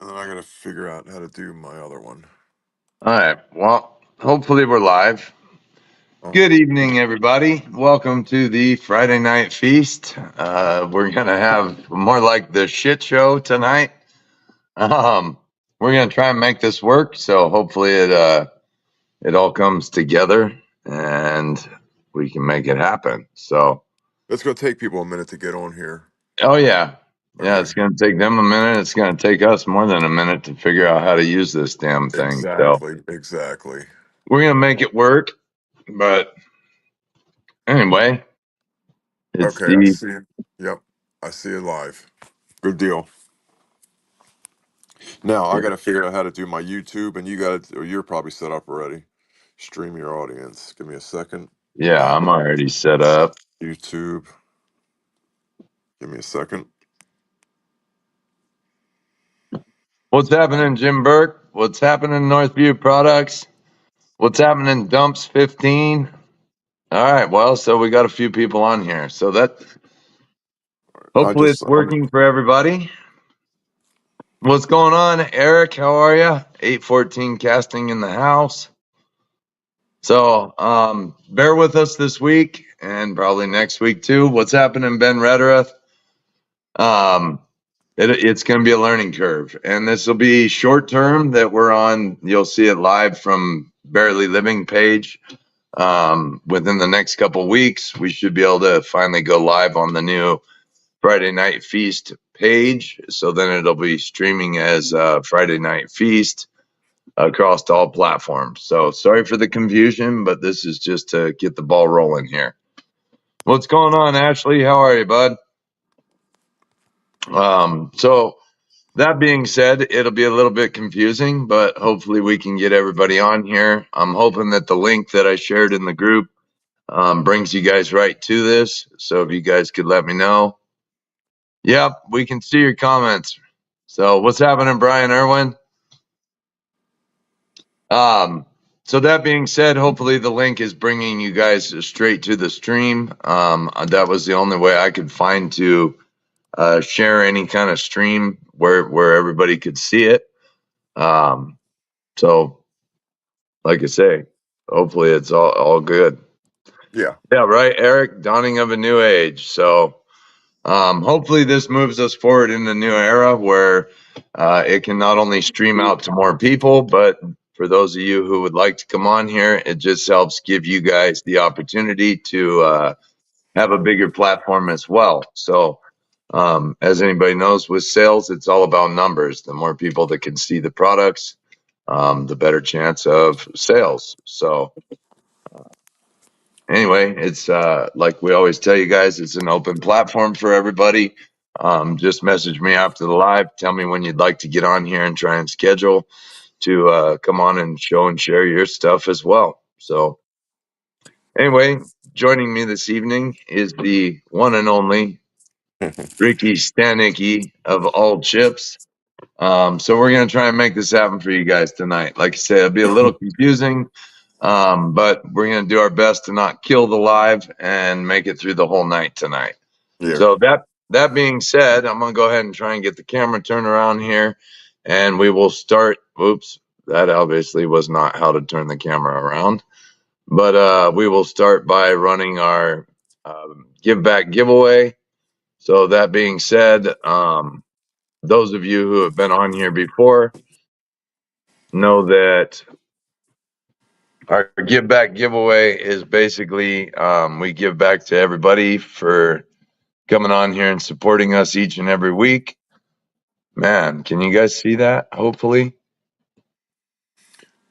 And then I gotta figure out how to do my other one. All right. Well, hopefully we're live. Oh, Good evening, everybody. Welcome to the Friday night feast. We're gonna have more like the shit show tonight. Um, we're gonna try and make this work. So hopefully it all comes together and we can make it happen. So, it's gonna take people a minute to get on here. oh yeah, Okay. it's gonna take them a minute. It's gonna take us more than a minute to figure out how to use this damn thing. So Exactly. we're gonna make it work. But anyway. It's Okay, I the see it. Yep, I see it live. Good deal. Now I gotta figure out how to do my YouTube, and or you're probably set up already. Stream your audience. Give me a second. Yeah, I'm already set up. YouTube. Give me a second. What's happening, Jim Burke? What's happening, Northview Products? What's happening, Dumps 15? All right, well, so we got a few people on here. So that I hopefully just it's working for everybody. What's going on, Eric? How are you? 814 casting in the house. So bear with us this week and probably next week too. What's happening, Ben Rederath? Um, it's going to be a learning curve, and this will be short term that we're on. You'll see it live from Barely Living page. Within the next couple weeks, we should be able to finally go live on the new Friday Night Feast page. So then it'll be streaming as Friday Night Feast across all platforms. So sorry for the confusion, but this is just to get the ball rolling here. What's going on, Ashley? How are you, bud? So that being said, it'll be a little bit confusing, but hopefully we can get everybody on here. I'm hoping that the link that I shared in the group brings you guys right to this. So if you guys could let me know. Yep, we can see your comments. So what's happening, Brian Irwin? Um, so that being said, hopefully the link is bringing you guys straight to the stream. That was the only way I could find to share any kind of stream where everybody could see it. Um, so like I say, hopefully it's all good. Yeah. Yeah, right, Eric. Dawning of a new age. So hopefully this moves us forward in the new era where it can not only stream out to more people, but for those of you who would like to come on here, it just helps give you guys the opportunity to have a bigger platform as well. So as anybody knows, with sales, it's all about numbers. The more people that can see the products, the better chance of sales. So anyway, it's like we always tell you guys, it's an open platform for everybody. Just message me after the live. Tell me when you'd like to get on here and try and schedule to come on and show and share your stuff as well. So anyway, joining me this evening is the one and only Ricky Stanicki of All Chips. So we're gonna try and make this happen for you guys tonight. Like I said, it'll be a little confusing, but we're gonna do our best to not kill the live and make it through the whole night tonight. Yeah. So that being said, I'm gonna go ahead and try and get the camera turned around here, and we will start. Oops, that obviously was not how to turn the camera around, but we will start by running our give back giveaway. So that being said, those of you who have been on here before know that our give back giveaway is basically we give back to everybody for coming on here and supporting us each and every week. Man, can you guys see that? Hopefully.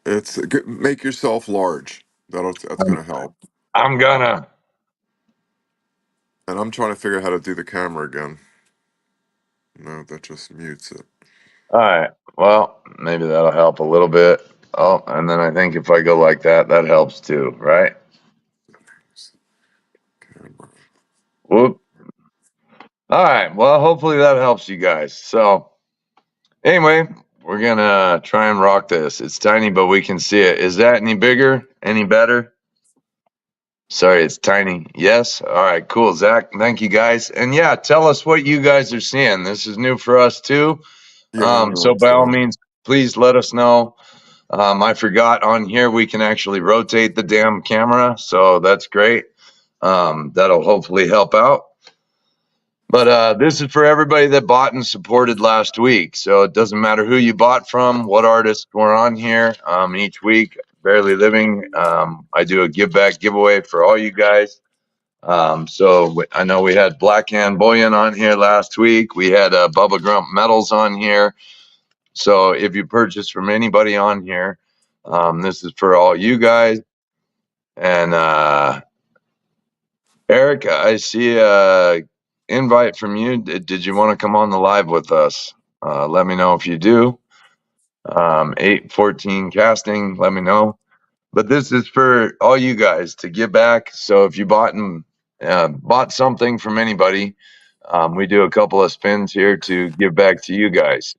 It's make yourself large. That's I'm, gonna help. I'm gonna. And I'm trying to figure out how to do the camera again. No, that just mutes it. All right. Well, maybe that'll help a little bit. Oh, and then I think if I go like that, that helps too, right? Camera. Whoop. All right. Well, hopefully that helps you guys. So, anyway, we're gonna try and rock this. It's tiny, but we can see it. Is that any bigger? Any better? Sorry, it's tiny. Yes. All right. Cool, Zach. Thank you, guys. And yeah, tell us what you guys are seeing. This is new for us too. Yeah, I'm So doing by all so. means, please let us know. I forgot on here we can actually rotate the damn camera, so that's great. That'll hopefully help out. But this is for everybody that bought and supported last week. So it doesn't matter who you bought from, what artists were on here. Each week, Barely Living, I do a give back giveaway for all you guys. I know we had Black Hand Bullion on here last week. We had Bubba Grump Metals on here. So if you purchase from anybody on here, this is for all you guys. And Eric, I see a invite from you. Did you want to come on the live with us? Let me know if you do. 814 casting, let me know. But this is for all you guys to give back. So if you bought something from anybody, we do a couple of spins here to give back to you guys.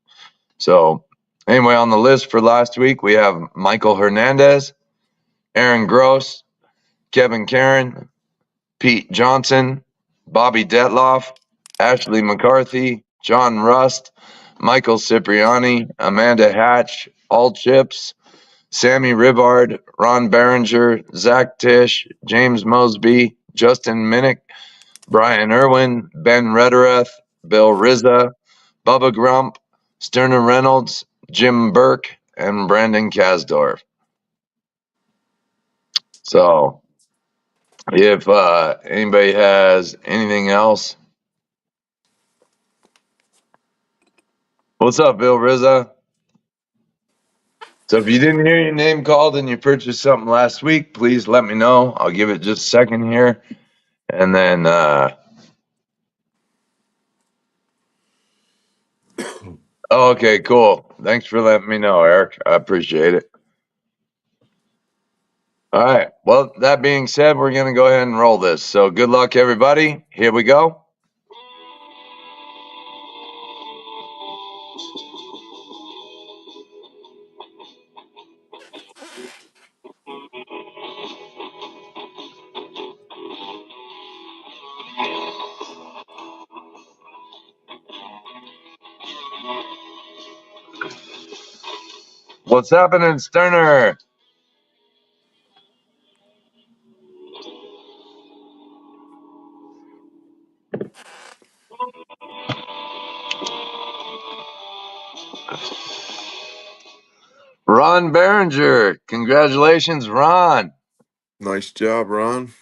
So anyway, on the list for last week, we have Michael Hernandez, Aaron Gross, Kevin Karen, Pete Johnson, Bobby Detloff, Ashley McCarthy, John Rust, Michael Cipriani, Amanda Hatch, All Chips, Sammy Rivard, Ron Berenger, Zach Tish, James Mosby, Justin Minnick, Brian Irwin, Ben Rederath, Bill Rizza, Bubba Grump, Sterner Reynolds, Jim Burke, and Brandon Kasdorf. So if anybody has anything else, what's up, Bill Rizza? So if you didn't hear your name called and you purchased something last week, please let me know. I'll give it just a second here. And then, oh, okay, cool. Thanks for letting me know, Eric. I appreciate it. All right. Well, that being said, we're going to go ahead and roll this. So good luck, everybody. Here we go. What's happening, Sterner? Ron Berenger. Congratulations, Ron. Nice job, Ron.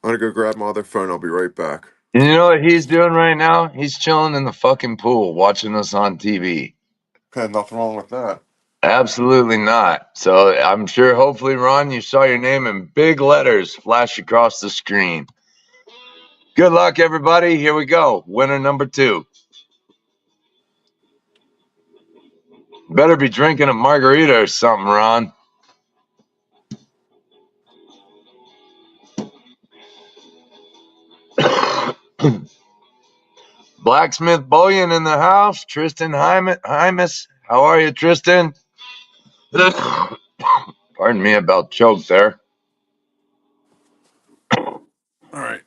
I'm gonna go grab my other phone. I'll be right back. You know what he's doing right now? He's chilling in the fucking pool watching us on TV. Had nothing wrong with that. Absolutely not. So I'm sure, hopefully, Ron, you saw your name in big letters flash across the screen. Good luck, everybody. Here we go. Winner number 2. Better be drinking a margarita or something, Ron. Blacksmith Bullion in the house. Tristan Hymus. How are you, Tristan? Pardon me, about choked there. All right.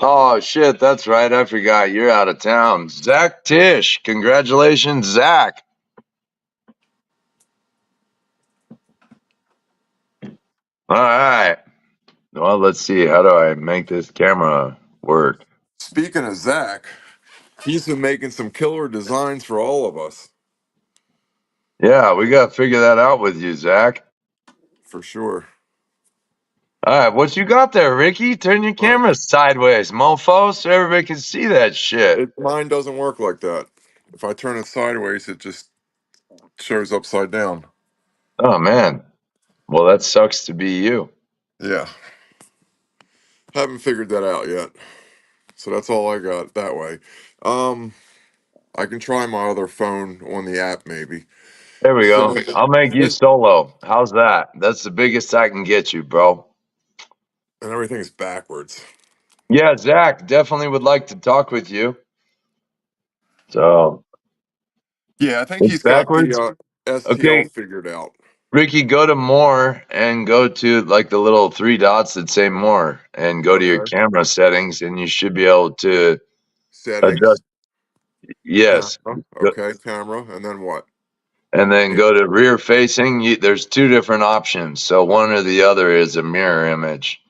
Oh, shit, that's right. I forgot. You're out of town. Zach Tish. Congratulations, Zach. All right. Well, let's see. How do I make this camera work? Speaking of Zach, he's been making some killer designs for all of us, Yeah, we got to figure that out with you, Zach. for sure. All right, what you got there, Ricky? Turn your But camera sideways, mofo, so everybody can see that shit. mine doesn't work like that. If I turn it sideways, it just shows upside down. Oh, man. Well, that sucks to be you. Yeah, haven't figured that out yet. So that's all I got that way. Um, I can try my other phone on the app maybe. There we So go. I'll make you and solo. How's that? That's the biggest I can get you, bro. everything's backwards. Yeah, Zach, definitely would like to talk with you. So, Yeah, I think it's he's got the backwards? STL Okay. figured out. Ricky, go to more and go to like the little three dots that say more and go to your Okay. camera settings and you should be able to adjust. Settings, Yes. camera. Go- Okay, camera, and then what? And then Mirror. go to rear facing. There's two different options. So one or the other is a mirror image.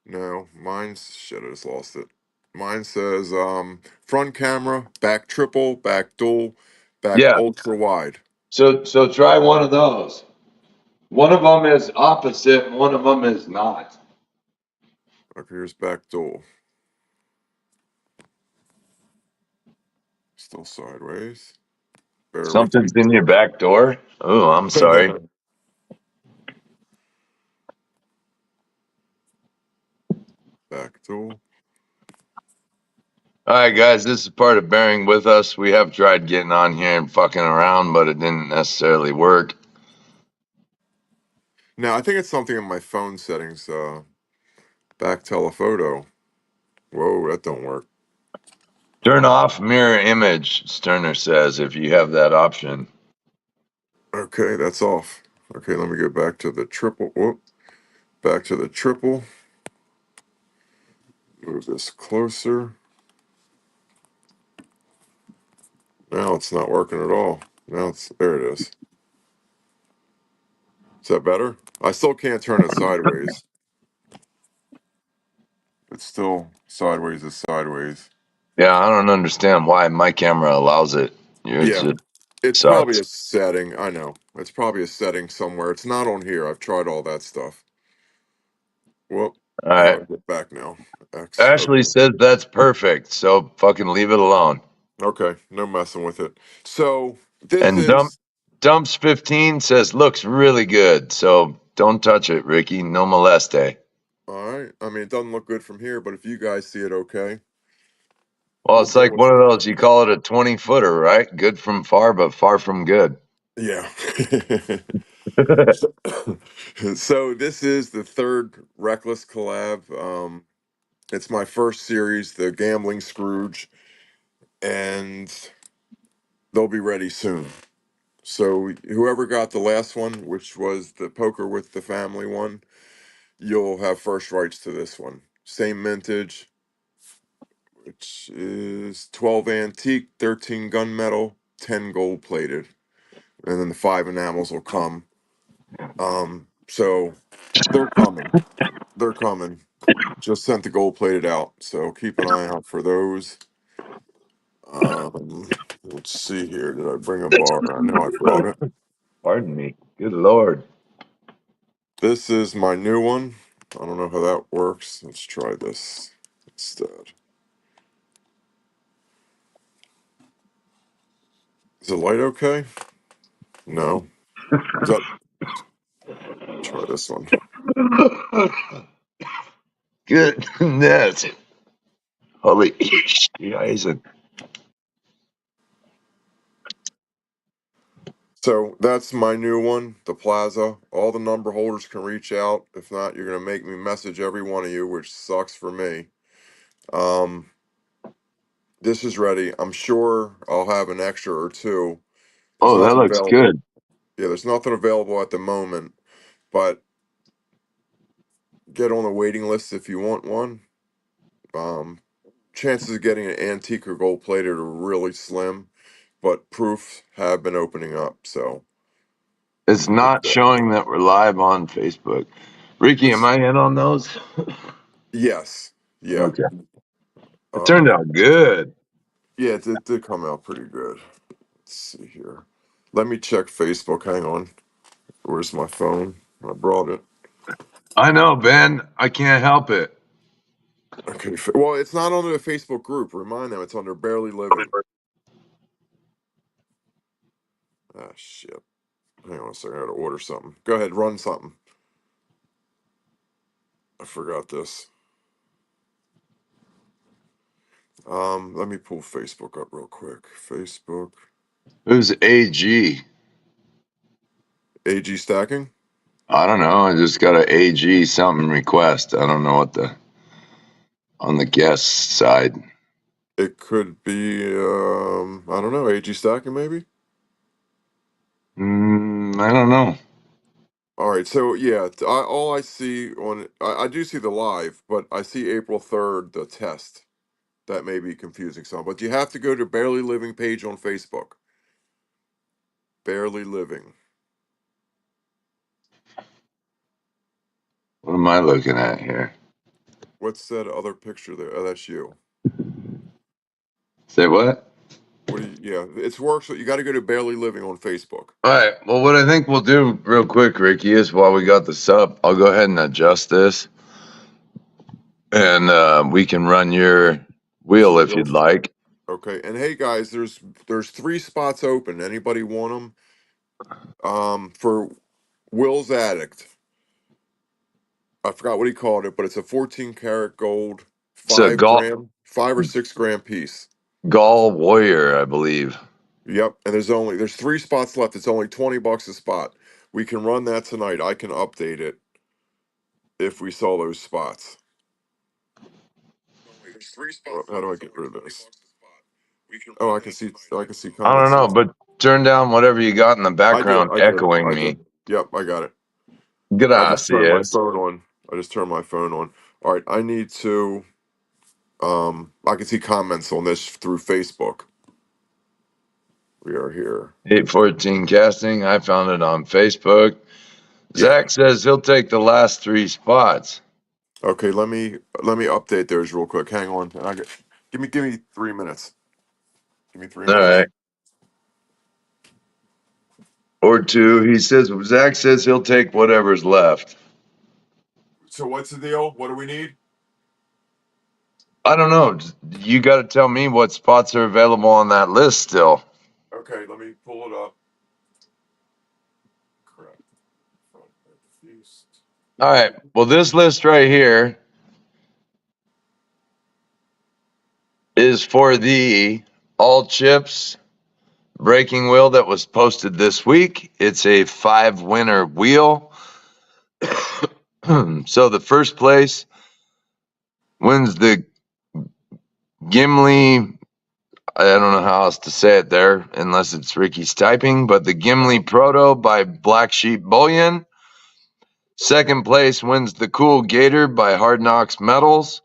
No, mine's shit. I just lost it. Mine says front camera, back triple, back dual, back Yeah. ultra wide. So try one of those. One of them is opposite and one of them is not. Okay, here's back dual. Still sideways. Bear with me. Something's in your back door. Oh, I'm sorry. Back dual. All right, guys, this is part of bearing with us. We have tried getting on here and fucking around, but it didn't necessarily work. Now I think it's something in my phone settings. Back telephoto. Whoa, that don't work. Turn off mirror image, Sterner says, if you have that option. Okay, that's off. Okay, let me go back to the triple. Whoop. Back to the triple. Move this closer. Now it's not working at all. Now it's there. It is. Is that better? I still can't turn it sideways. It's still sideways is sideways. Yeah, I don't understand why my camera allows it. Yours Yeah, just it's probably sucks. a setting. I know. It's probably a setting somewhere. It's not on here. I've tried all that stuff. Well, All how right. do I get back now? X. Ashley Okay. says that's perfect, so fucking leave it alone. Okay. No messing with it. So this And is Dumps 15 says looks really good, so don't touch it, Ricky. No moleste. all right. I mean, it doesn't look good from here, but if you guys see it okay, Well, we'll it's go like with one of it. those, you call it a 20 footer, right? Good from far, but far from good. Yeah. So this is the third Reckless collab. It's my first series, the Gambling Scrooge, and they'll be ready soon. So whoever got the last one, which was the Poker with the Family one, you'll have first rights to this one. Same mintage, which is 12 antique, 13 gunmetal, 10 gold plated, and then the five enamels will come. So they're coming. They're coming. Just sent the gold plated out, so keep an eye out for those. Let's see here. Did I bring a bar? I know I brought it. Pardon me. Good Lord. This is my new one. I don't know how that works. Let's try this instead. Is the light okay? No. Is that? Try this one. Goodness. Holy shit. So that's my new one, the Plaza. All the number holders can reach out. If not, you're gonna make me message every one of you, which sucks for me. Um, this is ready. I'm sure I'll have an extra or two. There's Oh, that nothing looks available. good. Yeah, there's nothing available at the moment, but get on the waiting list if you want one. Um, chances of getting an antique or gold plated are really slim, but proofs have been opening up. So It's not showing that we're live on Facebook. Ricky, am it's I in on those? yes, yeah, Okay. It turned um, out good. yeah, it did come out pretty good. Let's see here. Let me check Facebook. Hang on. Where's my phone? I brought it. I know, Ben. I can't help it. Okay. Well, it's not under the Facebook group. Remind them it's under Barely Living. Ah, shit. Hang on a second. I gotta order something. Go ahead, run something. I forgot this. Let me pull Facebook up real quick. Facebook. Who's AG? AG stacking. I don't know. I just got a AG something request. I don't know what the on the guest side. It could be I don't know, AG stacking maybe? I don't know. All right, so yeah, all I see on I do see the live, but I see April 3rd the test. That may be confusing some, but you have to go to Barely Living page on Facebook. Barely Living. What am I looking at here? What's that other picture there? Oh, that's you. Say what? What do you? Yeah, it's works. You got to go to Barely Living on Facebook. All right. Well, what I think we'll do real quick, Ricky, is while we got this up, I'll go ahead and adjust this, and we can run your Some wheel if you'd wheels. like. Okay, and hey guys, there's three spots open. Anybody want them? For Will's Addict. I forgot what he called it, but it's a 14 karat gold, It's a 5 gram, 5 or 6 gram piece. Gall Warrior, I believe. Yep, and there's three spots left. It's only $20 a spot. We can run that tonight. I can update it if we sell those spots. How do I get rid of this? Oh, I can see I don't comments. know, but turn down whatever you got in the I did, background I did, echoing I me. did. Yep, I got it. I just turned my Gracias. phone on. I just turned my phone on. All right, I need to I can see comments on this through Facebook. We are here. 814 Casting. I found it on Facebook. Yeah. Zach says he'll take the last three spots. Okay, let me update those real quick. Hang on. Give me 3 minutes. Give me three All minutes. right. Or two. He says, Zach says he'll take whatever's left. So what's the deal? What do we need? I don't know. You got to tell me what spots are available on that list still. Okay, let me pull it up. Correct. All right. Well, this list right here is for the all chips breaking wheel that was posted this week. It's a 5 winner wheel. So the first place wins the Gimli. I don't know how else to say it there unless it's Ricky's typing, but the Gimli Proto by Black Sheep Bullion. Second place wins the Cool Gator by Hard Knocks Metals.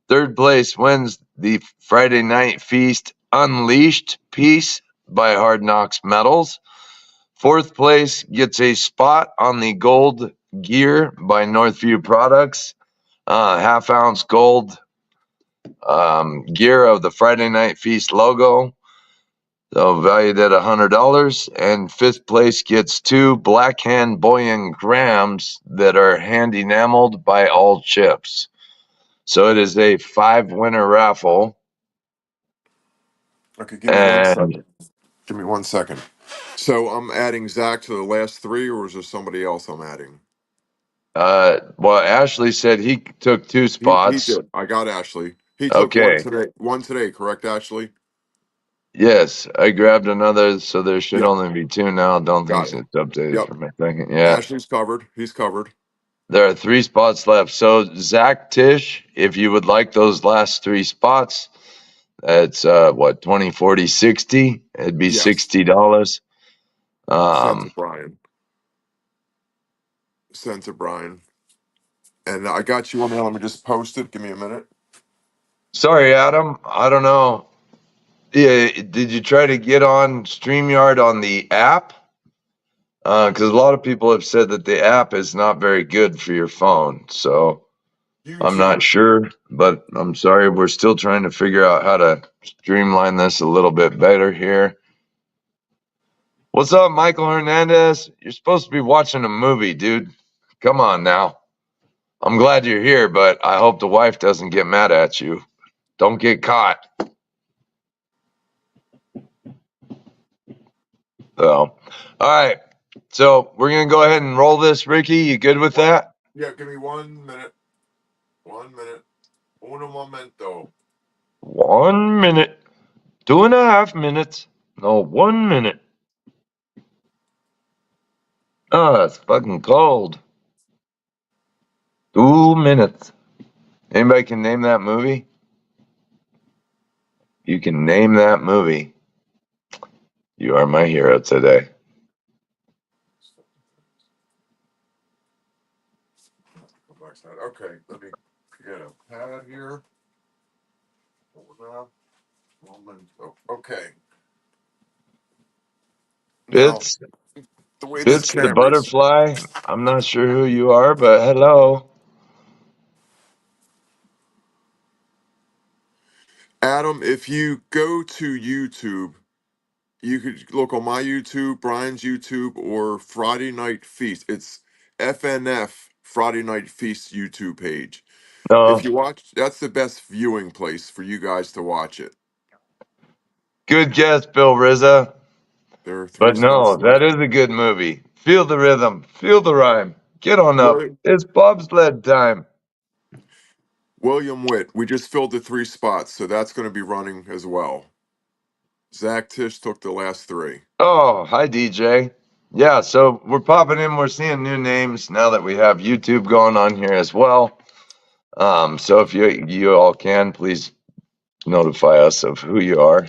Third place wins the Friday Night Feast Unleashed piece by Hard Knocks Metals. Fourth place gets a spot on the Gold Gear by Northview Products. Half-ounce gold gear of the Friday Night Feast logo. So valued at $100. And fifth place gets two Blackhand Bullion grams that are hand enameled by All Chips. So it is a 5 winner raffle. Okay, give me one And second. Give me 1 second. So I'm adding Zach to the last three, or is there somebody else I'm adding? well, Ashley said he took two He spots. did. I got Ashley. He took one Okay. today. One today, correct, Ashley? Yes, I grabbed another, so there should Yep, only be two now. Don't think got it. it's updated Yep. for my second yet. Ashley's covered. He's covered. There are three spots left. So Zach Tish, if you would like those last three spots, it's what 20, 40, 60. It'd be Yes. $60. Sent to Um, Brian. Sent to Brian. And I got you on there. Let me just post it. Give me a minute. sorry, Adam. I don't know. Yeah, did you try to get on StreamYard on the app? Because a lot of people have said that the app is not very good for your phone. So I'm not YouTube. sure, but I'm sorry. We're still trying to figure out how to streamline this a little bit better here. What's up, Michael Hernandez? You're supposed to be watching a movie, dude. Come on now. I'm glad you're here, but I hope the wife doesn't get mad at you. Don't get caught. So, all right. So we're gonna go ahead and roll this, Ricky. You good with One. that? Yeah, give me 1 minute. 1 minute. Uno momento. 1 minute, 2.5 minutes. No, 1 minute. Oh, it's fucking cold. 2 minutes. Anybody can name that movie? You can name that movie. You are my hero today. Okay, let me get a pad here. Hold on. Okay. Now, Fitz, the way this Fitz the camera is, butterfly. I'm not sure who you are, but hello. Adam, if you go to YouTube, you could look on my YouTube, Brian's YouTube, or Friday Night Feast. It's FNF Friday Night Feast YouTube page. If No, you watch, that's the best viewing place for you guys to watch it. good guess, Bill Rizza. There are three But no, spots left. that is a good movie. Feel the rhythm, feel the rhyme. Get on up. William, It's bobsled time. William Witt, we just filled the three spots, so that's going to be running as well. Zach Tish took the last three. Oh, hi, DJ. Yeah, so we're popping in. We're seeing new names now that we have YouTube going on here as well. So if you all can, please notify us of who you are.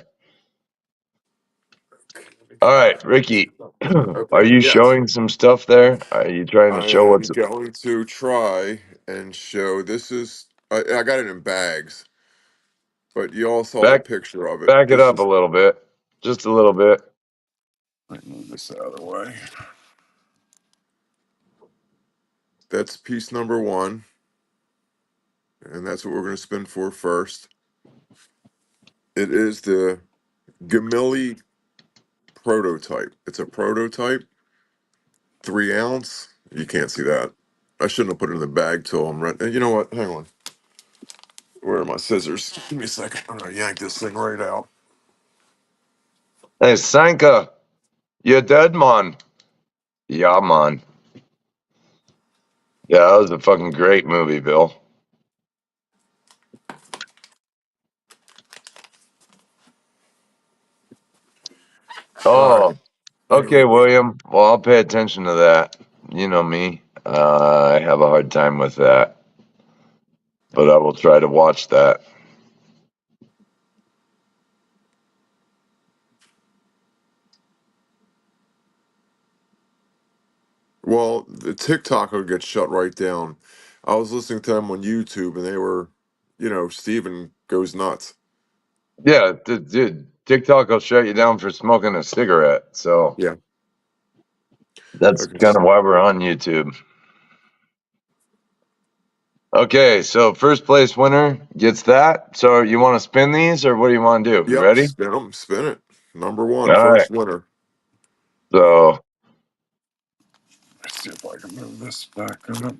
Okay, let me All get my right, keys. Ricky, are Okay, you yes. showing some stuff there? Are you trying to I show am what's? going to try and show this is I got it in bags, but you all saw the Back picture of it. back it This up a is little bit, just a little bit. let me move this out of the way. That's piece number one, and that's what we're going to spin for first. It is the Gamilli prototype. It's a prototype, 3 ounce. You can't see that. I shouldn't have put it in the bag till I'm ready. And you know what? Hang on. Where are my scissors? Give me a second. I'm gonna yank this thing right out. Hey, Sanka, you dead, man? Yeah, man. Yeah, that was a fucking great movie, Bill. All right. Oh, okay, Anyway, William. Well, I'll pay attention to that. You know me. I have a hard time with that, but I will try to watch that. well, the TikTok will get shut right down. I was listening to them on YouTube, and they were, Steven goes nuts. Yeah, dude, TikTok will shut you down for smoking a cigarette. So Yeah. that's Okay. kind of why we're on YouTube. Okay, so first place winner gets that. So you want to spin these, or what do you want to do? You Yep. ready? Spin them. Spin it. Number one, All right. first winner. So Let's see if I can move this back up.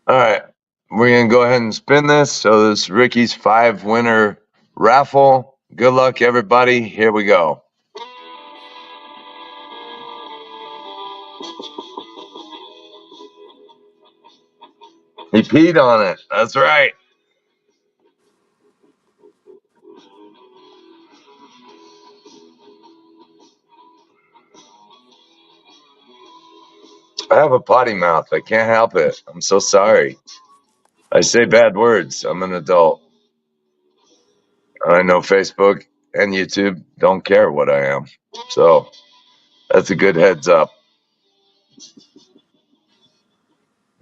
all right, we're gonna go ahead and spin this. So this is Ricky's 5 winner raffle. Good luck, everybody. Here we go. He peed on it. That's right. I have a potty mouth. I can't help it. I'm so sorry. I say bad words. I'm an adult. I know Facebook and YouTube don't care what I am. So that's a good heads up.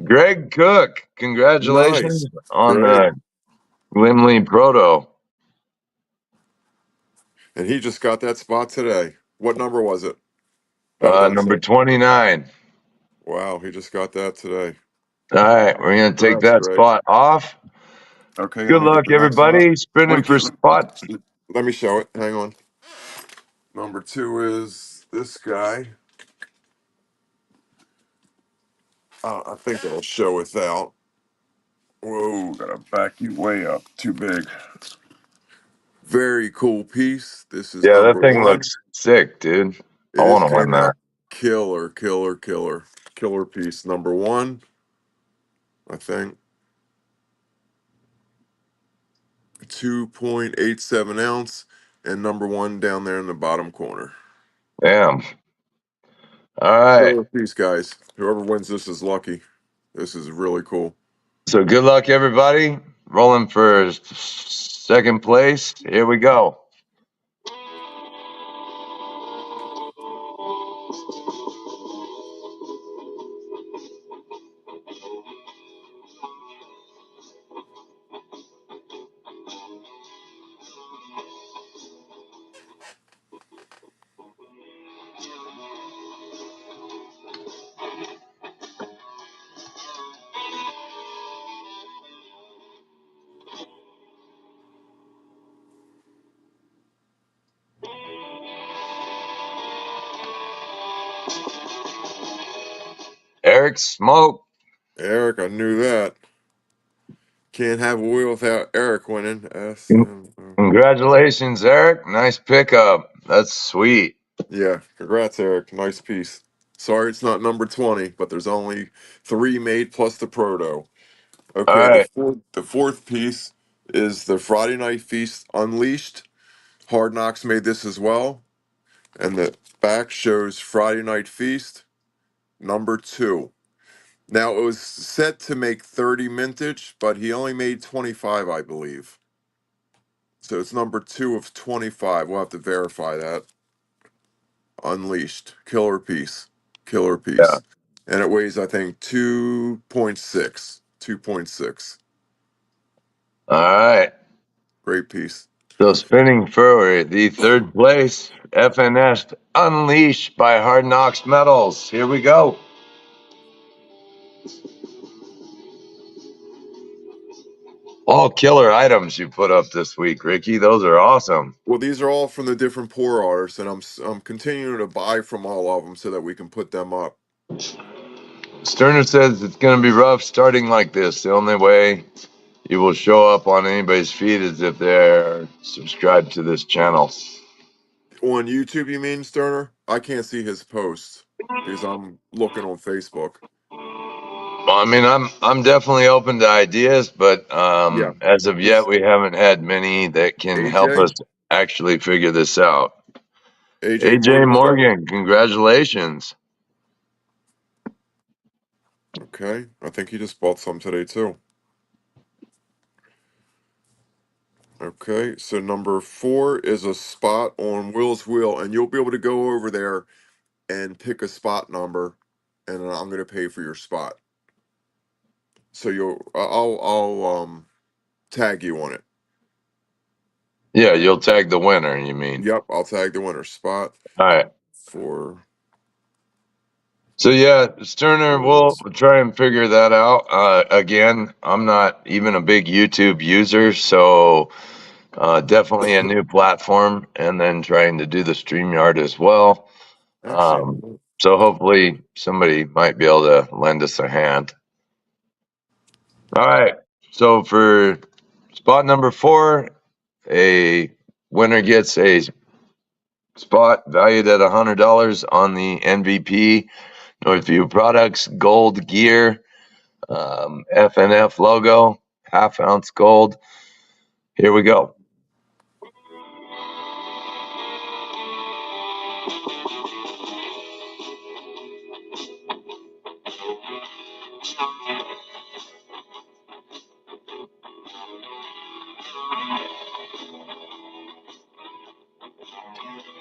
Greg Cook, Nice. congratulations on Great. the Glimley Proto. And he just got that spot today. What number was it? Oh, it doesn't Number say. 29. Wow, he just got that today. All right, we're going to take Congrats, that Greg. spot off. Okay, let Good me get luck, the next one. everybody. Spinning Wait, for spot. let me show it. Hang on. Number two is this guy. I think it'll show without. Whoa, gotta back you way up. Too big. Very cool piece. This is Yeah, that number thing one. looks sick, dude. I It want to win came that. out killer piece. Number one, I think. 2.87 ounce, and number one down there in the bottom corner. Damn. All right. Killer piece, guys. Whoever wins this is lucky. This is really cool. So good luck, everybody. Rolling for second place. Here we go. Eric Smoke. Eric, I knew that. Can't have a wheel without Eric winning. Con- Congratulations, Eric. Nice pickup. That's sweet. Yeah, congrats, Eric. Nice piece. Sorry it's not number 20, but there's only three made plus the proto. All Okay, right. the fourth piece is the Friday Night Feast Unleashed. Hard Knocks made this as well. And the back shows Friday Night Feast number 2. Now it was set to make 30 mintage, but he only made 25, I believe. So it's number 2 of 25. We'll have to verify that. Unleashed. Killer piece. Killer Yeah. piece. And it weighs, I think, 2.6. 2.6. All right. Great piece. So spinning for the third place, FNF Unleashed by Hard Knocks Metals. Here we go. All killer items you put up this week, Ricky. Those are awesome. Well, these are all from the different pour artists, and I'm continuing to buy from all of them so that we can put them up. Sterner says it's going to be rough starting like this. The only way you will show up on anybody's feed is if they're subscribed to this channel. On YouTube, you mean, Sterner? I can't see his posts because I'm looking on Facebook. Well, I mean, I'm definitely open to ideas, but Yeah. as of yet, This we haven't had many that can help AJ? us actually figure this out. AJ AJ Morgan, is that? Morgan, congratulations. Okay. I think he just bought some today, too. Okay. So number 4 is a spot on Will's Wheel, and you'll be able to go over there and pick a spot number, and I'm going to pay for your spot. So I'll tag you on it. Yeah, you'll tag the winner, you mean? Yep, I'll tag the winner spot All right. for So yeah, Sterner, we'll Will's. try and figure that out. Again, I'm not even a big YouTube user, so definitely a new platform, and then trying to do the StreamYard as well. Actually, So hopefully somebody might be able to lend us a hand. All right. So for spot number 4, a winner gets a spot valued at $100 on the MVP Northview Products Gold Gear FNF logo, half ounce gold. Here we go.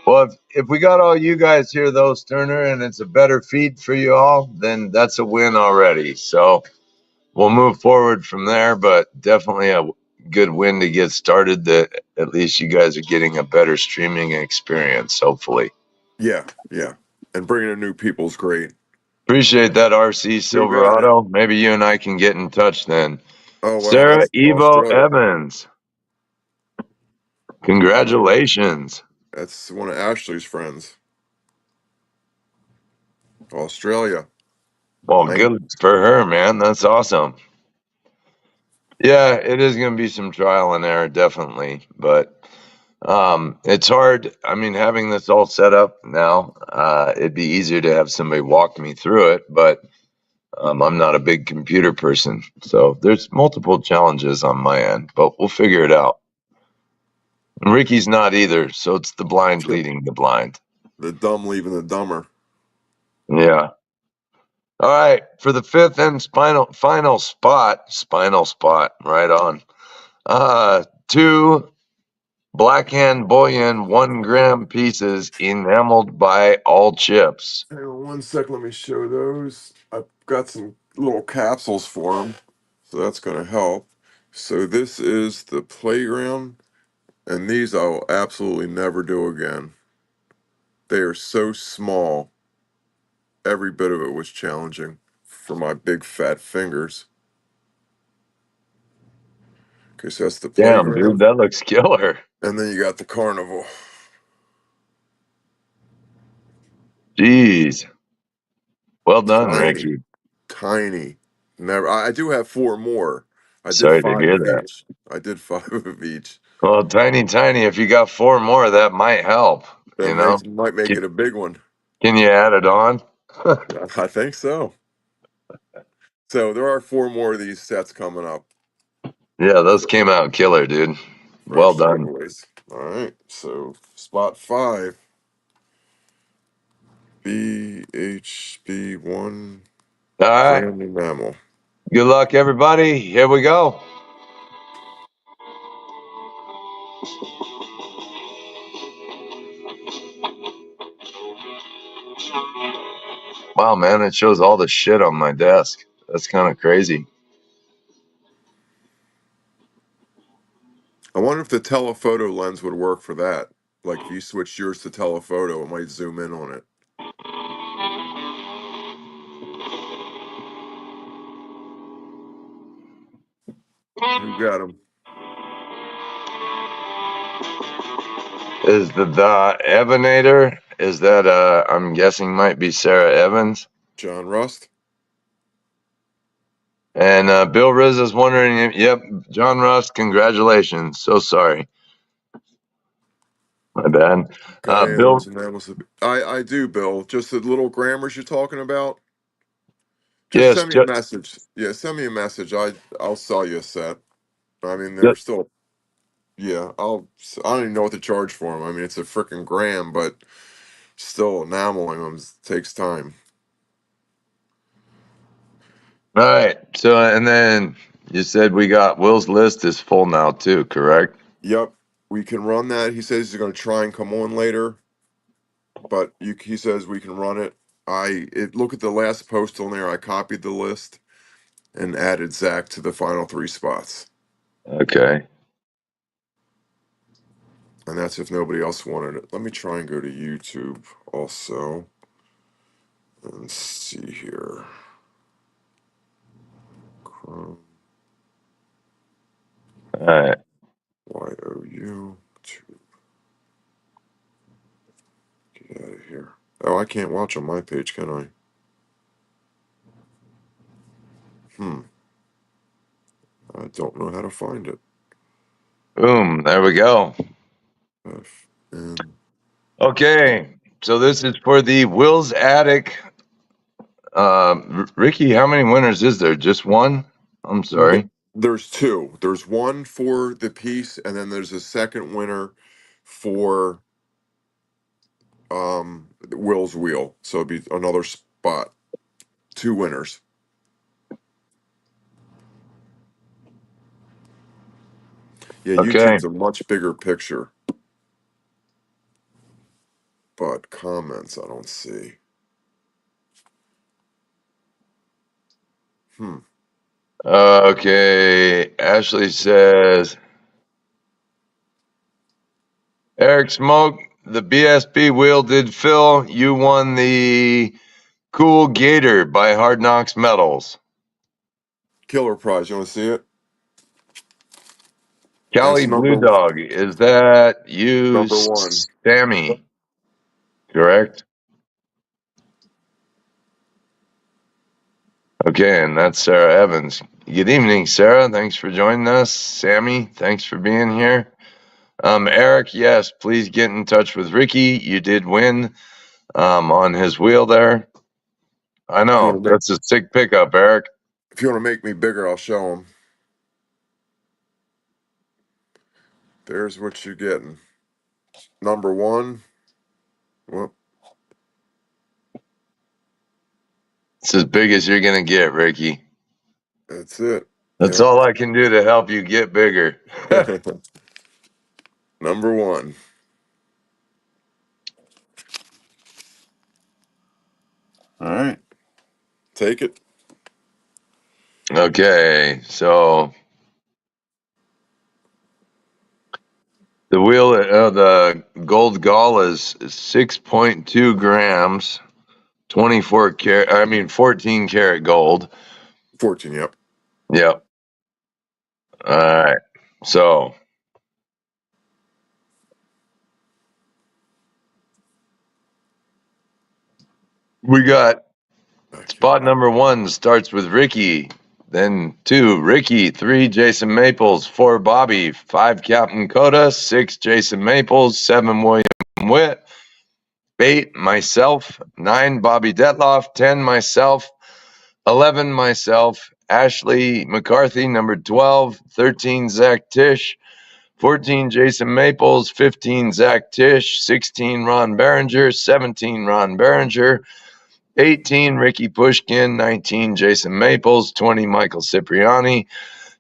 Well, if we got all you guys here, though, Sterner, and it's a better feed for you all, then that's a win already. So we'll move forward from there, but definitely a good win to get started that at least you guys are getting a better streaming experience, hopefully. yeah, yeah. And bringing in new people's great. Appreciate that, RC Who got it? Silverado. Maybe you and I can get in touch then. Oh wow, Sarah that's Evo Australia. Evans, Okay, congratulations. that's one of Ashley's friends. Australia. Well, Thank. good for her, man. That's awesome. Yeah, it is going to be some trial and error, definitely. But it's hard. I mean, having this all set up now, it'd be easier to have somebody walk me through it. But I'm not a big computer person. So there's multiple challenges on my end, but we'll figure it out. And Ricky's not either. So it's the blind leading the blind. The dumb leaving the dumber. Yeah. All right. For the fifth and final spot, right on. Two Blackhand bullion 1 gram pieces enameled by all chips. Hang on one sec, let me show those. I've got some little capsules for them, so that's going to help. So this is the playground, and these I will absolutely never do again. They are so small. Every bit of it was challenging for my big fat fingers. Okay, so that's the Damn, dude, playground. that looks killer. And then you got the carnival. Jeez. Well done, Tiny. Ricky. tiny. Never. I do have four more. I did Sorry to five hear of that. each. I did five of each. Well, tiny, tiny. If you got four more, that might help. That might make Can, it a big one. can you add it on? I think so. So there are four more of these sets coming up. Yeah, those So came out killer, dude. Well fresh done. giveaways. All right. So spot five, BHB1 All right. family mammal. Good luck, everybody. Here we go. Wow, man, it shows all the shit on my desk. That's kind of crazy. I wonder if the telephoto lens would work for that. Like if you switch yours to telephoto, it might zoom in on it. Who got him? Is the Evanator? Is that I'm guessing might be Sarah Evans. John Rust. And Bill Riz is wondering if, yep, John Rust, congratulations. So sorry. My bad. Bill, Guyan's and that was I do, Bill. Just the little grammars you're talking about. Just yes, send me a message. Yeah, send me a message. I'll sell you a set. I mean, they're still. Yeah, I don't even know what to charge for them. I mean, it's a freaking gram, but still enameling them takes time. all right. So, and then you said we got Will's list is full now too, correct? Yep, we can run that. He says he's going to try and come on later, but he says we can run it. Look at the last post on there. I copied the list and added Zach to the final three spots, Okay. and that's if nobody else wanted it. Let me try and go to YouTube also and see here. Chrome, All right. YOU, to get out of here. Oh, I can't watch on my page, can I? I don't know how to find it. Boom. There we go. FN. Okay. So this is for the Will's Attic. Ricky, how many winners is there? Just one? I'm sorry. There's two. There's one for the piece, and then there's a second winner for Will's Wheel. So it'd be another spot. Two winners. Yeah, Okay. YouTube's a much bigger picture, but comments I don't see. Hmm. Okay. Ashley says, Eric Smoke, the BSB wheel did fill. You won the Cool Gator by Hard Knocks Metals. Killer prize. You want to see it? Cali That's Blue Dog, is that you, number one. Sammy? Correct? Okay, and that's Sarah Evans. Good evening, Sarah. Thanks for joining us. Sammy, thanks for being here. Eric, yes, please get in touch with Ricky. You did win on his wheel there. I If you know. want to make That's a sick pickup, Eric. if you want to make me bigger, I'll show them. There's what you're getting. Number one. Well, It's as big as you're going to get, Ricky. that's it. That's Yep. all I can do to help you get bigger. Number one. All right. Take it. Okay, so the wheel, the gold gall is 6.2 grams, 24 karat, I mean 14 karat gold. 14. Yep. Yep. All right. So we got Thank you. Spot number 1 starts with Ricky. Then 2, Ricky. 3, Jason Maples. 4, Bobby. 5, Captain Coda. 6, Jason Maples. 7, William Witt. 8, myself. 9, Bobby Detloff. 10, myself. 11, myself. Ashley McCarthy, number 12. 13, Zach Tish. 14, Jason Maples. 15, Zach Tish. 16, Ron Berenger. 17, Ron Berenger. 18, Ricky Pushkin. 19, Jason Maples. 20, Michael Cipriani.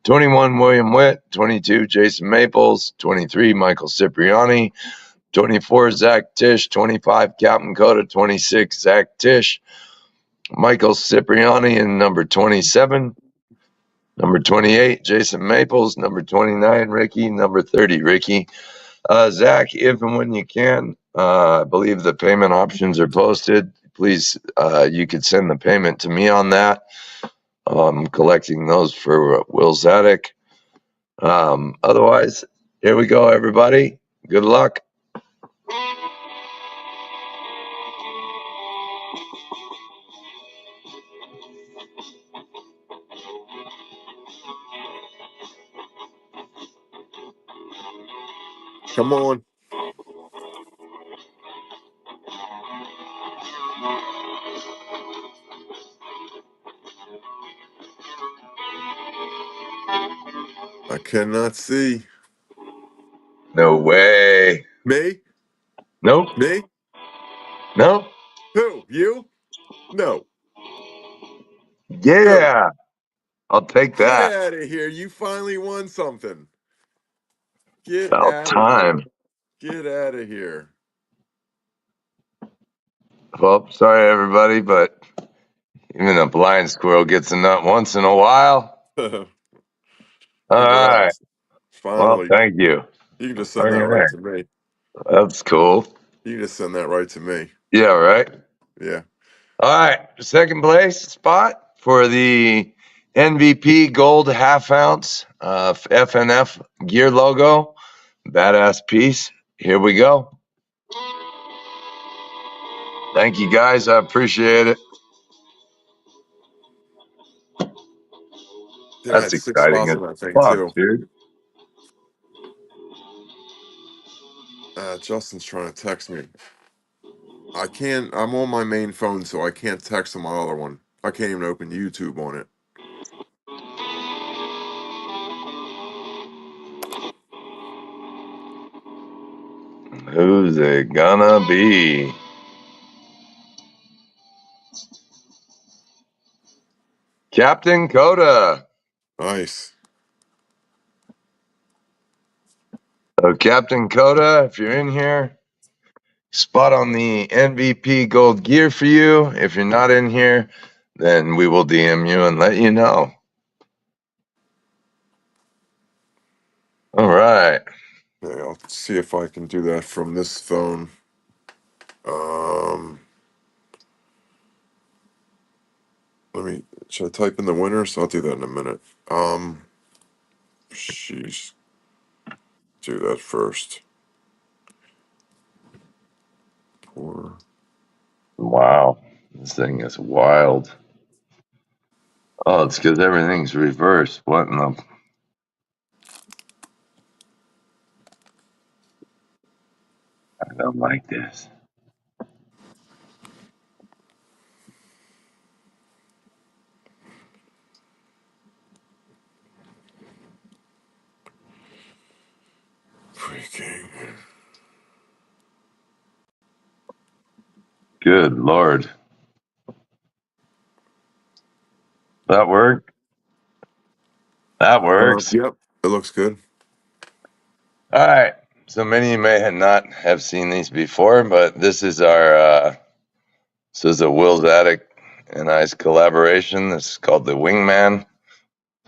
21, William Witt. 22, Jason Maples. 23, Michael Cipriani. 24, Zach Tish. 25, Captain Coda. 26, Zach Tish. Michael Cipriani in number 27. Number 28, Jason Maples. Number 29, Ricky. Number 30, Ricky. Zach, if and when you can, I believe the payment options are posted. Please, you could send the payment to me on that. I'm collecting those for Will Zadek. Otherwise, here we go, everybody. Good luck. Come on. I cannot see. No way. Me? Nope. Me? Nope. Who? You? No. Who? Yeah. I'll take Get that. out of here. You finally won something. Get About out of time. here. Get out of here. Well, sorry, everybody, but even a blind squirrel gets a nut once in a while. All right. Congrats. Well, Finally. thank you. You can just send that right Okay. to me. That's cool. You can just send that right to me. Yeah, right. Yeah. All right. Second place spot for the MVP Gold Half Ounce FNF gear logo. Badass piece. Here we go. Thank you, guys. I appreciate it. Dude, I That's had six exciting spots as on that thing fuck, too. dude. Justin's trying to text me. I can't. I'm on my main phone, so I can't text on my other one. I can't even open YouTube on it. Who's it gonna be? Captain Coda. Nice. So, Captain Coda, if you're in here, spot on the MVP gold gear for you. If you're not in here, then we will DM you and let you know. All right. Yeah, I'll see if I can do that from this phone. Um, let me. Should I type in the winners? I'll do that in a minute. Sheesh. Do that first. Poor. Wow. This thing is wild. Oh, it's because everything's reversed. What in the? I don't like this. Freaking. Good Lord. That worked? That works. Yep. It looks good. All right. So many of you may not have seen these before, but this is our this is a Will's Attic and I's collaboration. This is called the Wingman.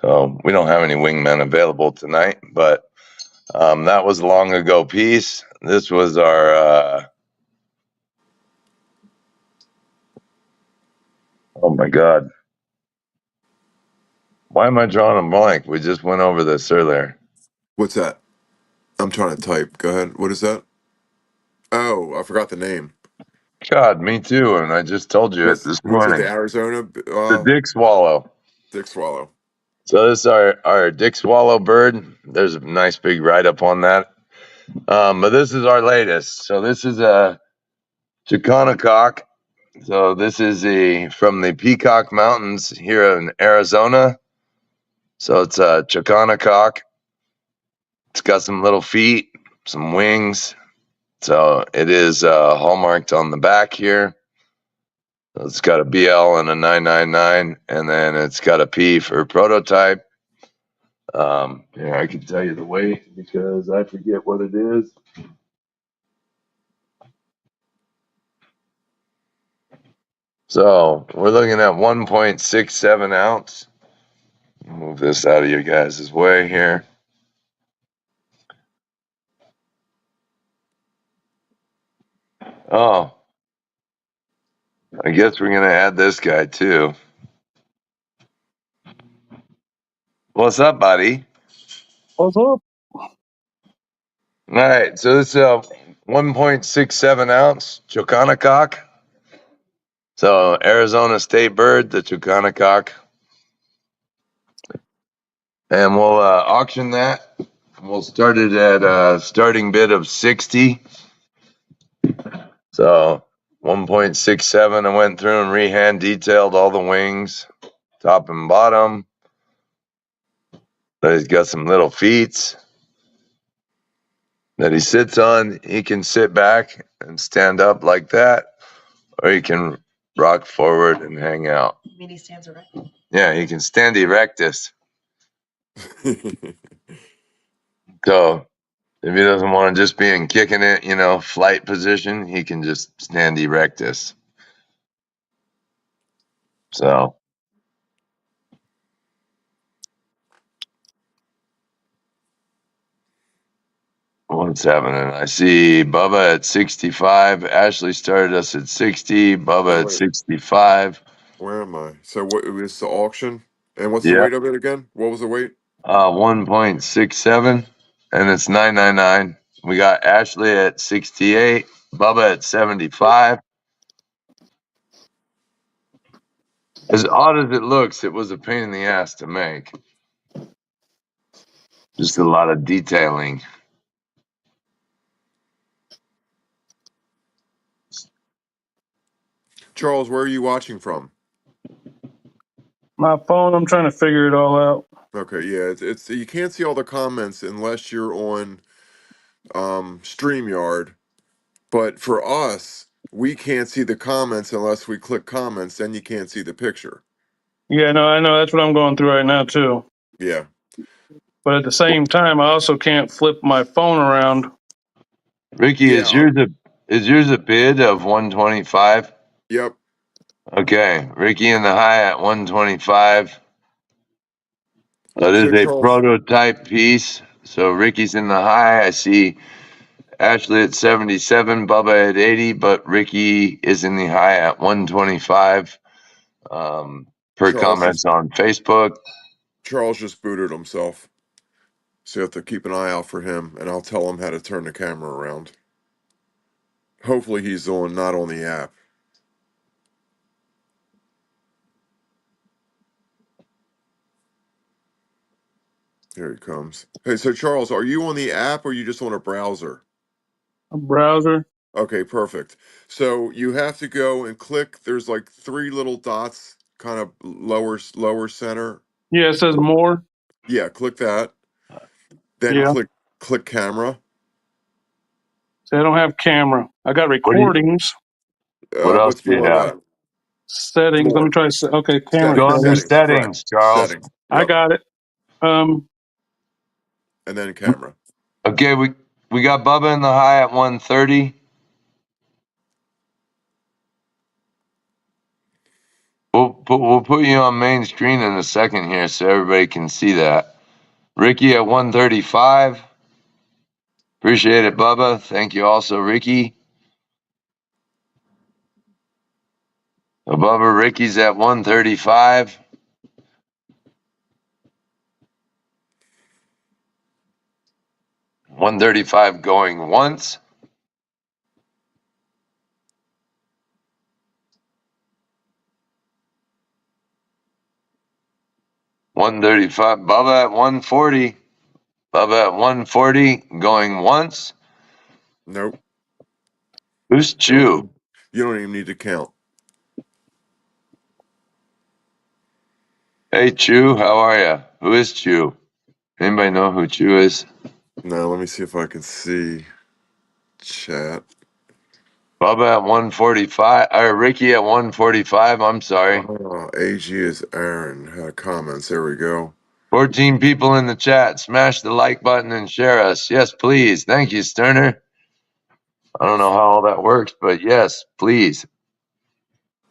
So we don't have any wingmen available tonight, but that was a long ago piece. This was our oh my God. Why am I drawing a blank? We just went over this earlier. What's that? I'm trying to type. Go ahead. What is that? Oh, I forgot the name. God, me too. And I just told you it this Was it the morning. Arizona The dick swallow. dick swallow? So this is our dick swallow bird. There's a nice big write up on that. But this is our latest. So this is a Chicanacock. So this is from the Peacock Mountains here in Arizona. So it's a Chicanacock. It's got some little feet, some wings. So it is hallmarked on the back here. So it's got a BL and a 999, and then it's got a P for prototype. Yeah, I can tell you the weight because I forget what it is. So we're looking at 1.67 ounce. Move this out of your guys' way here. Oh, I guess we're gonna add this guy too. What's up, buddy? What's up? All right, so this is a 1.67 ounce Chocanacock. So Arizona State bird, the Chocanacock, and we'll auction that. We'll start it at a starting bid of 60. So 1.67. I went through and rehand detailed all the wings, top and bottom. But he's got some little feet that he sits on. He can sit back and stand up like that, or he can rock forward and hang out. You mean he stands erect? Yeah, he can stand erectus. So if he doesn't want to just be in kicking it, flight position, he can just stand erectus. So what's happening? I see Bubba at 65. Ashley started us at 60. Oh Bubba at wait, 65. where am I? So what is the auction? And what's the Yeah. weight of it again? What was the weight? 1.67, and it's 999. We got Ashley at 68. Bubba at 75. As odd as it looks, it was a pain in the ass to make. Just a lot of detailing. Charles, where are you watching from? My phone, I'm trying to figure it all out. Okay, yeah, it's you can't see all the comments unless you're on StreamYard. But for us, we can't see the comments unless we click comments, then you can't see the picture. Yeah, no, I know that's what I'm going through right now too. Yeah. But at the same time, I also can't flip my phone around. Ricky, Yeah. is yours a bid of 125? Yep. Okay, Ricky in the high at 125. That So is a Charles, prototype piece. So Ricky's in the high. I see Ashley at 77, Bubba at 80, but Ricky is in the high at 125. Per Charles comments just on Facebook. Charles just booted himself. So you have to keep an eye out for him, and I'll tell him how to turn the camera around. Hopefully he's not on the app. Here he comes. Hey, so Charles, are you on the app or are you just on a browser? A browser. Okay, perfect. So you have to go and click. There's like three little dots, kind of lower center. Yeah, it says more. Yeah, click that. Then Yeah. click camera. See, I don't have camera. I got recordings, What else What's do you below have? that? settings. Let me More try. Okay, camera Go under settings. correct. settings, Charles. Settings. I Yep. got it. And then camera. Okay, we got Bubba in the high at 130. We'll put you on main screen in a second here so everybody can see that. Ricky at 135. Appreciate it, Bubba. Thank you also, Ricky. So Bubba, Ricky's at 135. 135 going once. 135. Bubba at 140. Bubba at 140. Going once. Nope. Who's Chew? You don't even need to count. Hey, Chew. How are you? Who is Chew? Anybody know who Chew is? Now let me see if I can see chat. Bubba at 145. Or Ricky at 145. I'm sorry. AG is Aaron. Comments. There we go. 14 people in the chat. Smash the like button and share us. Yes, please. Thank you, Sterner. I don't know how all that works, but yes, please.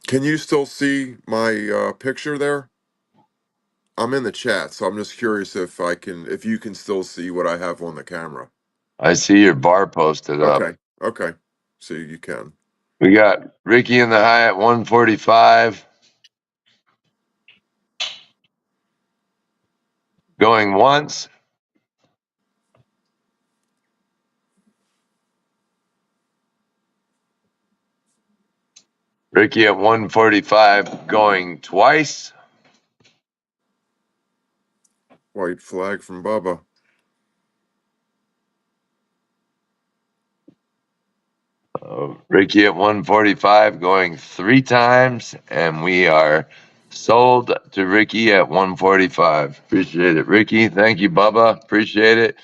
Can you still see my picture there? I'm in the chat, so I'm just curious if you can still see what I have on the camera. I see your bar posted up. Okay. So you can. We got Ricky in the high at 145. Going once. Ricky at 145 going twice. White flag from Bubba. Ricky at 145 going 3 times. And we are sold to Ricky at 145. Appreciate it, Ricky. Thank you, Bubba. Appreciate it.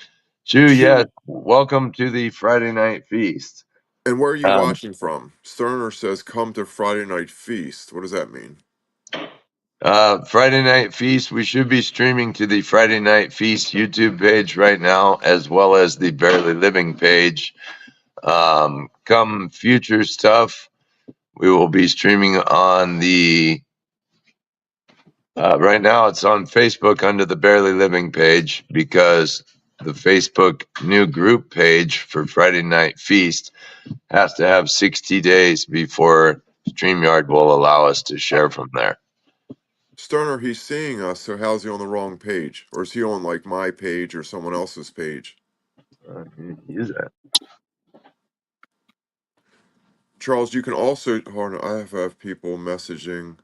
Chew, yes. Chew. Welcome to the Friday Night Feast. And where are you watching from? Sterner says, "Come to Friday Night Feast." What does that mean? Friday Night Feast. We should be streaming to the Friday Night Feast YouTube page right now, as well as the Barely Living page. Come future stuff, we will be streaming on the. Right now, it's on Facebook under the Barely Living page because the Facebook new group page for Friday Night Feast has to have 60 days before StreamYard will allow us to share from there. Sterner, he's seeing us, so how's he on the wrong page? Or is he on like my page or someone else's page? Use that. Charles, you can also hold on, I have people messaging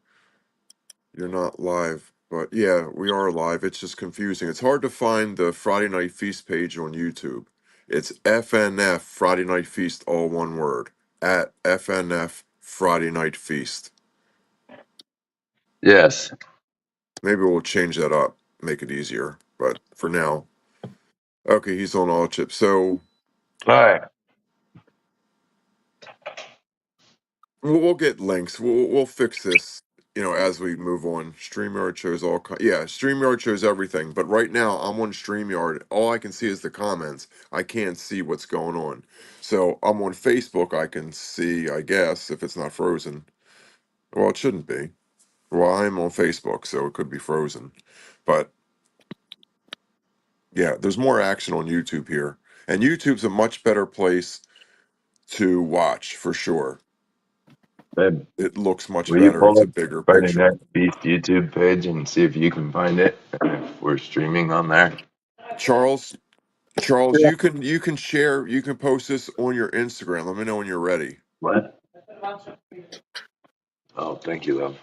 you're not live. But yeah, we are live. It's just confusing. It's hard to find the Friday Night Feast page on YouTube. It's FNF Friday Night Feast, all one word. At FNF Friday Night Feast. Yes. Maybe we'll change that up, make it easier. But for now, okay, he's on all chips. So All right. we'll get links. We'll fix this. As we move on. StreamYard shows yeah, StreamYard shows everything. But right now, I'm on StreamYard. All I can see is the comments. I can't see what's going on. So I'm on Facebook. I can see, I guess, if it's not frozen. Well, it shouldn't be. Well, I'm on Facebook, so it could be frozen. But yeah, there's more action on YouTube here. And YouTube's a much better place to watch for sure. Babe, It looks much will you better. It's pull a up bigger Friday picture. Night Feast YouTube page and see if you can find it? And if we're streaming on there. Charles, you can share, you can post this on your Instagram. Let me know when you're ready. What? Oh, thank you, love.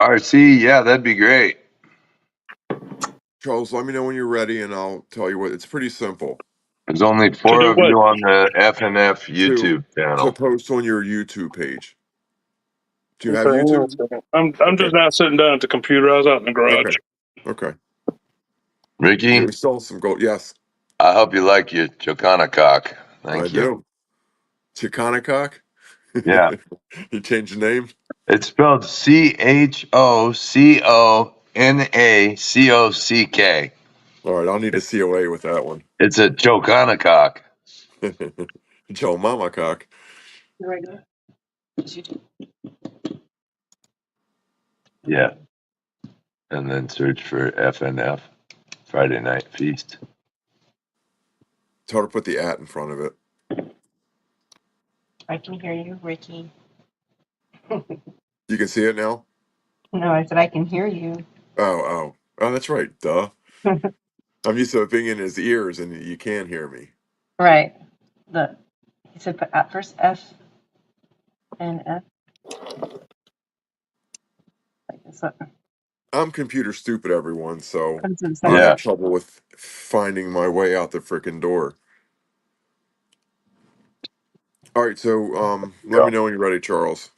RC, yeah, that'd be great. Charles, let me know when you're ready, and I'll tell you what. It's pretty simple There's only To 4 do of what? you on the FNF to YouTube to channel. post on your YouTube page. Do you Okay, have hang on a YouTube? second. I'm Okay, just not sitting down at the computer. I was out in the okay, garage. okay. Yeah, Ricky, we still have some gold. Yes, I hope you like your Chocana cock. I Thank you. do. Chicanecock. Yeah. You changed the name. It's spelled CHOCONACOCK. All right, I'll need a COA with that one. It's a Chocana cock. Joe Mama cock. Yeah. And then search for FNF, Friday Night Feast. It's hard to put the at in front of it. I can hear you, Ricky. You can see it now. No, I said I can hear you. Oh, that's right. Duh. I'm used to it being in his ears, and you can't hear me. Right. The he said put at first F FNF. Like it's a, I'm computer stupid, everyone, so because it's I like Yeah. have trouble with finding my way out the freaking door. All right, so let me Go. know when you're ready, Charles.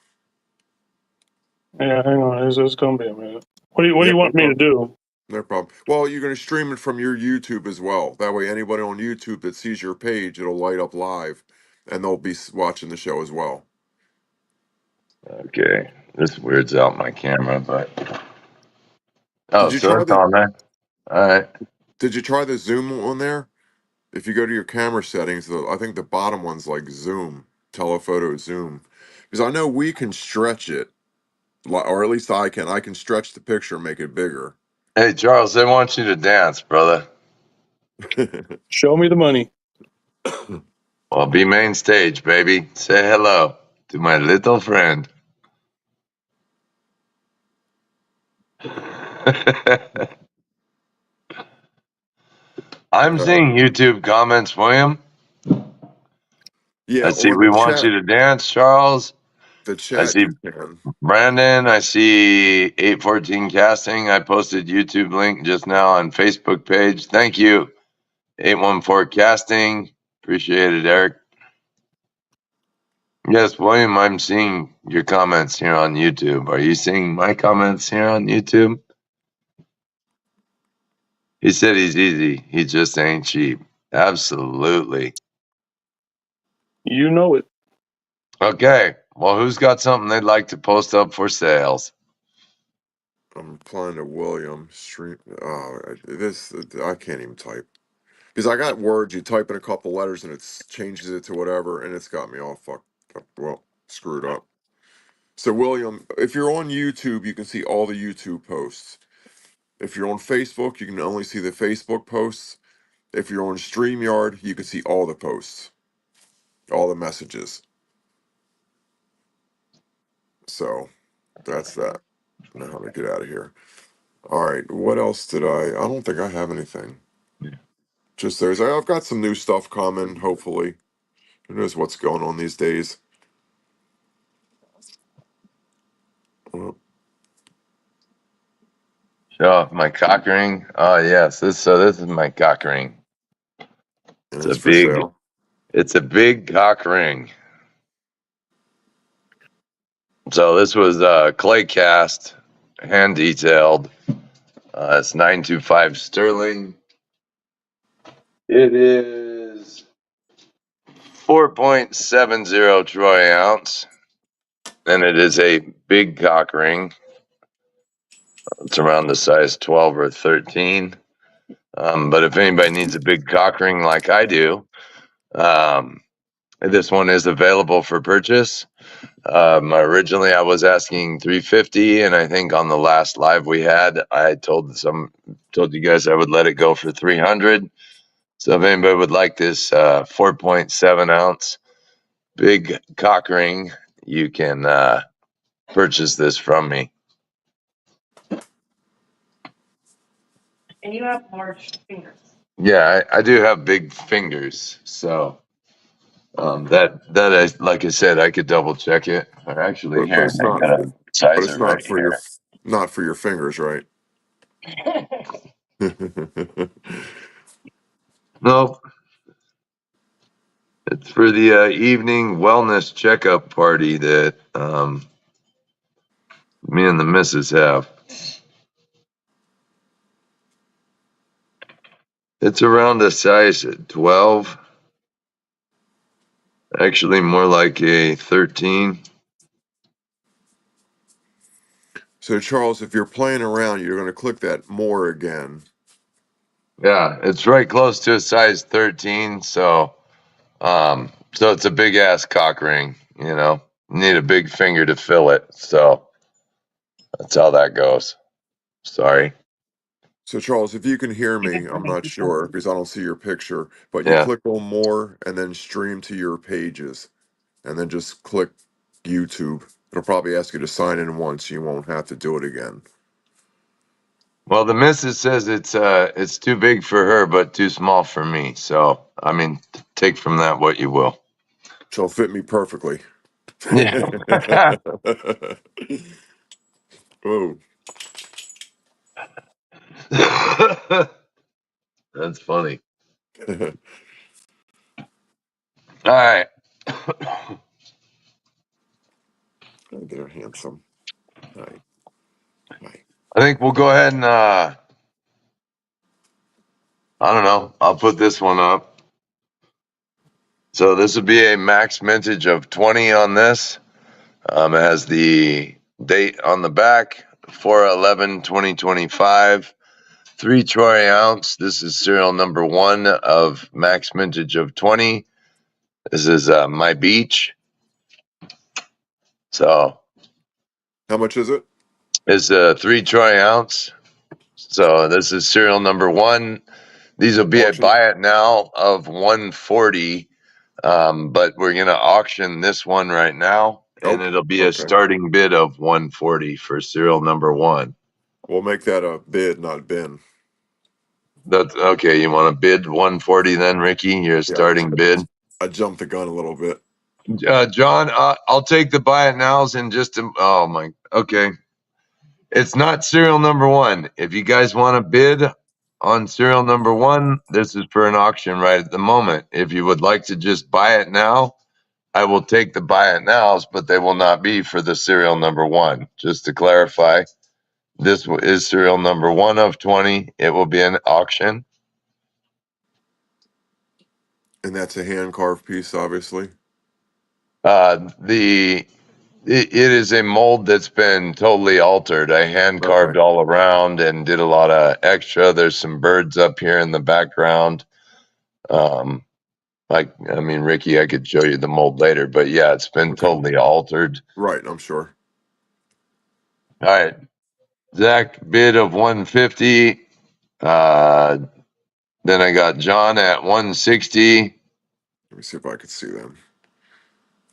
Yeah, hang on. It's gonna be a minute. What do you Yep, no want me to problem. do? No problem. Well, you're going to stream it from your YouTube as well. That way, anybody on YouTube that sees your page, it'll light up live, and they'll be watching the show as well. Okay. This weirds out my camera, but oh, Did you so try it's the on there. All right. Did you try the zoom on there? If you go to your camera settings, I think the bottom one's like zoom, telephoto zoom, because I know we can stretch it, or at least I can. I can stretch the picture, and make it bigger. Hey, Charles, they want you to dance, brother. Show me the money. Well, be main stage, baby. Say hello to my little friend. I'm Uh, seeing YouTube comments, William. yeah, I see on we want you to dance, Charles. the I chat see you can. Brandon. I see 814 casting. I posted YouTube link just now on Facebook page. Thank you, 814 casting. Appreciate it, Eric. Yes, William, I'm seeing your comments here on YouTube. Are you seeing my comments here on YouTube? He said he's easy. He just ain't cheap. Absolutely. You know it. Okay. Well, who's got something they'd like to post up for sales? I'm applying to William Stream. Oh, this I can't even type because I got words. You type in a couple letters and it changes it to whatever, and it's got me all well, screwed up. So William, if you're on YouTube, you can see all the YouTube posts. If you're on Facebook, you can only see the Facebook posts. If you're on StreamYard, you can see all the posts, all the messages. So that's that. Now how to get out of here. All right. What else did I don't think I have anything. Just those. I've got some new stuff coming, hopefully. Who knows what's going on these days? Well, Show off my cock ring. Oh yes, this is my cock ring. and It's a it's for big sale. it's a big cock ring. So this was clay cast, hand detailed. It's 925 sterling. It is 4.70 troy ounce, and it is a big cock ring. It's around the size 12 or 13. But if anybody needs a big cock ring like I do, um, this one is available for purchase. Originally, I was asking 350, and I think on the last live we had, I told you guys I would let it go for 300. So if anybody would like this 4.7 ounce big cock ring, you can purchase this from me. and you have large fingers. Yeah, I do have big fingers, so that I, like I said, I could double check it. Or actually, But here it's I not. got a But sizer it's right not for here. your fingers, right? Nope, it's for the evening wellness checkup party that me and the missus have. It's around a size 12, actually more like a 13. So Charles, if you're playing around, you're going to click that more again. Yeah, it's right close to a size 13, so it's a big ass cock ring, you know. Need a big finger to fill it, so that's how that goes. Sorry. So Charles, if you can hear I guess me, I'll I'm make not you sure something. because I don't see your picture, but you Yeah. click on more and then stream to your pages and then just click YouTube. It'll probably ask you to sign in once. You won't have to do it again. Well, the missus says it's too big for her, but too small for me. So, I mean, take from that what you will. She'll fit me perfectly. Yeah. Oh, That's funny. All right. they're handsome. Hi, hi. I think we'll go ahead and I don't know. I'll put this one up. So this would be a max mintage of 20 on this. It has the date on the back, 4/11/2025, 3 troy ounce. This is serial number 1 of max mintage of 20. This is My Beach. So How much is it? it's a 3 troy ounce. So this is serial number 1. These will be a Auction? buy it now of 140. But we're going to auction this one right now, and Oh, it'll be a okay. starting bid of 140 for serial number 1. We'll make that a bid, not bin. That's okay. You want to bid 140 then, Ricky? Your Yeah, starting bid. I jumped the gun a little bit. John, I'll take the buy it nows in just a. Oh my. Okay, it's not serial number 1. If you guys want to bid on serial number 1, this is for an auction right at the moment. If you would like to just buy it now, I will take the buy it nows, but they will not be for the serial number 1. Just to clarify, this is serial number 1 of 20. It will be an auction. And that's a hand carved piece, obviously. It is a mold that's been totally altered. I hand Okay. carved all around and did a lot of extra. There's some birds up here in the background. Um, I mean, Ricky, I could show you the mold later, but yeah, it's been Okay. totally altered. Right, I'm sure. All right, Zach bid of 150. Uh, then I got John at 160. Let me see if I can see them.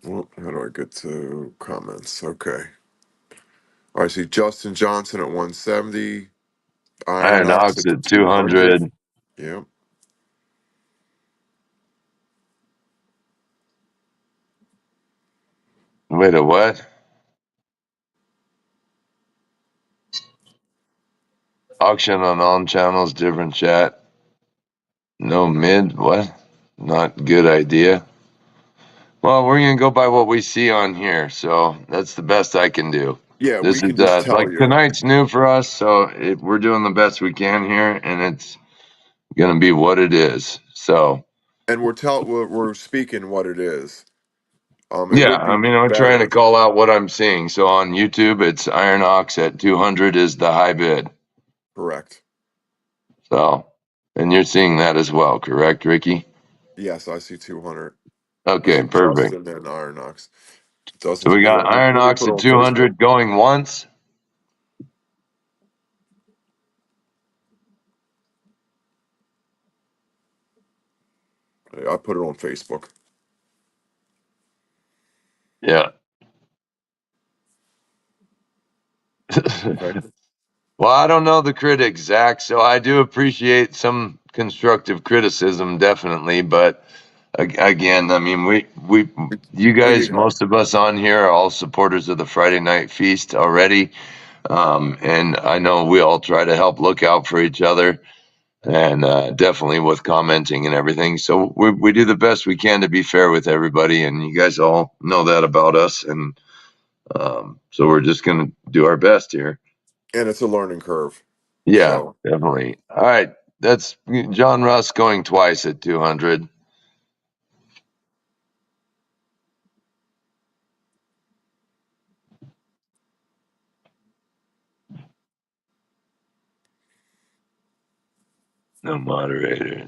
Well, how do I get to comments? Okay. I see Justin Johnson at 170. Iron Iron Ox Ox at the at 200. 200. Yep. Wait, a what? Auction on all channels, different chat. No mid, what? Not good idea. Well, we're gonna go by what we see on here, so that's the best I can do. Yeah, we This is can just tell like you. tonight's new for us, so we're doing the best we can here, and it's gonna be what it is. So And we're speaking what it is. It yeah, would I be mean, I'm trying better to if call out what I'm seeing. So on YouTube, it's Iron Ox at 200 is the high bid. correct. So, and you're seeing that as well, correct, Ricky? Yes, I see 200. I Okay, see perfect. Justin and Iron Ox. So Justin's we bidding. got Iron Let me Ox put it at on Facebook. 200 going once. I put it on Facebook. Yeah. Okay. Well, I don't know the critics, Zach, so I do appreciate some constructive criticism, definitely. But again, I mean, you guys, Yeah. most of us on here are all supporters of the Friday Night Feast already. And I know we all try to help look out for each other and definitely with commenting and everything. So we do the best we can to be fair with everybody. And you guys all know that about us. And so we're just going to do our best here. And it's a learning curve. Yeah, So, definitely. All right. That's John Russ going twice at 200. No moderator.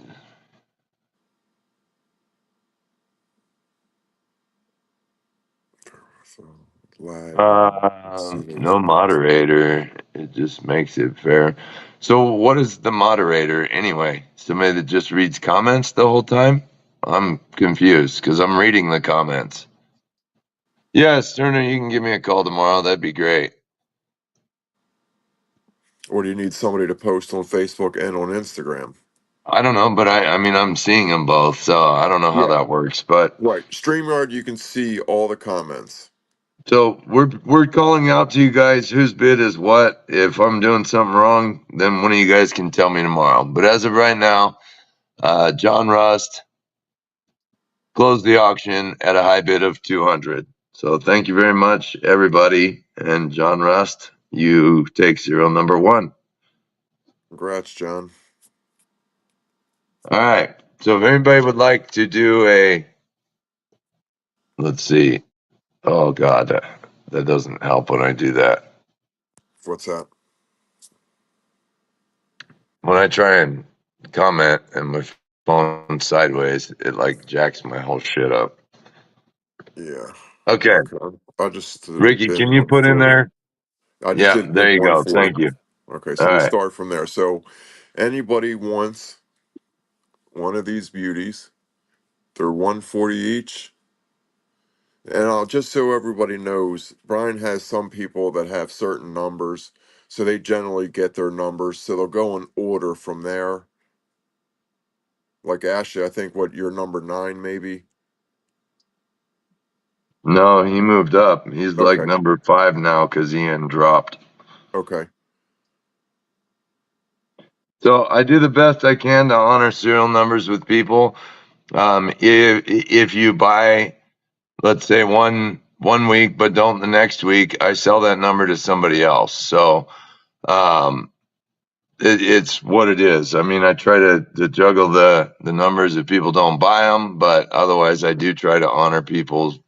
so live. Let's see those. No moderator. It just makes it fair. So, what is the moderator anyway? Somebody that just reads comments the whole time? I'm confused because I'm reading the comments. Yes, Turner, you can give me a call tomorrow. That'd be great. Or do you need somebody to post on Facebook and on Instagram? I don't know, but I mean, I'm seeing them both, so I don't know how Yeah. that works. But Right. StreamYard, you can see all the comments. So we're calling out to you guys whose bid is what. If I'm doing something wrong, then one of you guys can tell me tomorrow. But as of right now, John Rust closed the auction at a high bid of 200. So thank you very much, everybody. And John Rust, you take serial number one. Congrats, John. All right. So if anybody would like to do a, let's see. Oh God, that doesn't help when I do that. What's that? When I try and comment and my phone sideways, it like jacks my whole shit up. Yeah. Okay, Okay. I just Ricky, bin can you put in 140. there? I just Yeah, did bin there you go. 140. Thank you. Okay, All so we'll right. start from there. So anybody wants one of these beauties, they're 140 each. And I'll just so everybody knows, Brian has some people that have certain numbers, so they generally get their numbers, so they'll go in order from there. Like Ashley, I think what you're number 9 maybe. No, he moved up. He's like Okay. number 5 now because Ian dropped. Okay. So I do the best I can to honor serial numbers with people. If you buy, let's say one week but don't the next week, I sell that number to somebody else. So um, it's what it is. I mean, I try to juggle the numbers if people don't buy them, but otherwise, I do try to honor people's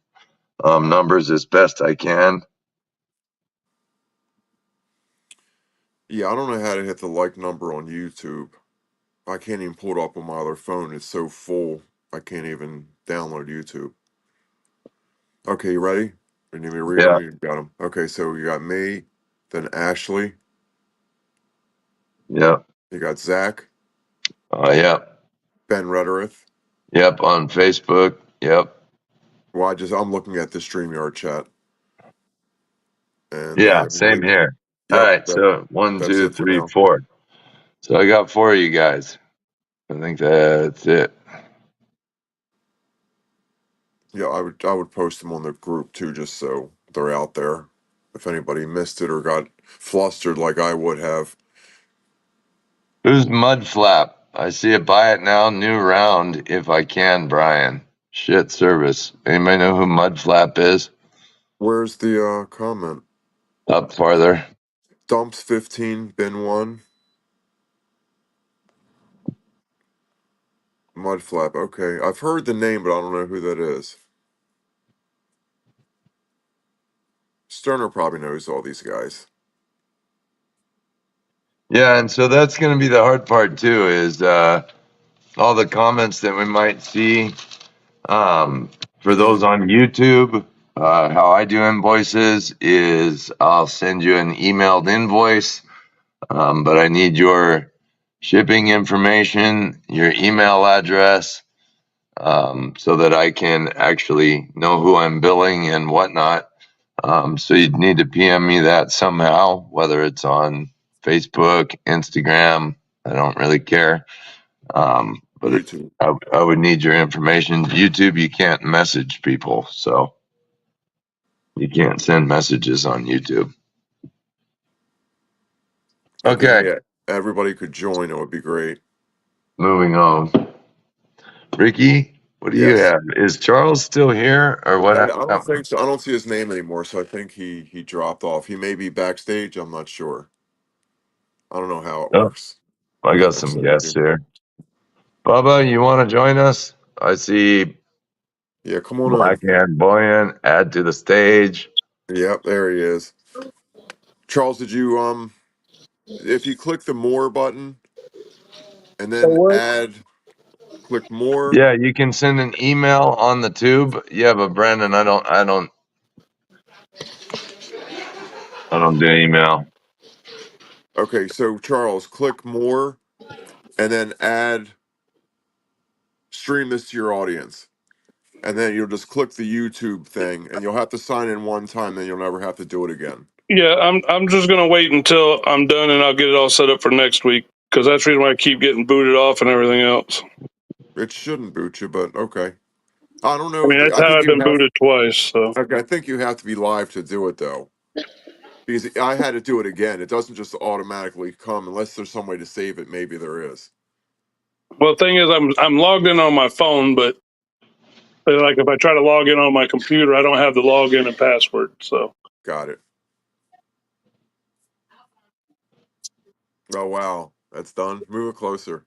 numbers as best I can. Yeah, I don't know how to hit the like number on YouTube. I can't even pull it up on my other phone. It's so full. I can't even download YouTube. Okay, you ready? You need me to read them? Yeah, You got them. Okay, so you got me, then Ashley, yep, you got Zach, yep, Ben Redderith. yep. On Facebook, yep, Well, I'm looking at the StreamYard chat, and yeah. I Same believe, here. All yep, right, so one, that's two, it for three, now. 4. So I got 4 of you guys. I think that's it. Yeah, I would post them on the group too, just so they're out there. If anybody missed it or got flustered like I would have, Who's Mudflap? I see it. Buy it now. New round if I can, Brian. Shit service. Anybody know who Mudflap is? where's the comment? Up farther. Dumps 15, bin 1, Mudflap. Okay, I've heard the name, but I don't know who that is. Sterner probably knows all these guys. Yeah, and so that's going to be the hard part too. Is all the comments that we might see. For those on YouTube, how I do invoices is I'll send you an emailed invoice, but I need your shipping information, your email address, so that I can actually know who I'm billing and whatnot. So you'd need to PM me that somehow, whether it's on Facebook, Instagram. I don't really care. But YouTube. I would need your information. YouTube, you can't message people, so you can't send messages on YouTube. And then Okay, yeah, everybody could join. It would be great. moving on. Ricky, what do you Yes. have? Is Charles still here, or what I don't happened? think so. I don't see his name anymore, so I think he dropped off. He may be backstage. I'm not sure. I don't know how it Oh, works. I got some Except guests here. Bubba, you want to join us? I see yeah, come on in. Black Hand Buoyant, add to the stage. Yep, there he is. Charles, did you if you click the more button and So then what? add click more. Yeah, you can send an email on the tube. Yeah, but Brandon, I don't do email. Okay, so Charles, click more and then add stream this to your audience. And then you'll just click the YouTube thing and you'll have to sign in one time, then you'll never have to do it again. Yeah, I'm just gonna wait until I'm done and I'll get it all set up for next week because that's the reason why I keep getting booted off and everything else. It shouldn't boot you, but okay. I don't I know. mean, that's I how think I've you been have. booted twice. So, Okay, I think you have to be live to do it though, because I had to do it again. It doesn't just automatically come unless there's some way to save it. Maybe there is. well, the thing is, I'm logged in on my phone, but like if I try to log in on my computer, I don't have the login and password. So, Got it. Oh wow, that's done. Move it closer.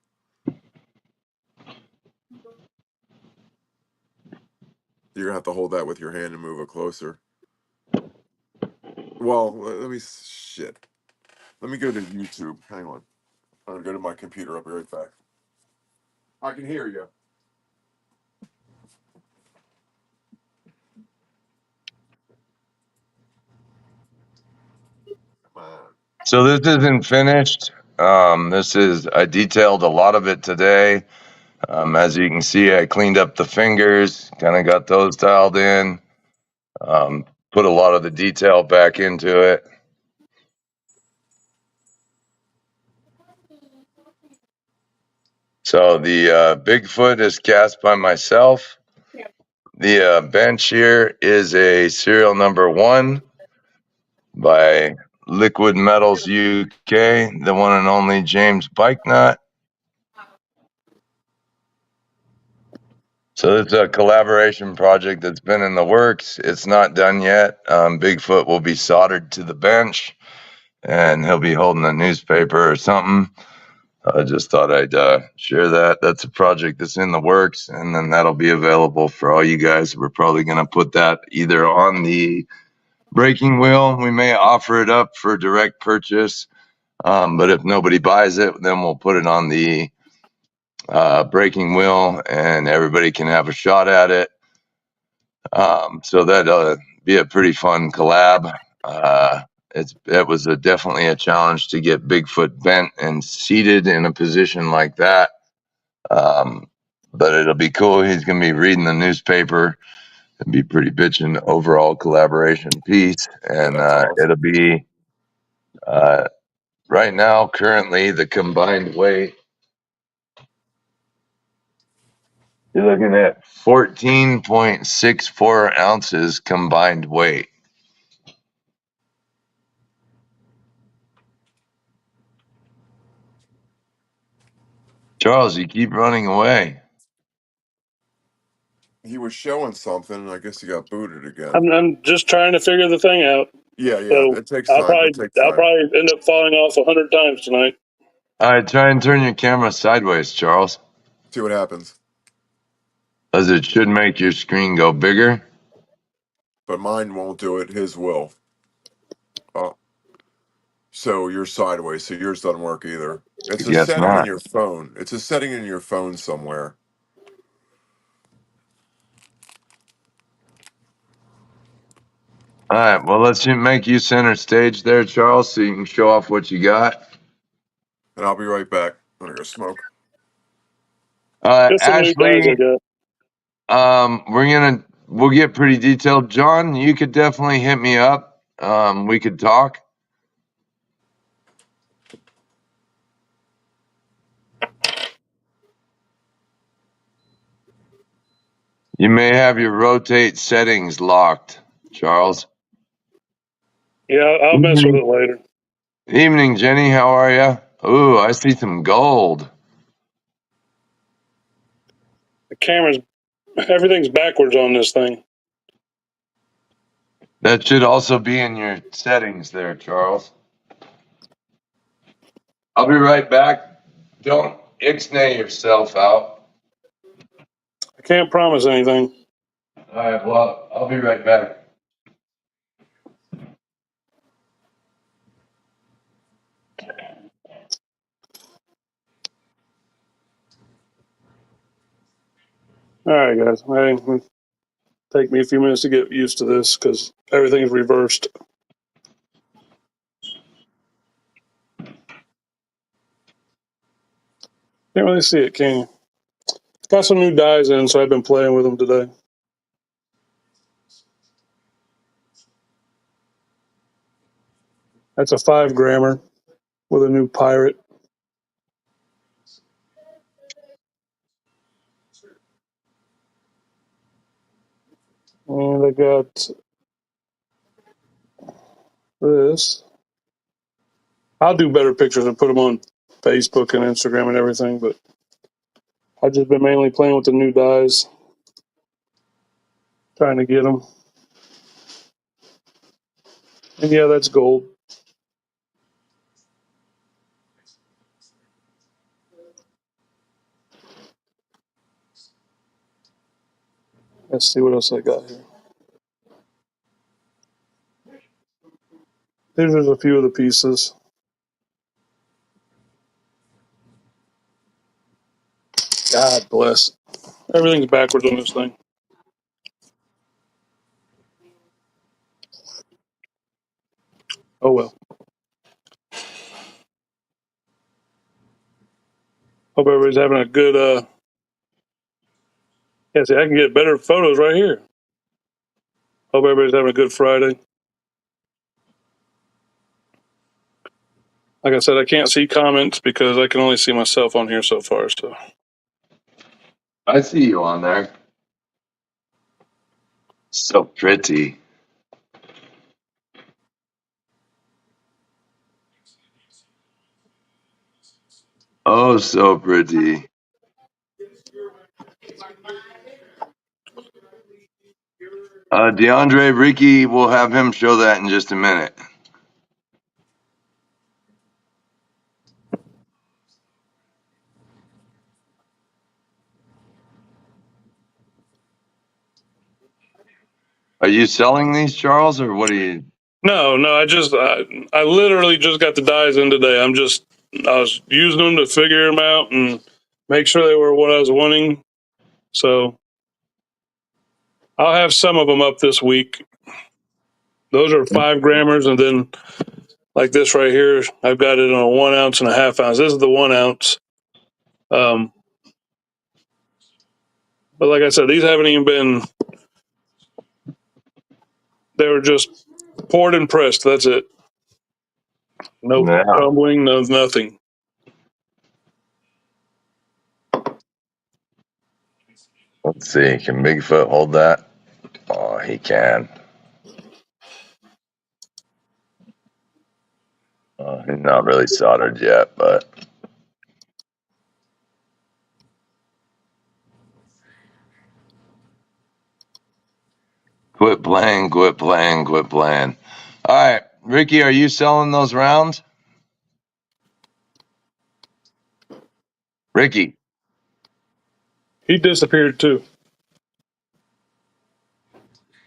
You're gonna have to hold that with your hand and move it closer. Well, let me shit. Let me go to YouTube. Hang on. I'm gonna go to my computer. I'll be right back. I can hear you. Come on. So this isn't finished. I detailed a lot of it today. As you can see, I cleaned up the fingers, kind of got those dialed in, put a lot of the detail back into it. So the Bigfoot is cast by myself. The bench here is a serial number 1 by Liquid Metals UK, the one and only James Bikenut. So it's a collaboration project that's been in the works. It's not done yet. Bigfoot will be soldered to the bench, and he'll be holding a newspaper or something. I just thought I'd share that. That's a project that's in the works, and then that'll be available for all you guys. We're probably going to put that either on the breaking wheel. We may offer it up for direct purchase, but if nobody buys it, then we'll put it on the breaking wheel, and everybody can have a shot at it. So that'll be a pretty fun collab. It was definitely a challenge to get Bigfoot bent and seated in a position like that. Um, but it'll be cool. He's going to be reading the newspaper. It'll be pretty bitchin' overall collaboration piece. Yeah, And that's awesome. it'll be uh, right now, currently, the combined weight, you're looking at 14.64 ounces combined weight. Charles, you keep running away. He was showing something, and I guess he got booted again. I'm just trying to figure the thing out. Yeah, yeah. So It takes time. It takes I'll time. probably end up falling off 100 times tonight. All right, try and turn your camera sideways, Charles, See what happens. as it should make your screen go bigger. But mine won't do it. His will. Oh, so you're sideways. So yours doesn't work either. I It's a guess setting in not. your phone. It's a setting in your phone somewhere. All right, well, let's make you center stage there, Charles, so you can show off what you got. And I'll be right back. I'm gonna go smoke. Just some new dies I Ashley, got. we'll get pretty detailed. John, you could definitely hit me up. We could talk. You may have your rotate settings locked, Charles. Yeah, I'll mess with Evening, it later. evening, Jenny. How are you? Ooh, I see some gold. The camera's everything's backwards on this thing. That should also be in your settings there, Charles. I'll be right back. Don't ixnay yourself out. I can't promise anything. All right, well, I'll be right back. All right, guys. It'll take me a few minutes to get used to this because everything's reversed. Can't really see it, can you? Got some new dies in, so I've been playing with them today. That's a 5 grammer with a new pirate. And I got this. I'll do better pictures and put them on Facebook and Instagram and everything, but I've just been mainly playing with the new dies, trying to get them. And yeah, that's gold. Let's see what else I got here. These are a few of the pieces. God bless. Everything's backwards on this thing. Oh well. Hope everybody's having a good yeah, see I can get better photos right here. Hope everybody's having a good Friday. Like I said, I can't see comments because I can only see myself on here so far. So I see you on there. So pretty. Oh, so pretty. DeAndre, Ricky, we'll have him show that in just a minute. Are you selling these, Charles, or what are you? no, I literally just got the dies in today. I was using them to figure them out and make sure they were what I was wanting. So I'll have some of them up this week. Those are 5 grammers, and then like this right here, I've got it on a 1 ounce and a half ounce. This is the 1 ounce. Um, but like I said, these haven't even been. They were just poured and pressed. That's it. No Yeah. tumbling, no nothing. Let's see. Can Bigfoot hold that? Oh, he can. He's not really soldered yet, but quit playing, quit playing, quit playing. All right, Ricky, are you selling those rounds? Ricky, He disappeared too.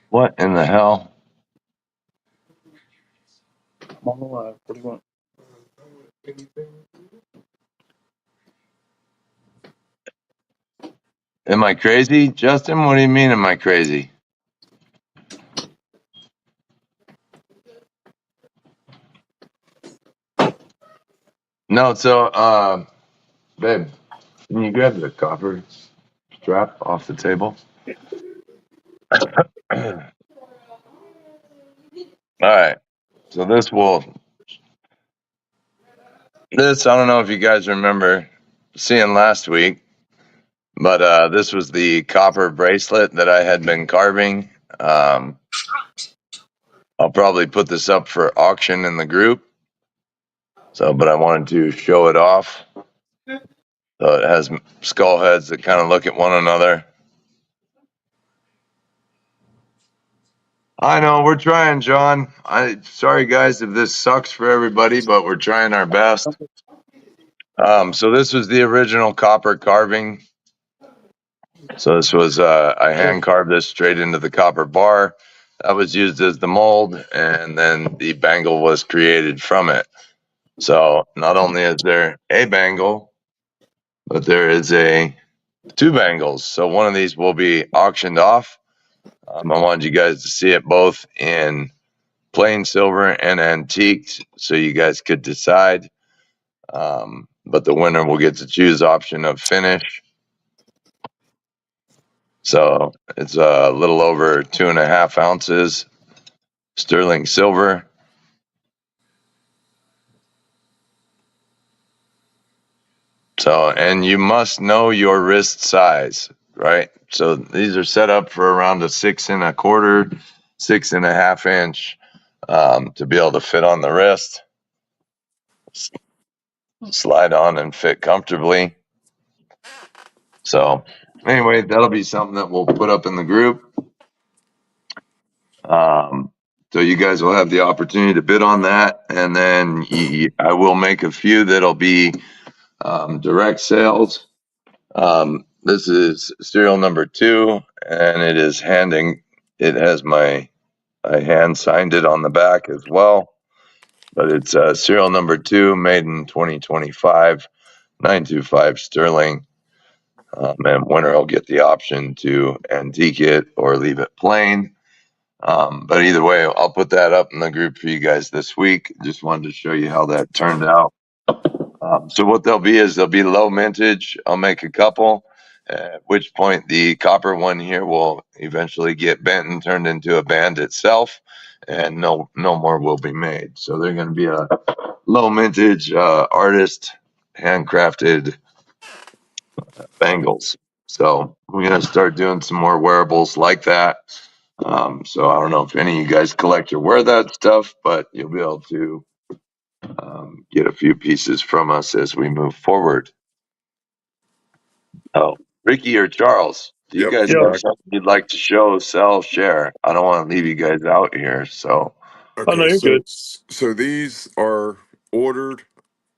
what in the hell? I'm on the live. What do you want? Am I crazy, Justin? What do you mean, am I crazy? No, so, babe, can you grab the copper strap off the table? All right, so I don't know if you guys remember seeing last week, but this was the copper bracelet that I had been carving. Um, I'll probably put this up for auction in the group. So, but I wanted to show it off. So it has skull heads that kind of look at one another. I know we're trying, John. Sorry guys if this sucks for everybody, but we're trying our best. So this was the original copper carving. So this was I hand carved this straight into the copper bar. That was used as the mold, and then the bangle was created from it. So not only is there a bangle, but there is two bangles. So one of these will be auctioned off. I wanted you guys to see it both in plain silver and antiqued, so you guys could decide. But the winner will get to choose option of finish. So it's a little over 2.5 ounces sterling silver. So, and you must know your wrist size, right? So these are set up for around a 6 1/4, 6.5 inch, to be able to fit on the wrist, slide on and fit comfortably. So anyway, that'll be something that we'll put up in the group. So you guys will have the opportunity to bid on that, and then I will make a few that'll be direct sales. This is serial number 2, and it is handing. It has I hand signed it on the back as well, but it's serial number 2, made in 2025, 925 sterling. And winner will get the option to antique it or leave it plain. But either way, I'll put that up in the group for you guys this week. Just wanted to show you how that turned out. So what they'll be low mintage. I'll make a couple, at which point the copper one here will eventually get bent and turned into a band itself, and no more will be made. So they're going to be a low mintage artist handcrafted bangles. So we're going to start doing some more wearables like that. So I don't know if any of you guys collect or wear that stuff, but you'll be able to get a few pieces from us as we move forward. Oh, Ricky or Charles, do you Yep, guys I'm Yeah. have back. something you'd like to show, sell, share? I don't want to leave you guys out here. So, Oh no, Okay, you're good. so these are ordered.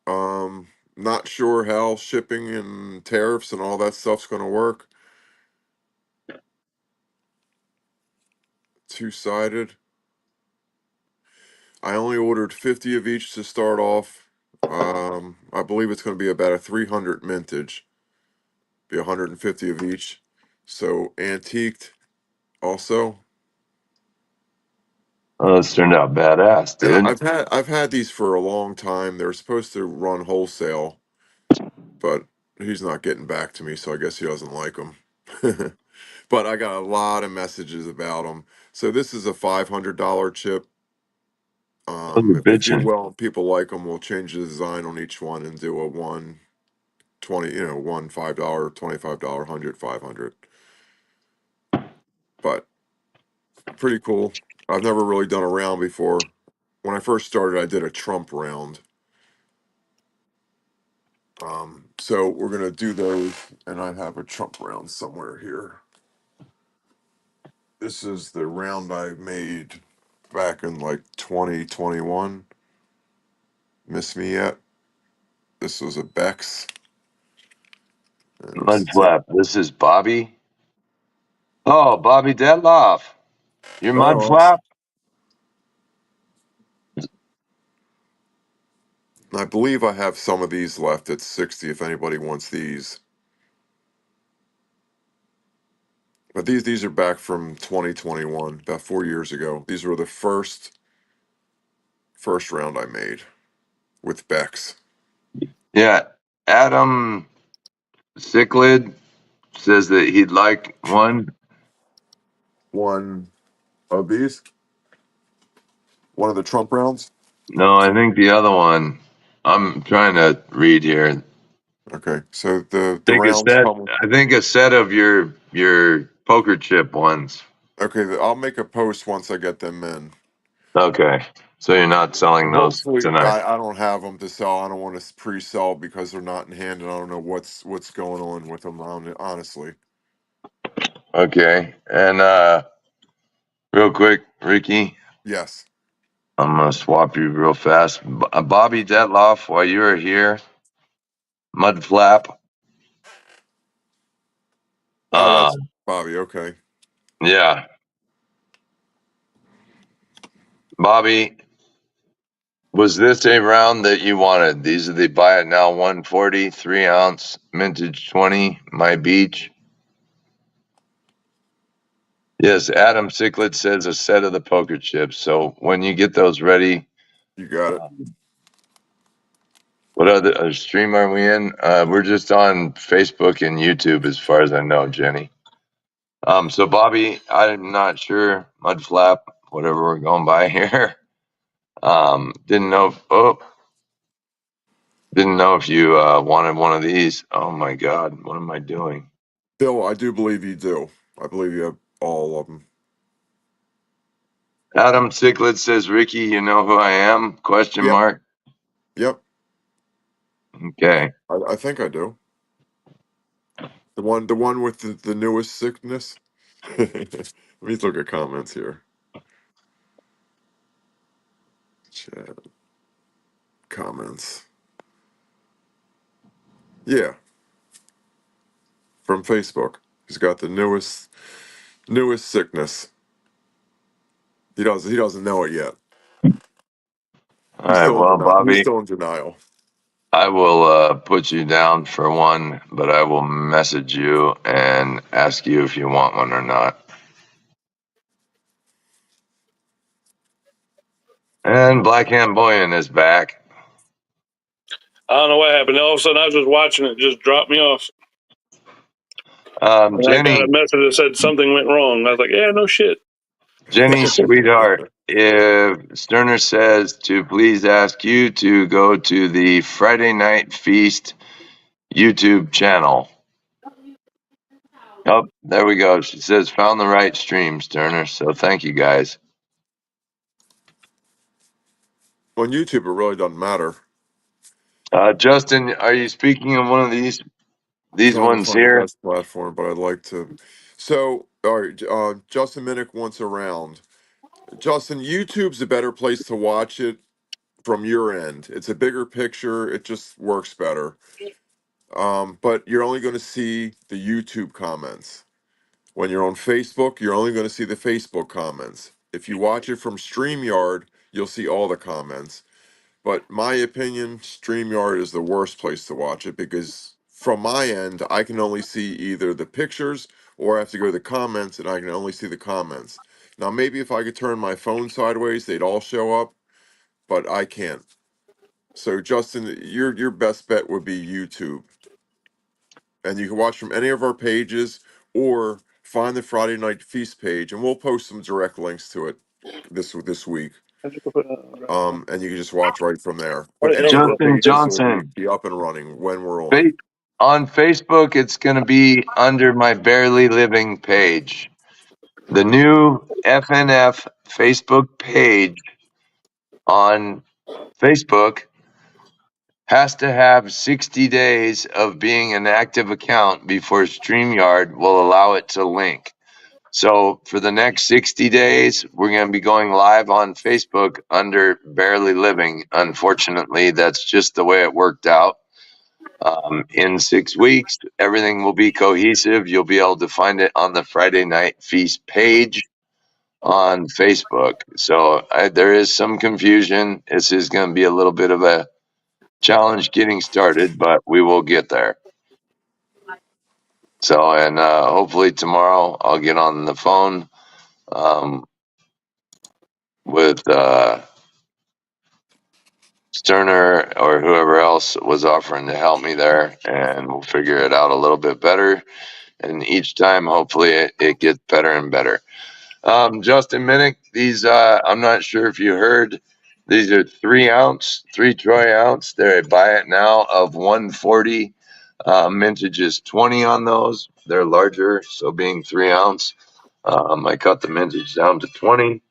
Um, Not sure how shipping and tariffs and all that stuff's going to work. Two-sided. I only ordered 50 of each to start off. I believe it's going to be about a 300 mintage. Be 150 of each. So antiqued also. oh, this turned out badass, And dude. I've had these for a long time. They're supposed to run wholesale, but he's not getting back to me, so I guess he doesn't like them. But I got a lot of messages about them. So this is a $500 chip. Those are If they do bitching. well and people like them, we'll change the design on each one and do a 120, one $5, $25, 100, 500. But pretty cool. I've never really done a round before. When I first started, I did a Trump round. So we're gonna do those, and I have a Trump round somewhere here. This is the round I made back in like 2021. Miss me yet? This was a Bex, and this Mud is it. flap. This is Bobby. Oh, Bobby Detloff. Your mud Oh, flap? I believe I have some of these left at 60 if anybody wants these. But these are back from 2021, about 4 years ago. These were the first round I made with Bex. Yeah. Adam Cichlid says that he'd like one. One of these, one of the Trump rounds. No, I think the other one. I'm trying to read here. Okay, so the Think a rounds set. come. I think a set of your poker chip ones. Okay, I'll make a post once I get them in. Okay, so you're not selling those Hopefully, tonight. I don't have them to sell. I don't want to pre-sell because they're not in hand, and I don't know what's going on with them. Honestly, Okay, and real quick, Ricky, yes. I'm gonna swap you real fast. Bobby Detloff, while you were here, Mud Flap. Oh, Uh, that's Bobby. Okay, yeah, Bobby, was this a round that you wanted? These are the buy it now 140 3 ounce mintage 20 my beach. Yes, Adam Cichlid says a set of the poker chips. So when you get those ready, you got it. what other stream are we in? We're just on Facebook and YouTube, as far as I know, Jenny. So Bobby, I'm not sure. Mudflap, whatever we're going by here. Didn't know. Oh, didn't know if you wanted one of these. Oh my God, what am I doing? Bill, I do believe you do. I believe you have all of them. Adam Cichlid says, Ricky, you know who I am? Question Yep. mark. Yep. Okay. I think I do. The one with the newest sickness. Let me look at comments here. Chat comments. Yeah, from Facebook. He's got the newest sickness. He doesn't know it yet. All right. Well, He's Bobby, still in denial. I will put you down for one, but I will message you and ask you if you want one or not. And Black Boyan is back. I don't know what happened. All of a sudden, I was just watching it, just dropped me off. And I got a Jenny, message that said something went wrong. I was like, yeah, no shit. sweetheart, if Sterner says to please ask you to go to the Friday Night Feast YouTube channel. Oh, there we go. She says found the right stream, Sterner. So thank you guys. On YouTube, it really doesn't matter. Justin, are you speaking of one of these Trying to ones find the here? best platform, but I'd like to. So, all right, Justin Minnick wants around. Justin, YouTube's a better place to watch it from your end. It's a bigger picture. It just works better. But you're only going to see the YouTube comments. When you're on Facebook, you're only going to see the Facebook comments. If you watch it from StreamYard, you'll see all the comments. But my opinion, StreamYard is the worst place to watch it because from my end, I can only see either the pictures or I have to go to the comments and I can only see the comments. Now, maybe if I could turn my phone sideways, they'd all show up, but I can't. So, Justin, your best bet would be YouTube, and you can watch from any of our pages or find the Friday Night Feast page, and we'll post some direct links to it this week. And you can just watch right from there. But any of our Justin pages will Johnson. be up and running when we're on. On Facebook, it's going to be under my Barely Living page. The new FNF Facebook page on Facebook has to have 60 days of being an active account before StreamYard will allow it to link. So for the next 60 days, we're going to be going live on Facebook under Barely Living. Unfortunately, that's just the way it worked out. In 6 weeks, everything will be cohesive. You'll be able to find it on the Friday Night Feast page on Facebook. So there is some confusion. This is going to be a little bit of a challenge getting started, but we will get there. So, and hopefully tomorrow I'll get on the phone with Sterner or whoever else was offering to help me there, and we'll figure it out a little bit better. And each time, hopefully, it gets better and better. Justin Minnick, these, I'm not sure if you heard, these are 3 ounce, 3 troy ounce. They're a buy it now of 140. Mintage is 20 on those. They're larger, so being 3 ounce, I cut the mintage down to 20.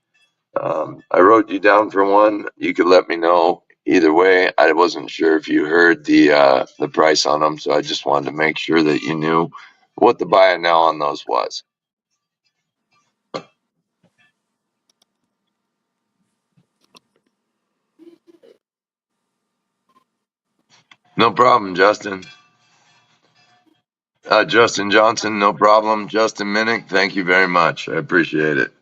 I wrote you down for one. You could let me know either way. I wasn't sure if you heard the price on them, so I just wanted to make sure that you knew what the buy it now on those was. No problem, Justin. Justin Johnson, no problem. Justin Minnick, thank you very much. I appreciate it.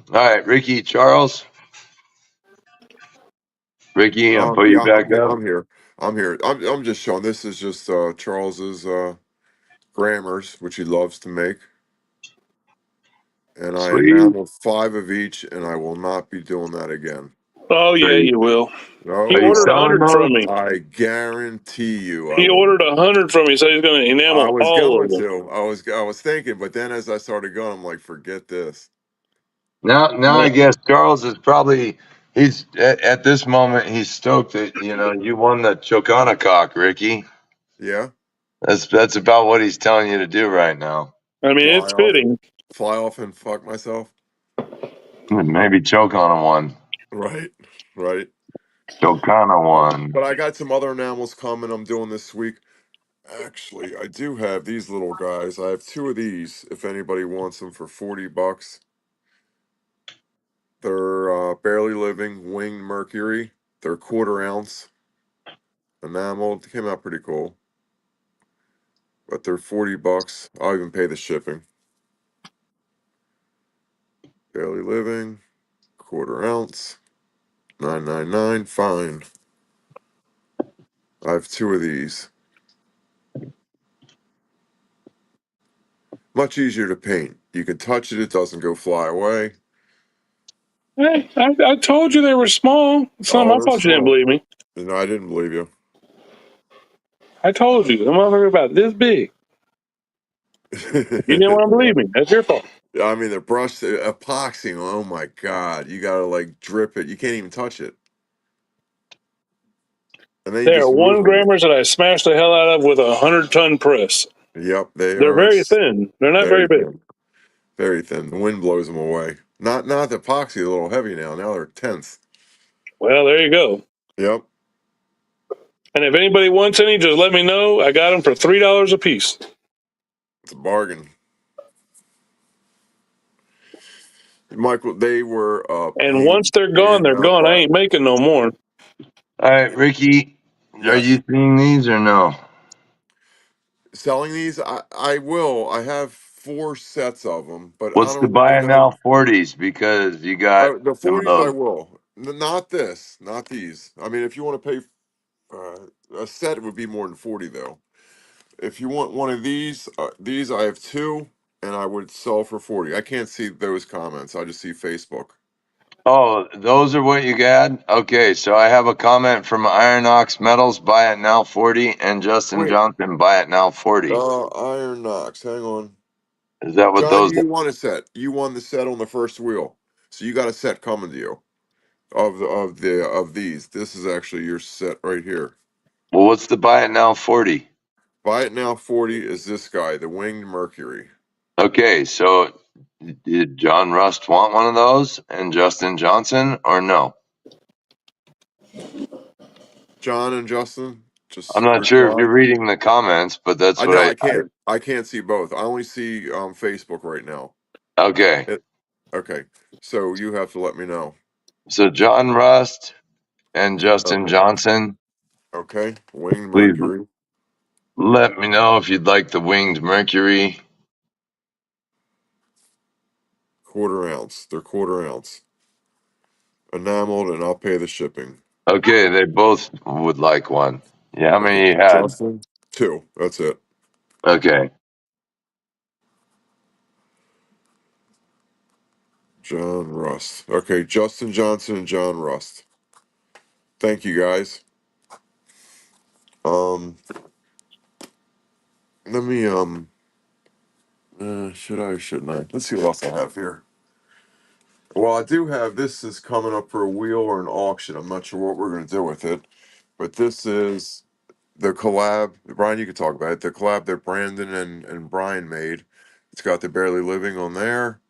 All right, Ricky Charles. Ricky, I'll put you Yeah, back up. I'm here. I'm here. I'm just showing. This is just Charles's grammars, which he loves to make, and I Sweet. enameled 5 of each, and I will not be doing that again. Oh, Are yeah, you, you will. He No, are you ordered a no, selling 100 those? from me. I guarantee you, I He will. ordered 100 from me. Said he's going to I enamel was all going of them. to. I was thinking, but then as I started going, I'm like, forget this. Now I Yeah. guess Charles is probably he's at this moment he's stoked that you won the Chocana cock, Ricky. Yeah. That's about what he's telling you to do right now. I mean, it's fitting. fly off and fuck myself. Maybe choke on one. Right, right. Choke on one. But I got some other enamels coming. I'm doing this week. Actually, I do have these little guys. I have two of these. If anybody wants them for $40, they're barely living winged mercury. They're quarter ounce enameled. They came out pretty cool, but they're $40. I'll even pay the shipping. Barely living, quarter ounce, 9.99. Fine. I have two of these. Much easier to paint. You can touch it; it doesn't go fly away. Hey, I told you they were small. It's not Oh, my they're fault you didn't small. believe me. No, I didn't believe you. I told you. The motherfucker about this big. You didn't want to Yeah. believe me. That's your fault. I mean, the brush epoxy. Oh my god! You gotta like drip it. You can't even touch it, and then you They are just move one them. grammars that I smashed the hell out of with a 100-ton press. Yep, they They're are very thin. They're not very very big. thin. Very thin. The wind blows them away. Not the epoxy. A little heavy now. Now they're tenths. Well, there you go. Yep, And if anybody wants any, just let me know. I got them for $3 a piece. it's a bargain. Michael, they were a And pain once they're gone, in they're the gone. I butt. ain't making no more. All right, Ricky, are Yes. you seeing these or no? Selling these, I will. I have four sets of them, but I What's the don't really buy it know. now 40s? Because you got The some of 40s I those. will. Not this, not these. I mean, if you want to pay a set, it would be more than 40 though. If you want one of these I have two, and I would sell for 40. I can't see those comments. I just see Facebook. Oh, those are what you got? Okay, so I have a comment from Iron Ox Metals, buy it now 40, and Justin Wait, Johnson, buy it now 40. Iron Knox. Hang on, Is that what John. those You won a set. You won the set on the first wheel, so you got a set coming to you of these. This is actually your set right here. Well, what's the buy it now 40? Buy it now 40 is this guy, the Winged Mercury. Okay, so did John Rust want one of those and Justin Johnson or no? John and Justin, I'm just not sure if reply. you're reading the comments, but that's I what know I I can't see both. I only see Facebook right now. okay. It, okay. So you have to let me know. So John Rust and Justin Okay. Johnson, Okay. Winged please Mercury, let me know if you'd like the winged Mercury. quarter ounce. They're quarter ounce. Enameled, and I'll pay the shipping. Okay, they both would like one. Yeah, how Okay. many you had? Justin, two. That's it. Okay. John Rust. Okay. Justin Johnson and John Rust. Thank you guys. Um, let me should I or shouldn't I? Let's see what else I have here. Well, I do have this is coming up for a wheel or an auction. I'm not sure what we're going to do with it, but this is the collab. Brian, you can talk about it. The collab that Brandon and Brian made. It's got the Barely Living on there.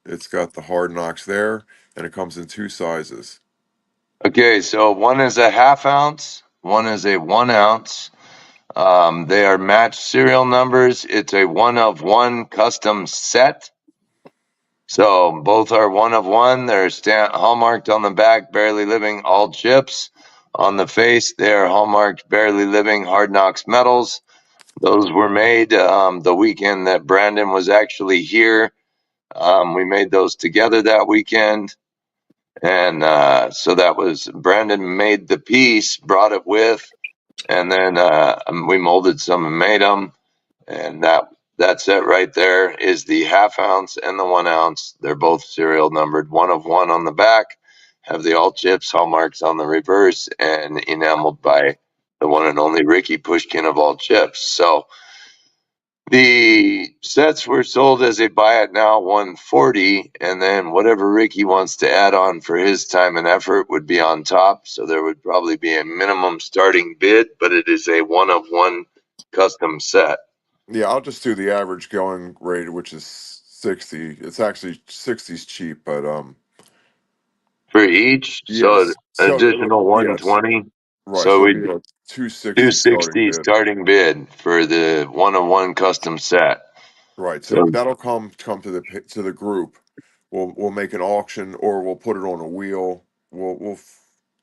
It's got the Hard Knocks there, and it comes in two sizes. Okay, so one is a half ounce, one is a 1 ounce. They are matched serial numbers. It's a one of one custom set. So both are one of one. They're hallmarked on the back, barely living, all chips. On the face, they're hallmarked, barely living, hard knocks metals. Those were made the weekend that Brandon was actually here. We made those together that weekend. And so that was Brandon made the piece, brought it with, and then we molded some and made them. And that set right there is the half ounce and the 1 ounce. They're both serial numbered, one of one on the back, have the all chips hallmarks on the reverse, and enameled by the one and only Ricky Pushkin of all chips. So the sets were sold as a buy it now 140, and then whatever Ricky wants to add on for his time and effort would be on top. So there would probably be a minimum starting bid, but it is a one of one custom set Yeah, I'll just do the average going rate, which is 60. It's actually 60's cheap, but for each. So yes. an So additional yes, 120. right. So So we it'll be a 260 starting 260 bid. starting bid for the 101 custom set. Right. So So that'll come to the group. We'll make an auction, or we'll put it on a wheel. We'll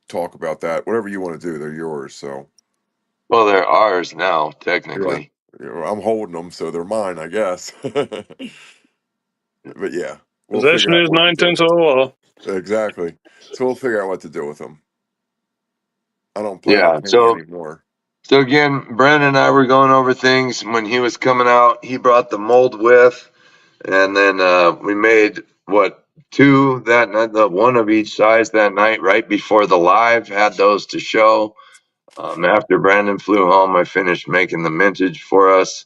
talk about that. Whatever you want to do, they're yours. So well, they're ours now yeah, technically. I'm holding them, so they're mine, I guess. But yeah, we'll Possession figure out is what to nine do. tenths of the law. Exactly. So we'll figure out what to do with them. I don't plan on Yeah. paying So any more. so again, Brandon and I were going over things when he was coming out. He brought the mold with, and then we made what two that night, the one of each size that night, right before the live. Had those to show. After Brandon flew home, I finished making the mintage for us,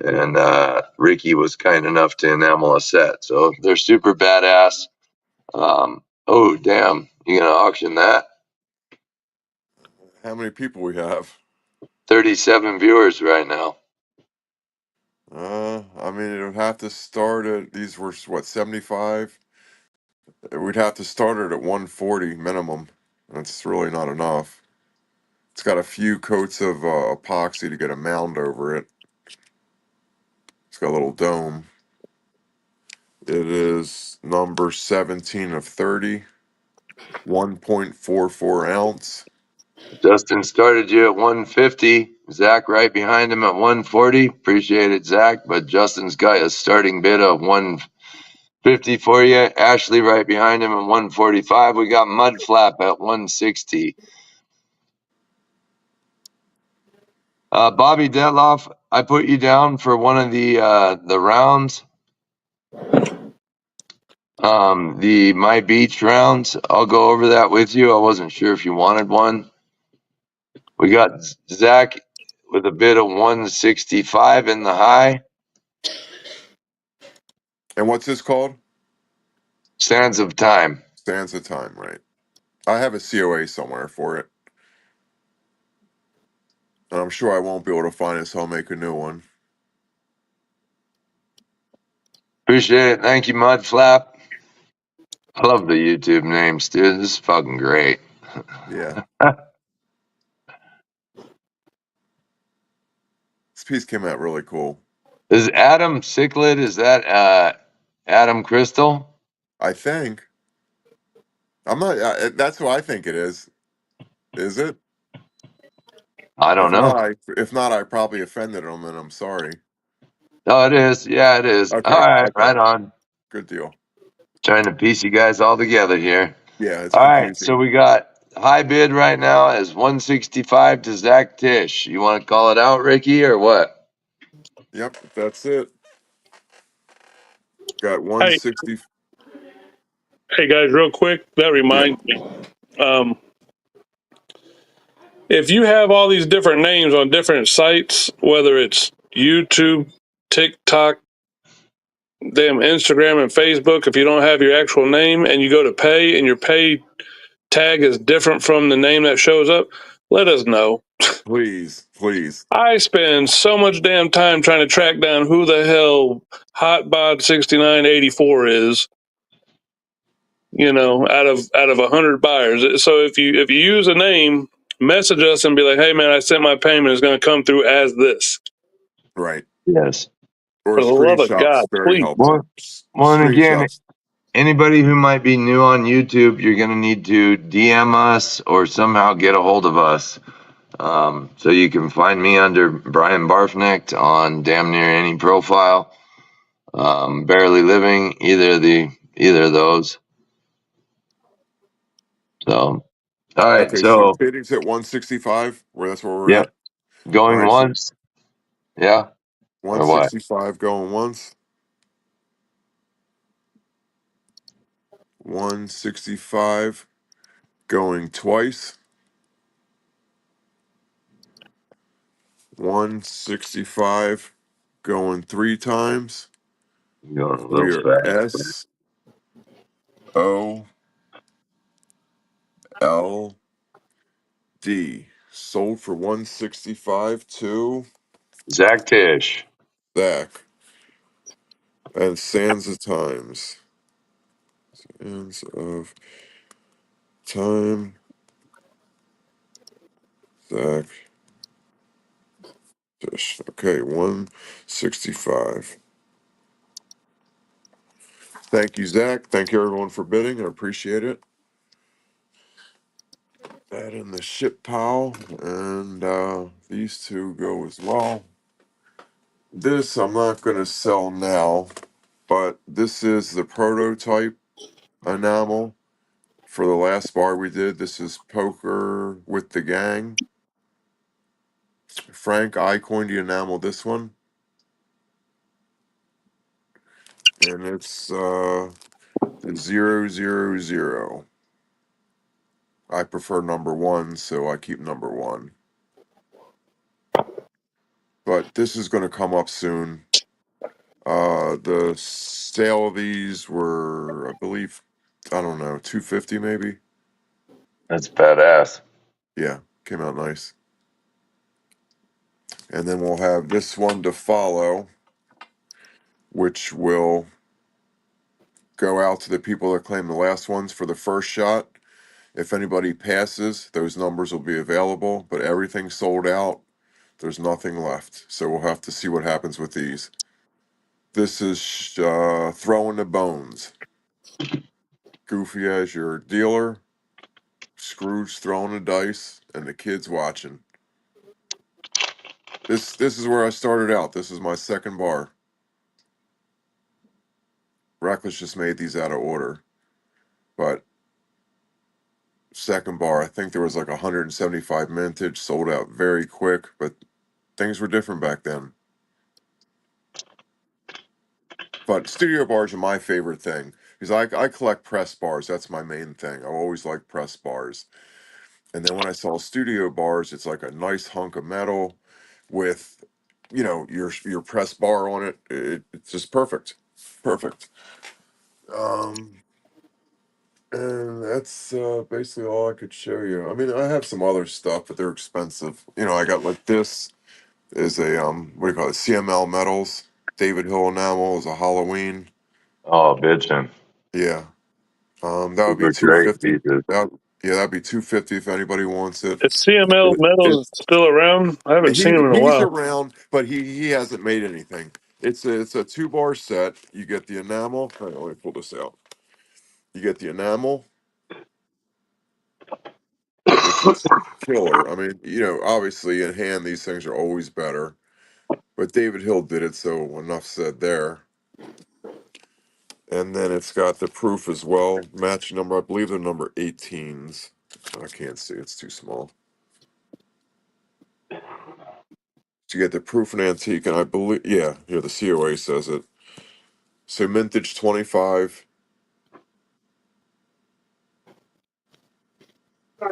and Ricky was kind enough to enamel a set. So they're super badass. Oh damn! You gonna auction that? How many people we have? 37 viewers right now. I mean, it would have to start at these were what 75. We'd have to start it at 140 minimum. That's really not enough. It's got a few coats of epoxy to get a mound over it. It's got a little dome. It is number 17 of 30, 1.44 ounce. Justin started you at 150. Zach right behind him at 140. Appreciate it, Zach. But Justin's got a starting bid of 150 for you. Ashley right behind him at 145. We got Mudflap at 160. Bobby Detloff, I put you down for one of the rounds. The My Beach rounds. I'll go over that with you. I wasn't sure if you wanted one. We got Zach with a bid of 165 in the high. And what's this called? Sands of Time. Stands of Time, right? I have a COA somewhere for it. And I'm sure I won't be able to find it, so I'll make a new one. Appreciate it. Thank you, Mudflap. I love the YouTube names, dude. This is fucking great. Yeah. This piece came out really cool. Is Adam Cichlid, is that Adam Crystal? I think. I'm not, that's who I think it is. Is it? I don't know. If not, I probably offended him, and I'm sorry. Oh, it is. Yeah, it is. All Okay. right, Okay. right on. Good deal. Trying to piece you guys all together here. Yeah, it's All right, so confusing. we got high bid right now is 165 to Zach Tish. You want to call it out, Ricky, or what? Yep, that's it. Got Hey, 160. hey guys, real quick, that Yeah. reminds me. Um, if you have all these different names on different sites, whether it's YouTube, TikTok, damn Instagram, and Facebook, if you don't have your actual name and you go to pay and your pay tag is different from the name that shows up, let us know. Please, please. I spend so much damn time trying to track down who the hell Hotbod 6984 is, out of 100 buyers. So if you use a name, message us and be like, hey man, I sent my payment. It's going to come through as this. Right. Yes. Or For the love of God, screenshots, very please. helpful. Well, well, and again, Screenshots. anybody who might be new on YouTube, you're going to need to DM us or somehow get a hold of us. So you can find me under Brian Barfnicht on damn near any profile. Barely Living, either of those. So, all right. Okay, so So, bidding's at 165, that's where we're yep, at. All going right, so once. Yeah, or what? 165 going once, 165 going twice, 165 going three times. I'm going a little We are fast. SOLD. Sold for 165 to Zach Tish. Zach. And Sands of Times. Sands of Time. Zach Tish. Okay, 165. Thank you, Zach. Thank you, everyone, for bidding. I appreciate it. That in the ship pile, and these two go as well. This I'm not going to sell now, but this is the prototype enamel for the last bar we did. This is Poker with the Gang. Frank, I coined the enamel this one, and it's 000. I prefer number one, so I keep number one. But this is going to come up soon. The sale of these were, I believe, I don't know, 250 maybe. That's badass. Yeah, came out nice. And then we'll have this one to follow, which will go out to the people that claim the last ones for the first shot. If anybody passes, those numbers will be available, but everything's sold out. There's nothing left. So we'll have to see what happens with these. This is throwing the bones. Goofy as your dealer, Scrooge throwing the dice, and the kids watching. This is where I started out. This is my second bar. Reckless just made these out of order, but second bar, I think there was like 175 mintage, sold out very quick, but things were different back then. But studio bars are my favorite thing because I collect press bars. That's my main thing. I always like press bars. And then when I saw studio bars, it's like a nice hunk of metal with, your press bar on it. It's just perfect, perfect. Um, and that's basically all I could show you. I mean, I have some other stuff, but they're expensive. I got like this is a what do you call it? CML metals. David Hill enamel is a Halloween. Oh, bitchin'. Yeah. That would Those be are two great fifty. pieces. Yeah, that'd be 250 if anybody wants it. Is CML It, it Metals still around? I haven't seen him in a he's while. around, but he hasn't made anything. It's a 2 bar set. You get the enamel. Hang on, let me pull this out. You get the enamel, which is killer. I mean, obviously in hand these things are always better. But David Hill did it, so enough said there. And then it's got the proof as well, matching number. I believe they're number 18s. I can't see; it's too small. To get the proof and antique, and I believe, yeah, here the COA says it. So mintage 25,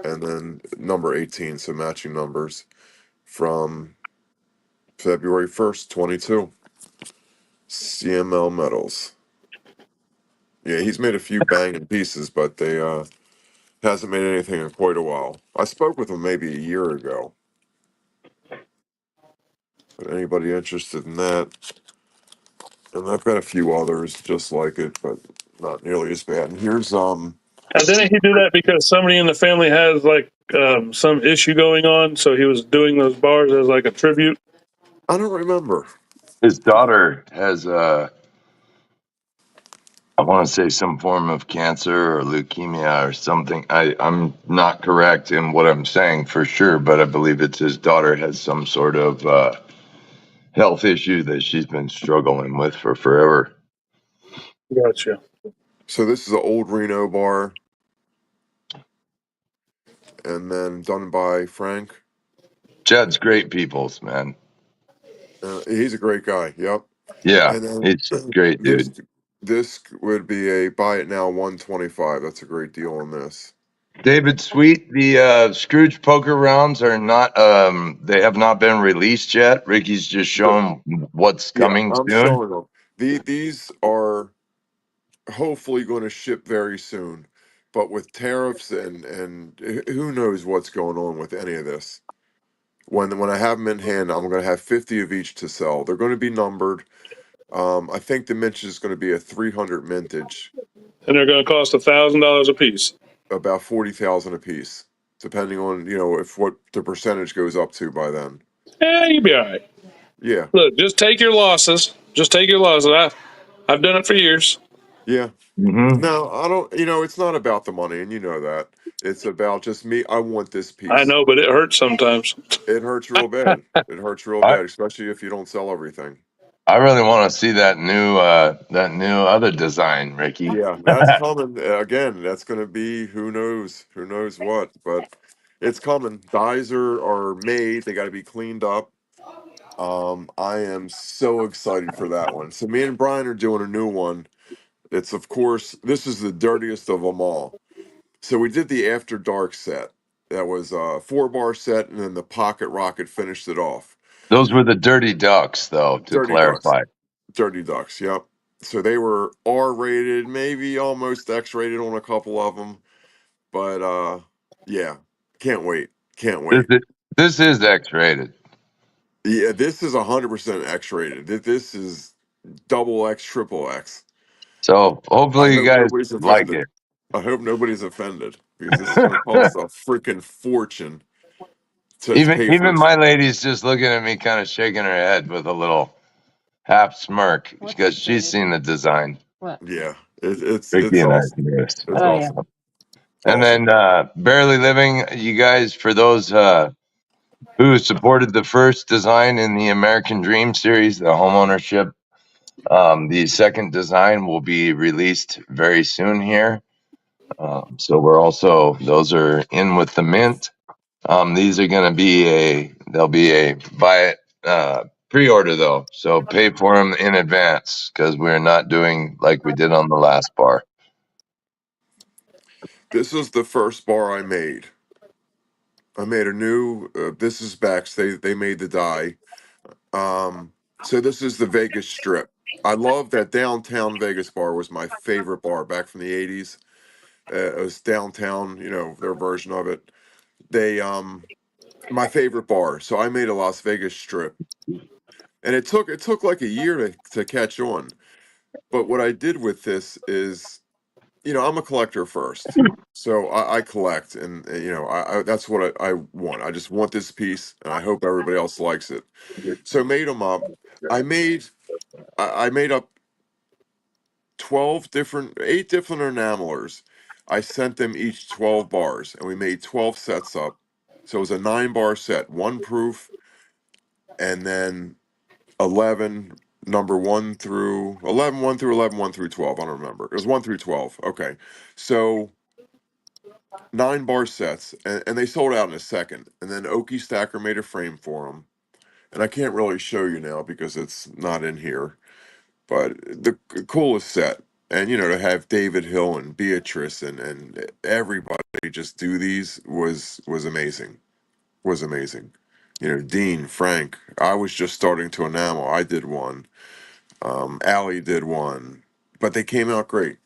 and then number 18, so matching numbers from February 1st, 22. CML Metals. Yeah, he's made a few banging pieces, but they hasn't made anything in quite a while. I spoke with him maybe a year ago. But anybody interested in that? And I've got a few others just like it, but not nearly as bad. And here's And didn't he do that because somebody in the family has like some issue going on? So he was doing those bars as like a tribute. I don't remember. His daughter has, I want to say some form of cancer or leukemia or something. I'm not correct in what I'm saying for sure, but I believe it's his daughter has some sort of health issue that she's been struggling with for forever. Gotcha. So this is an old Reno bar, and then done by Frank. Chad's great peoples, man. He's a great guy. Yep. Yeah, And then he's a great this dude. this would be a buy it now 125. That's a great deal on this. David Sweet, the Scrooge poker rounds are not they have not been released yet. Ricky's just So, shown what's yeah, coming I'm soon. showing them. These are hopefully going to ship very soon, but with tariffs and who knows what's going on with any of this. When I have them in hand, I'm going to have 50 of each to sell. They're going to be numbered. I think the mintage is going to be a 300 mintage, And they're going to cost $1,000 a piece. about 40,000 a piece, depending on if what the percentage goes up to by then. Yeah, you'll be all right. Yeah, Look, just take your losses. Just take your losses. I've done it for years. yeah. Hmm. No, I don't. It's not about the money, and you know that. It's about just me. I want this I piece. know, but it hurts sometimes. It hurts real bad. It hurts real I bad, especially if you don't sell everything. I really want to see that new other design, Ricky. Yeah, that's coming. Again, that's going to be who knows what, but it's coming. Dyes are made. They got to be cleaned up. I am so excited for that one. So me and Brian are doing a new one. It's of course this is the dirtiest of them all. So we did the After Dark set. That was a 4 bar set, and then the Pocket Rocket finished it off. Those were the Dirty Ducks, though, to Dirty Ducks. clarify. Dirty Ducks, yep. So they were R rated, maybe almost X rated on a couple of them. But yeah, can't wait. Can't This wait. is, this is X-rated. Yeah, this is 100% X rated. This is double X, triple X. So I hopefully you hope guys nobody's like offended. it. I hope nobody's offended because this is going to cost a freaking fortune to pay for. Even my lady's just looking at me, kind of shaking her head with a little half smirk because she's seen the design. Yeah, it's Ricky it's and I awesome. noticed. It's awesome. And Awesome. then Barely Living, you guys, for those who supported the first design in the American Dream series, the homeownership, the second design will be released very soon here. So those are in with the mint. These are going to be they'll be a buy it pre-order though. So pay for them in advance because we're not doing like we did on the last bar. This is the first bar I made. I made a new. This is Bex. They made the die. So this is the Vegas Strip. I love that downtown Vegas bar was my favorite bar back from the '80s. It was downtown, their version of it. They My favorite bar. So I made a Las Vegas Strip, and it took like a year to catch on. But what I did with this is, I'm a collector first. So I collect, and that's what I want. I just want this piece, and I hope everybody else likes it. So made them up. I made I made up 8 different enamelers. I sent them each 12 bars, and we made 12 sets up. So it was a 9 bar set, one proof, and then 11, number 1 through 11, 1 through 11, 1 through 12. I don't remember. It was 1 through 12. Okay. So 9 bar sets, and they sold out in a second. And then Okie Stacker made a frame for them. And I can't really show you now because it's not in here, but the coolest set. And to have David Hill and Beatrice and everybody just do these was amazing. Was amazing. Dean, Frank. I was just starting to enamel. I did one. Allie did one, but they came out great.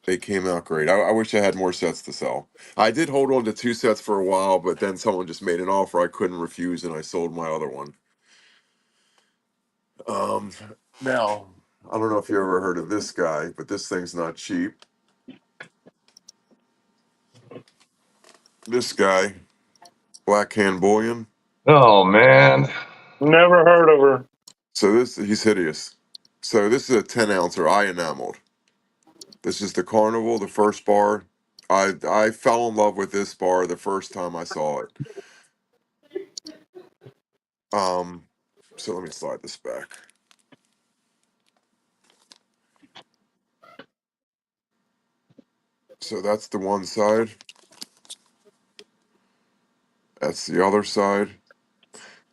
They came out great. I wish I had more sets to sell. I did hold on to 2 sets for a while, but then someone just made an offer I couldn't refuse, and I sold my other one. Um, Now I don't know if you ever heard of this guy, but this thing's not cheap. This guy, Black Hand Bullion. Oh man, Never heard of her. So he's hideous. So this is a 10 ouncer I enameled. This is the Carnival, the first bar. I fell in love with this bar the first time I saw it. Um, so let me slide this back. So that's the one side. That's the other side.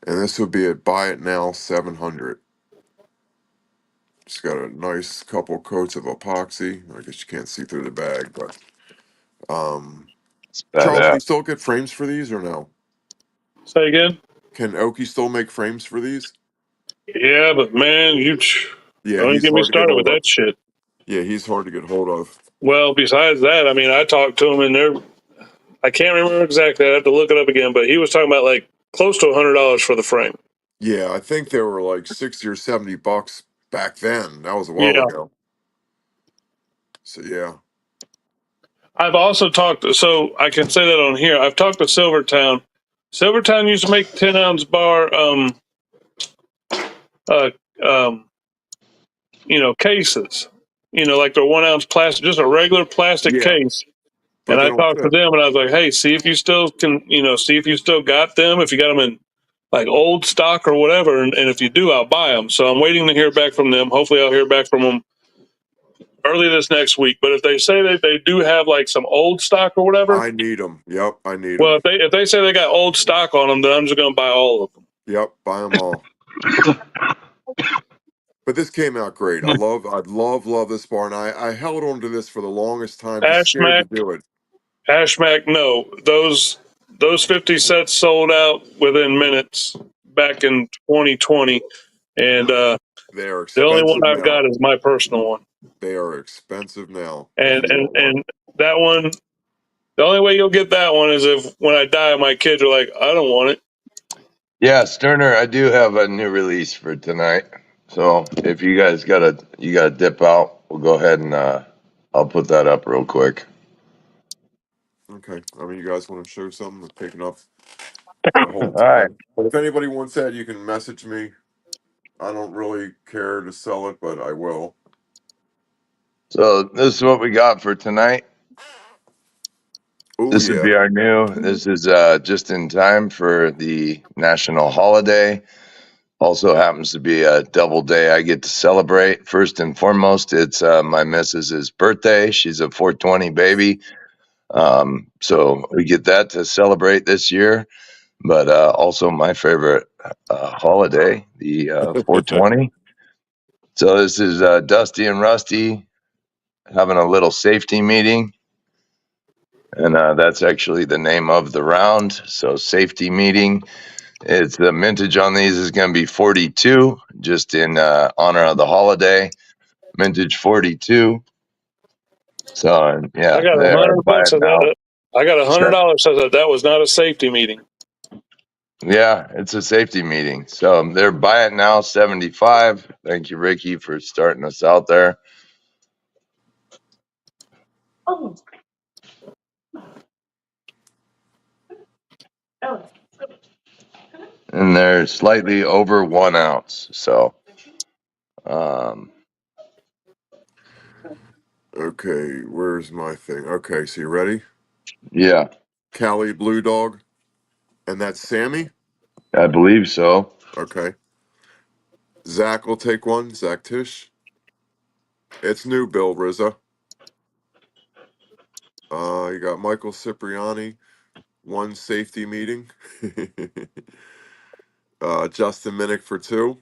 And this would be at Buy It Now 700. It's got a nice couple coats of epoxy. I guess you can't see through the bag, but it's Charles, do badass. you still get frames for these or no? Say again? Can Oki still make frames for these? Yeah, but man, Yeah, don't even he's get me hard to get started with hold of. that shit. Yeah, he's hard to get hold of. Well, besides that, I mean, I talked to him and I can't remember exactly. I have to look it up again, but he was talking about like close to $100 for the frame. Yeah, I think they were like 60 or $70 back then. That was a while Yeah. ago. So yeah. I've also talked, so I can say that on here. I've talked to Silvertown. Silvertown used to make 10-ounce bar, uh, um, cases. Like they're 1 ounce plastic, just a regular plastic Yeah, case. And but they I don't talked to fit. them, and I was like, "Hey, see if you still can, see if you still got them. If you got them in like old stock or whatever, and if you do, I'll buy them." So I'm waiting to hear back from them. Hopefully, I'll hear back from them early this next week. But if they say that they do have like some old stock or whatever, I need them. Yep, I need well, them. if they say they got old stock on them, then I'm just going to buy all of them. Yep, buy them all. But this came out great. I love this bar, and I held on to this for the longest time, just scared Ashmac, to do it. Ashmac, no, those 50 sets sold out within minutes back in 2020, and They are the only one expensive I've now. got is my personal one. They are expensive now. If And you and want one, and that one, the only way you'll get that one is if when I die, my kids are like, I don't want it. Yeah, Sterner, I do have a new release for tonight. So if you guys gotta dip out, we'll go ahead and I'll put that up real quick. okay. I mean, you guys want to show something? I'm picking up the All whole right. time. But if anybody wants that, you can message me. I don't really care to sell it, but I will. So this is what we got for tonight. Oh This would yeah. be our new. This is just in time for the national holiday. Also happens to be a double day I get to celebrate. First and foremost, it's my missus's birthday. She's a 420 baby. So we get that to celebrate this year. But also my favorite holiday, the 420. So this is Dusty and Rusty having a little safety meeting. And that's actually the name of the round. So safety meeting. It's the mintage on these is going to be 42, just in honor of the holiday. Mintage 42. So I yeah, got they are $100 buying of now. that. I got So, $100 says that was not a safety meeting. yeah, it's a safety meeting. So they're buying now 75. Thank you, Ricky, for starting us out there. Oh, oh. And they're slightly over 1 ounce. So um, Okay, where's my thing? Okay, so you ready? yeah, Cali Blue Dog, and that's Sammy. I believe so. Okay, Zach will take one. Zach Tish. It's new, Bill Rizza. You got Michael Cipriani, one safety meeting. Justin Minnick for two.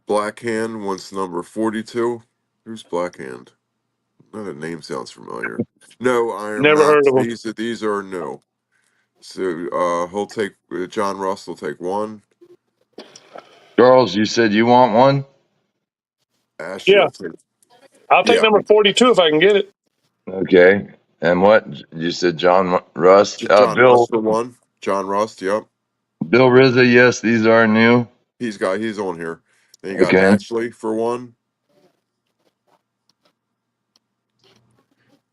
Blackhand wants number 42. Who's Blackhand? Oh, that name sounds familiar. No, Iron Never heard Max. of them. These are new. So he'll take John Russ will take one. Charles, you said you want one? Ashley Yeah, will take. I'll take Yeah, number 42 if I can get it. Okay. And what you said, John Rust, John Russ for one. John Rust. Yep, Bill Rizza. Yes, these are new. he's on here. Then you got Okay. Ashley for one,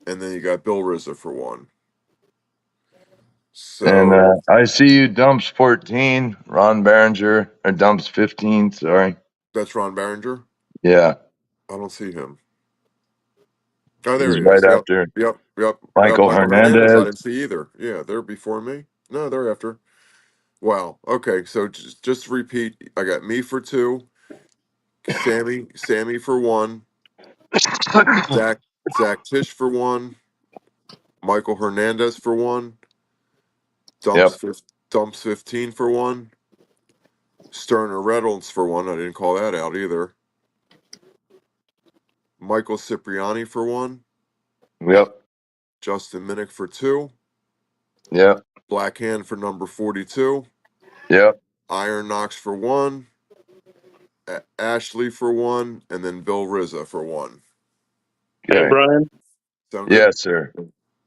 and then you got Bill Rizza for one. And So I see you dumps 14, Ron Berenger, or dumps 15. Sorry. that's Ron Barringer. Yeah, I don't see him. Oh, there he's he right is. Yep, after yep, yep, yep. Michael Michael Hernandez. I Hernandez. didn't see either. Yeah, they're before me. No, they're after. Wow. Okay, so just to repeat, I got me for two, Sammy for one, Zach Zach Tish for one, Michael Hernandez for one, Yep. Dumps 15 for one, Sterner Reynolds for one. I didn't call that out either. Michael Cipriani for one, Yep. Justin Minnick for two, Yep. Black Hand for number 42, Yep. Iron Knox for one, Ashley for one, and then Bill Rizza for one. Hey, Okay. Brian, Sound good? Yes, sir.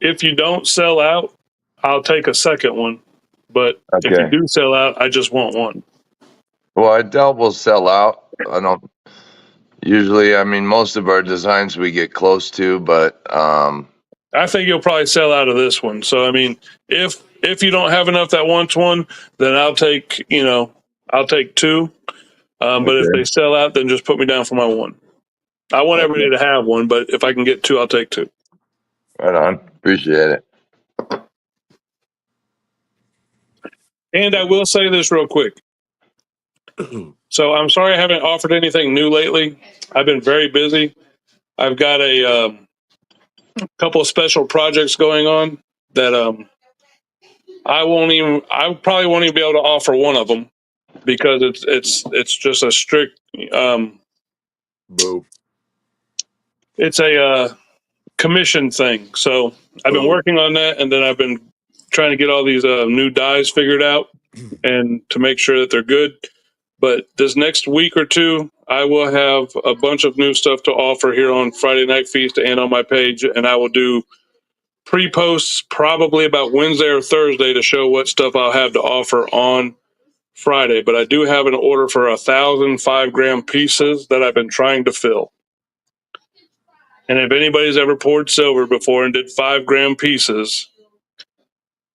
if you don't sell out, I'll take a second one. But if you Okay. do sell out, I just want one. Well, I doubt we'll sell out. I don't usually. I mean, most of our designs we get close to, but I think you'll probably sell out of this one. So I mean, if you don't have enough that wants one, then I'll take two. But if okay. they sell out, then just put me down for my one. I want Okay. everybody to have one, but if I can get two, I'll take two. Right on. Appreciate it. And I will say this real quick. So I'm sorry I haven't offered anything new lately. I've been very busy. I've got a couple of special projects going on that I probably won't even be able to offer one of them because it's just a strict Boo. it's a commission thing. So I've been Boo. working on that, and then I've been trying to get all these new dyes figured out and to make sure that they're good. But this next week or two, I will have a bunch of new stuff to offer here on Friday Night Feast and on my page, and I will do pre-posts probably about Wednesday or Thursday to show what stuff I'll have to offer on Friday. But I do have an order for 1,000 5-gram pieces that I've been trying to fill. And if anybody's ever poured silver before and did 5-gram pieces,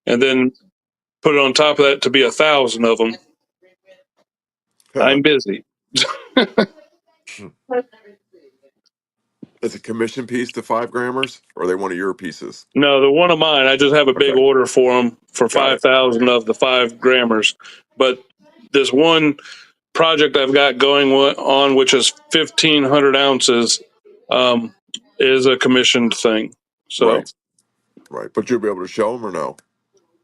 and then put it on top of that to be 1,000 of them, I'm busy. It's a commission piece to 5 grammers, or are they one of your pieces? No, the one of mine, I just have a big Okay, order for them for got it. 5,000 of the 5 grammers. But this one project I've got going on, which is 1,500 ounces, um, is a commissioned thing. So Right, right. But you'll be able to show them or no?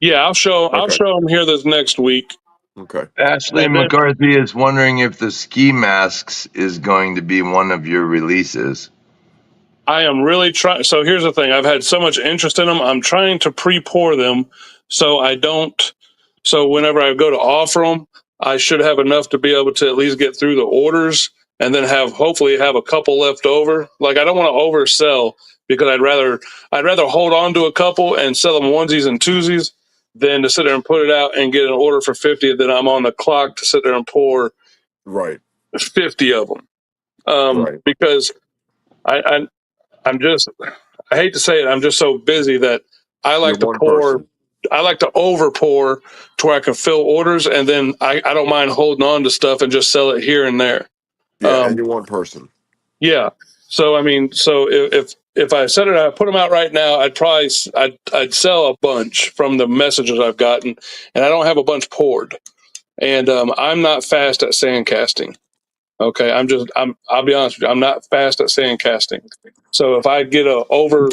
yeah, I'll Okay, show them here this next week, okay. Ashley and then McCarthy is wondering if the ski masks is going to be one of your releases. I am really trying. So here's the thing: I've had so much interest in them. I'm trying to pre-pour them, so I don't. So whenever I go to offer them, I should have enough to be able to at least get through the orders, and then hopefully have a couple left over. Like I don't want to oversell because I'd rather hold on to a couple and sell them onesies and twosies than to sit there and put it out and get an order for 50. And then I'm on the clock to sit there and pour Right, 50 of them right. because I I'm just, I hate to say it, I'm just so busy that I You're like to one pour, person. I like to over pour to where I can fill orders, and then I don't mind holding on to stuff and just sell it here and there. Yeah, and Um, you're one person. yeah. So I mean, so if I set it, I put them out right now, I'd sell a bunch from the messages I've gotten, and I don't have a bunch poured, and I'm not fast at sand casting. Okay, I'll be honest with you, I'm not fast at sand casting. So if I get over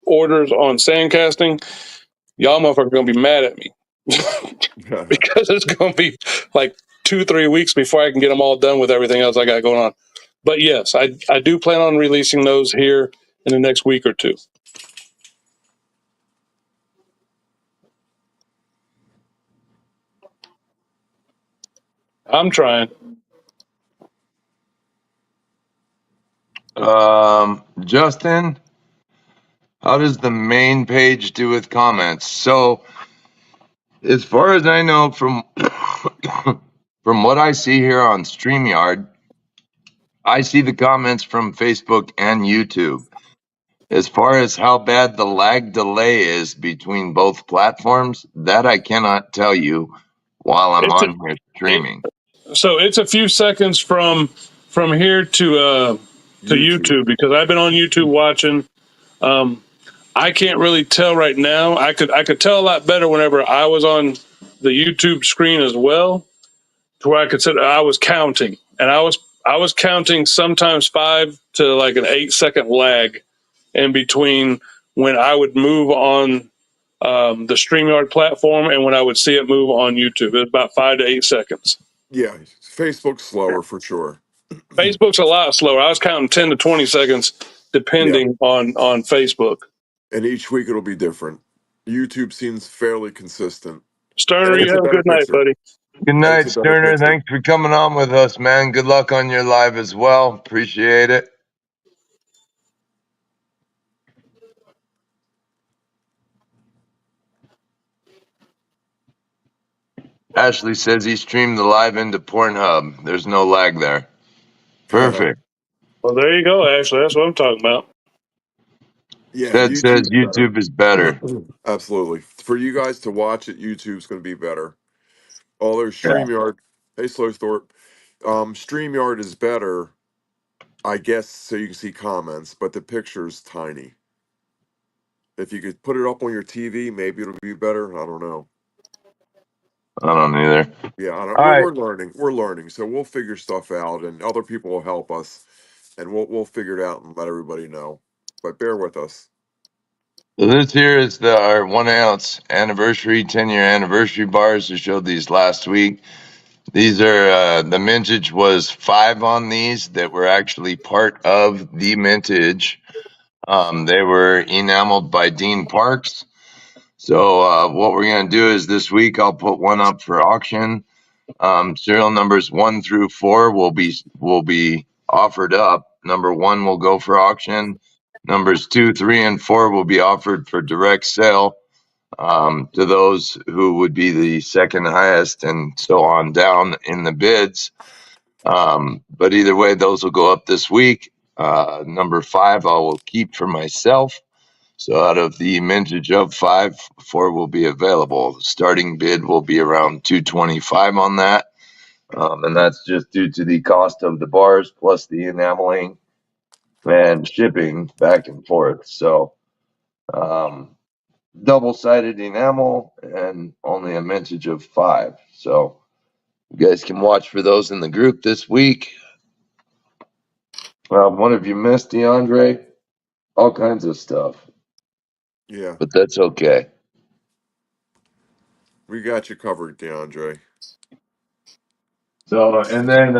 orders on sand casting, y'all motherfuckers are gonna be mad at me because it's gonna be like 2 3 weeks before I can get them all done with everything else I got going on. But yes, I do plan on releasing those here in the next week or two. I'm trying. Justin, how does the main page do with comments? So, as far as I know, from from what I see here on StreamYard, I see the comments from Facebook and YouTube. As far as how bad the lag delay is between both platforms, that I cannot tell you while I'm It's a, on here it streaming. so it's a few seconds from here to YouTube. YouTube because I've been on YouTube watching. Um, I can't really tell right now. I could tell a lot better whenever I was on the YouTube screen as well, to where I could sit. I was counting, and I was counting sometimes 5 to like an 8 second lag in between when I would move on the StreamYard platform and when I would see it move on YouTube. It was about 5 to 8 seconds. Yeah, Facebook's slower for sure. Facebook's a lot slower. I was counting 10 to 20 seconds Yeah, depending on Facebook. and each week it'll be different. YouTube seems fairly consistent, Sterner, and you it's a have a better good night, picture. buddy. Good And it's night, a better Sterner. picture. Thanks for coming on with us, man. Good luck on your live as well. Appreciate it. Ashley says he streamed the live into Pornhub. There's no lag there. Perfect. Well, there you go, Ashley. That's what I'm talking about. Yeah, Ted says YouTube's better. YouTube is better. Absolutely. For you guys to watch it, YouTube's going to be better. Although Yeah, StreamYard, hey Slowthorpe, StreamYard is better, I guess, so you can see comments, but the picture's tiny. If you could put it up on your TV, maybe it'll be better. I don't know. I don't either. Yeah, I don't, All we're, right. we're learning. We're learning, so we'll figure stuff out, and other people will help us, and we'll figure it out and let everybody know. But bear with us. So this here is our 1 ounce anniversary, 10-year anniversary bars. I showed these last week. These are the mintage was 5 on these that were actually part of the mintage. They were enameled by Dean Parks. So what we're gonna do is this week I'll put one up for auction. Serial numbers 1 through 4 will be offered up. Number 1 will go for auction. Numbers 2, 3, and 4 will be offered for direct sale to those who would be the second highest, and so on down in the bids. But either way, those will go up this week. Number 5, I will keep for myself. So out of the mintage of 5, 4 will be available. The starting bid will be around 225 on that. And that's just due to the cost of the bars plus the enameling and shipping back and forth. So, double-sided enamel and only a mintage of 5. So, you guys can watch for those in the group this week. One of you missed, DeAndre. All kinds of stuff, Yeah, but that's okay. we got you covered, DeAndre. So, and then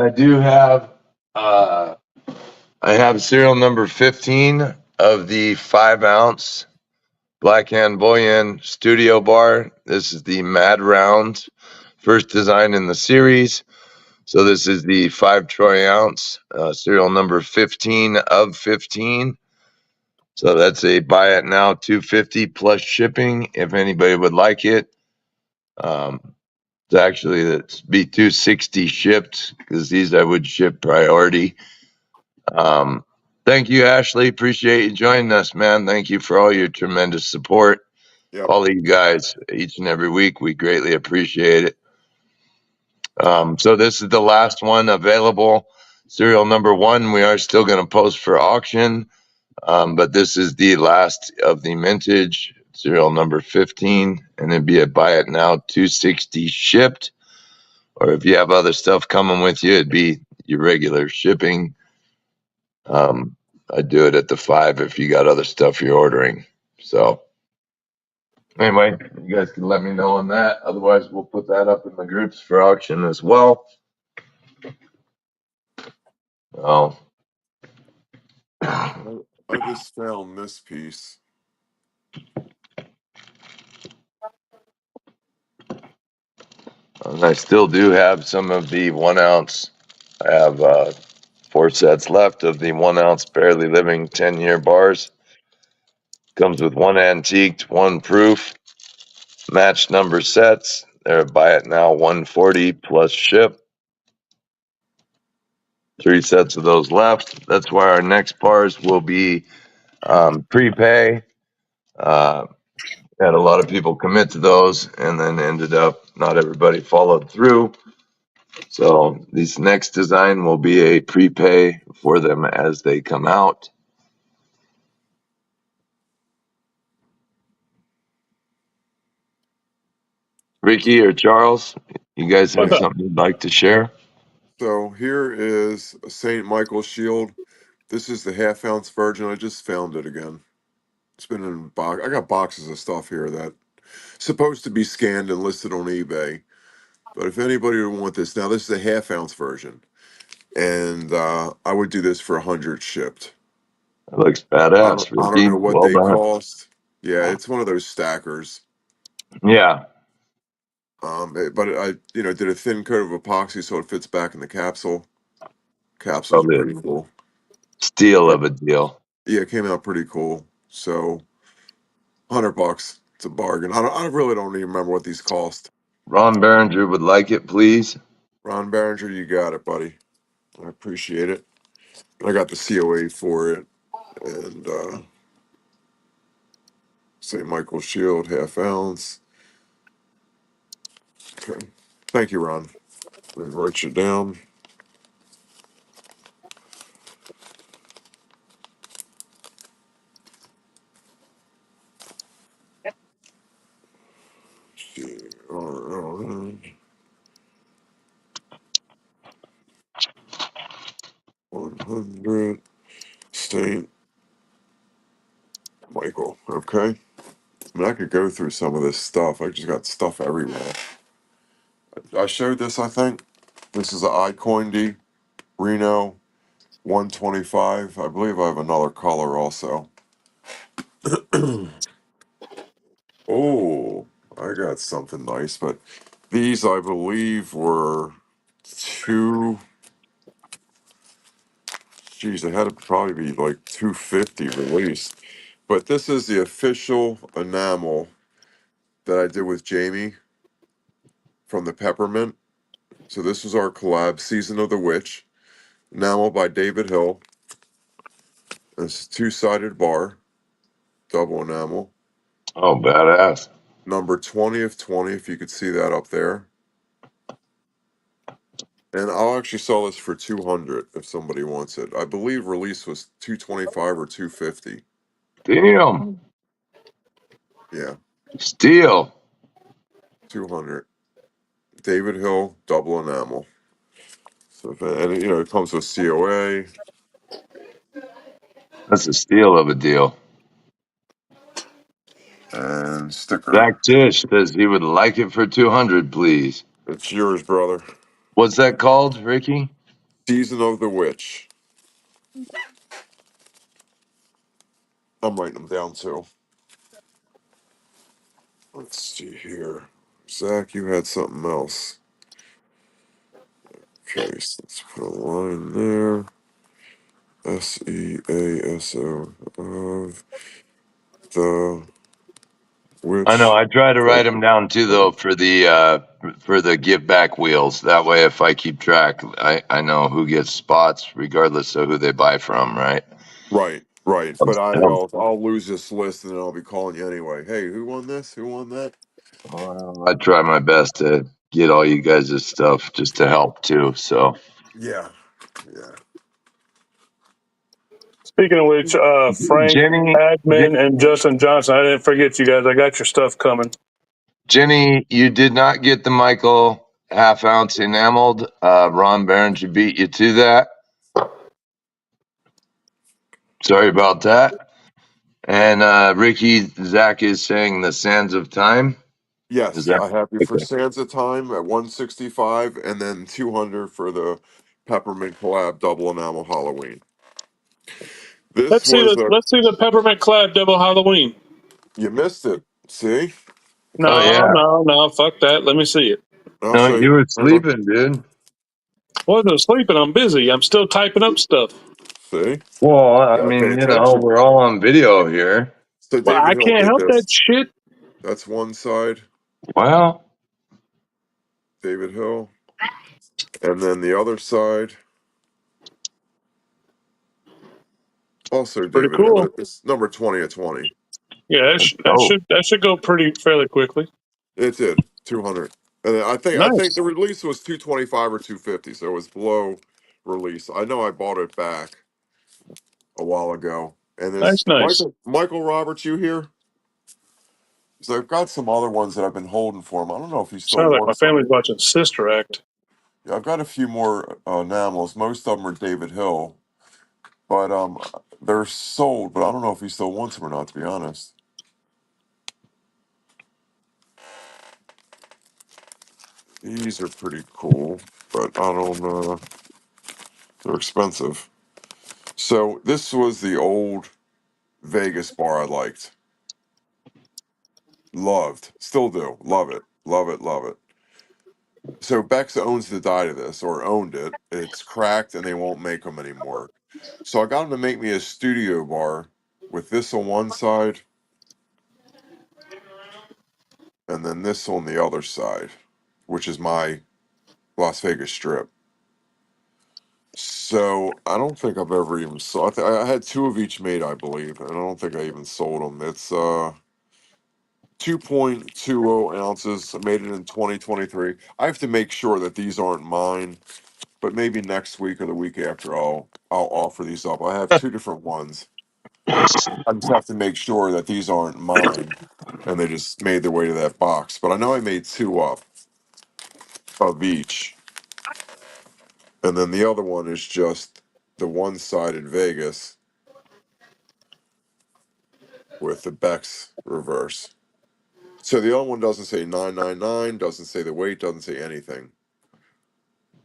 uh, I have serial number 15 of the 5 ounce Black Hand Bullion Studio Bar. This is the Mad Round, first design in the series. So this is the 5 troy ounce, serial number 15 of 15. So that's a buy it now 250 plus shipping if anybody would like it. It's actually that's be 260 shipped because these I would ship priority. Um, thank you, Ashley. Appreciate you joining us, man. Thank you for all your tremendous support. Yep. All of you guys each and every week. We greatly appreciate it. So this is the last one available. Serial number 1, we are still going to post for auction, but this is the last of the mintage. Serial number 15, and it'd be a buy it now 260 shipped. Or if you have other stuff coming with you, it'd be your regular shipping. I'd do it at the 5 if you got other stuff you're ordering. So anyway, you guys can let me know on that. Otherwise, we'll put that up in the groups for auction as well. Oh, I just found this piece. and I still do have some of the 1 ounce. I have 4 sets left of the 1 ounce barely living 10-year bars. Comes with 1 antiqued, 1 proof, matched number sets. They're buy it now 140 plus ship. 3 sets of those left. That's why our next bars will be prepay. Had a lot of people commit to those and then ended up not everybody followed through. So this next design will be a prepay for them as they come out. Ricky or Charles, you guys have Yeah. something you'd like to share? So here is a St. Michael's shield. This is the half-ounce version. I just found it again. It's been in a box. I got boxes of stuff here that supposed to be scanned and listed on eBay. But if anybody would want this, now this is a half-ounce version, and I would do this for 100 shipped. It looks I don't badass, I don't know Ricky. what Well they done. cost. Yeah, it's one of those stackers. Yeah, But I did a thin coat of epoxy so it fits back in the capsule. Capsule's probably a pretty cool. steal Yep. of a deal. Yeah, it came out pretty cool. So $100. It's a bargain. I really don't even remember what these cost. Ron Berenger would like it, please. Ron Barringer, you got it, buddy. I appreciate it. I got the COA for it, and St. Michael Shield, half ounce. Okay. Thank you, Ron. Let me write you down. CRN 100 St. Michael. Okay. I mean, I could go through some of this stuff. I just got stuff everywhere. I showed this, I think. This is an iCoin D, Reno 125. I believe I have another color also. Oh, I got something nice, but these I believe were two. Geez, they had to probably be like 250 released. But this is the official enamel that I did with Jamie from the Peppermint. So this was our collab, Season of the Witch, enamel by David Hill. It's a two-sided bar, double enamel. Oh, badass. Number 20 of 20, if you could see that up there. And I'll actually sell this for 200 if somebody wants it. I believe release was 225 or 250. Damn. Yeah, Steel. 200. David Hill, double enamel. So and you know it comes with COA That's a steal of a deal. and sticker. Zach Tish says he would like it for 200, please. It's yours, brother. What's that called, Ricky? Season of the Witch. I'm writing them down too. Let's see here. Zach, you had something else. Okay, so let's put a line there. SEASO of the I know. witch. I try to write them down too, though, for the give back wheels. That way, if I keep track, I know who gets spots, regardless of who they buy from. Right? Right, right. But Helps. I'll lose this list and then I'll be calling you anyway. Hey, who won this? Who won that? Well, I try my best to get all you guys' stuff just to help too. So, Yeah, yeah. Speaking of which, Frank, Jenny, admin, and Justin Johnson, I didn't forget you guys. I got your stuff coming. Jenny, you did not get the Michael half ounce enameled. Ron Berenger beat you to that. Sorry about that. And Ricky, Zach is saying the Sands of Time. Is Yes, that I have you for okay? Sansa time at 165 and then 200 for the Peppermint Collab Double Enamel Halloween. This was a, Let's see the peppermint clad double Halloween. you missed it. See? Oh No, yeah. no, no, fuck that. Let me see it. I'll No, show you you. were Hang on. sleeping, dude. Wasn't sleeping. I'm busy. I'm still typing up stuff. See? Well, I Gotta pay mean, attention. we're all on video here. So Well, David I Hill can't did help that this. shit. That's one side, Well, David Hill. And then the other side, also Pretty David Hill, cool. but it's number 20 of 20. Yeah, that's dope. that should go pretty fairly quickly. It did 200, and then I think Nice, the release was 225 or 250, so it was below release. I know I bought it back a while ago, and nice, this nice. Michael Roberts, you here? So I've got some other ones that I've been holding for him. I don't know if he still Sounds like my wants them. family's watching Sister Act. Yeah, I've got a few more enamels. Most of them are David Hill, but they're sold. But I don't know if he still wants them or not. To be honest, these are pretty cool, but I don't. They're expensive. So this was the old Vegas bar I liked, loved, still do, love it, love it, love it. So Bex owns the die to this, or owned it. It's cracked and they won't make them anymore. So I got him to make me a studio bar with this on one side and then this on the other side. which is my Las Vegas Strip. So I don't think I've ever even sold. I had two of each made, I believe, and I don't think I even sold them. It's 2.20 ounces. I made it in 2023. I have to make sure that these aren't mine, but maybe next week or the week after, I'll offer these up. I have two different ones. I just have to make sure that these aren't mine, and they just made their way to that box. But I know I made two up of each, and then the other one is just the one side in Vegas with the Beck's reverse. So the other one doesn't say 999, doesn't say the weight, doesn't say anything.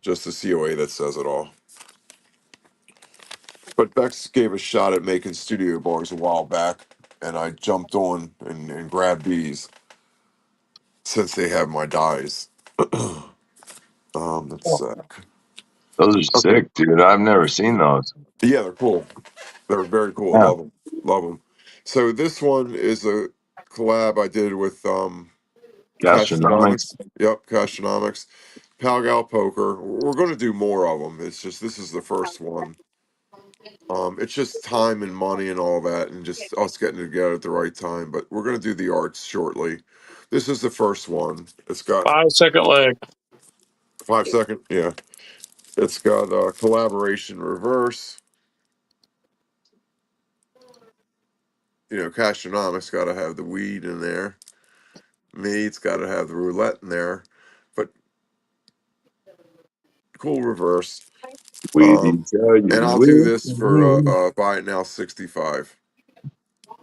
Just the COA that says it all. But Bex gave a shot at making studio bars a while back, and I jumped on and grabbed these since they have my dies. That's Those are okay. sick, dude. I've never seen those. Yeah, they're cool. They're very cool. Yeah. Love them. Love them. So this one is a collab I did with Gastronomics. Castronomics. Yep, Castronomics. Palgal Poker. We're going to do more of them. It's just this is the first one. It's just time and money and all that, and just us getting together at the right time. But we're going to do the arts shortly. This is the first one. It's got 5 second leg. 5 second. Yeah, it's got collaboration reverse. You know, Castronomics got to have the weed in there. Me, it's got to have the roulette in there. But cool reverse. We did tell And you I'll do will. this for buy it now 65,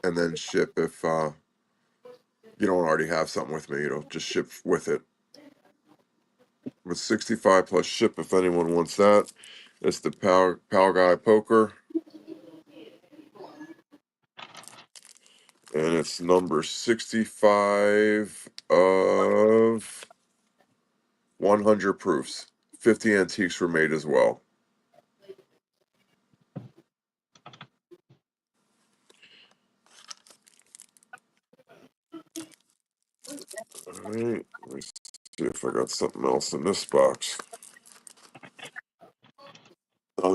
and then ship if you don't already have something with me. Just ship with it with 65 plus ship if anyone wants that. It's the Pal Guy Poker, and it's number 65 of 100 proofs. 50 antiques were made as well. All right, let's see if I got something else in this box.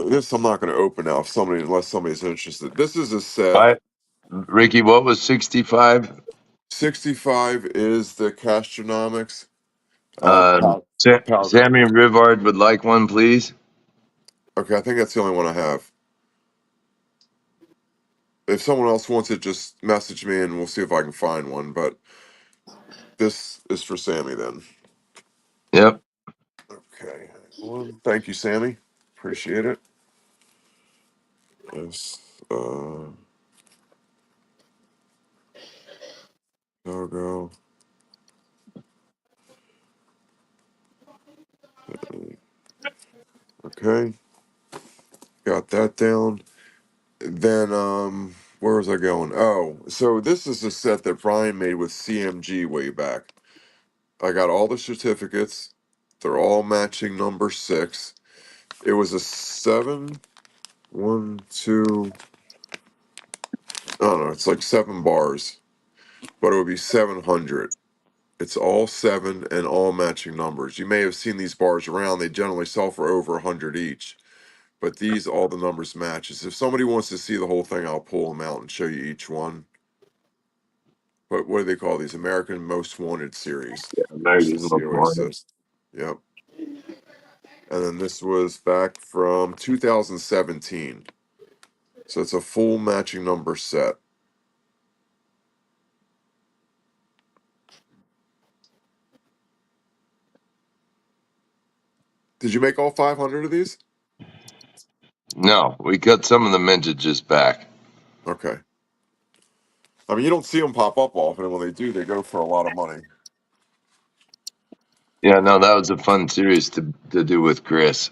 This I'm not going to open now unless somebody's interested. This is a set. I, Ricky, what was 65? 65 is the Castronomics. Pal, Pal. Sammy Rivard would like one, please. Okay, I think that's the only one I have. If someone else wants it, just message me and we'll see if I can find one. But this is for Sammy then. Yep. Okay. Well, thank you, Sammy. Appreciate it. Yes. Logo. Okay. Got that down. Then where was I going? Oh, so this is a set that Brian made with CMG way back. I got all the certificates. They're all matching number 6. It was a 7, 1, 2. I don't know. It's like 7 bars, but it would be 700. It's all 7 and all matching numbers. You may have seen these bars around. They generally sell for over 100 each, but these all the numbers matches. If somebody wants to see the whole thing, I'll pull them out and show you each one. But what do they call these? American Most Wanted series. That's the American Most COA Wanted. says. Yep. And then this was back from 2017. So it's a full matching number set. Did you make all 500 of these? No, we cut some of the mintages back. Okay. I mean, you don't see them pop up often, and when they do, they go for a lot of money. Yeah, no, that was a fun series to do with Chris.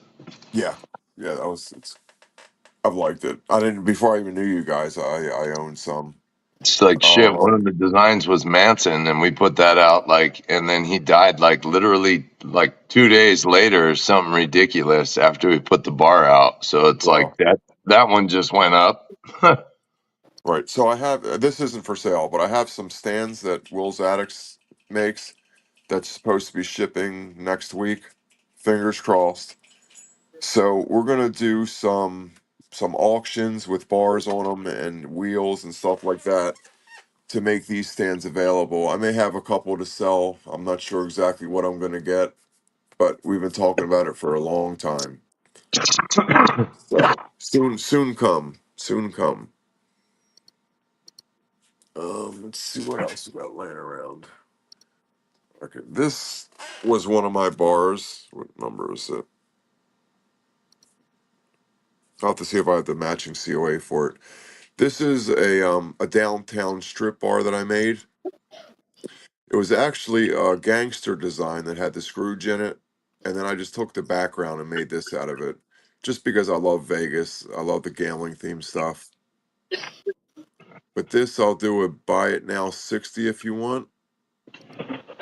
Yeah. Yeah, that was, I've liked it. I didn't, before I even knew you guys, I owned some. It's like shit. One of the designs was Manson, and we put that out and then he died like literally like 2 days later or something ridiculous after we put the bar out. So it's Wow. like that one just went up. Right. So I have, this isn't for sale, but I have some stands that Will's Addicts makes that's supposed to be shipping next week. Fingers crossed. So we're gonna do some auctions with bars on them and wheels and stuff like that to make these stands available. I may have a couple to sell. I'm not sure exactly what I'm gonna get, but we've been talking about it for a long time. So soon come, soon come. Let's see what else we got laying around. Okay, this was one of my bars. What number is it? I'll have to see if I have the matching COA for it. This is a downtown strip bar that I made. It was actually a gangster design that had the Scrooge in it, and then I just took the background and made this out of it, just because I love Vegas. I love the gambling theme stuff. But this, I'll do a buy it now 60 if you want.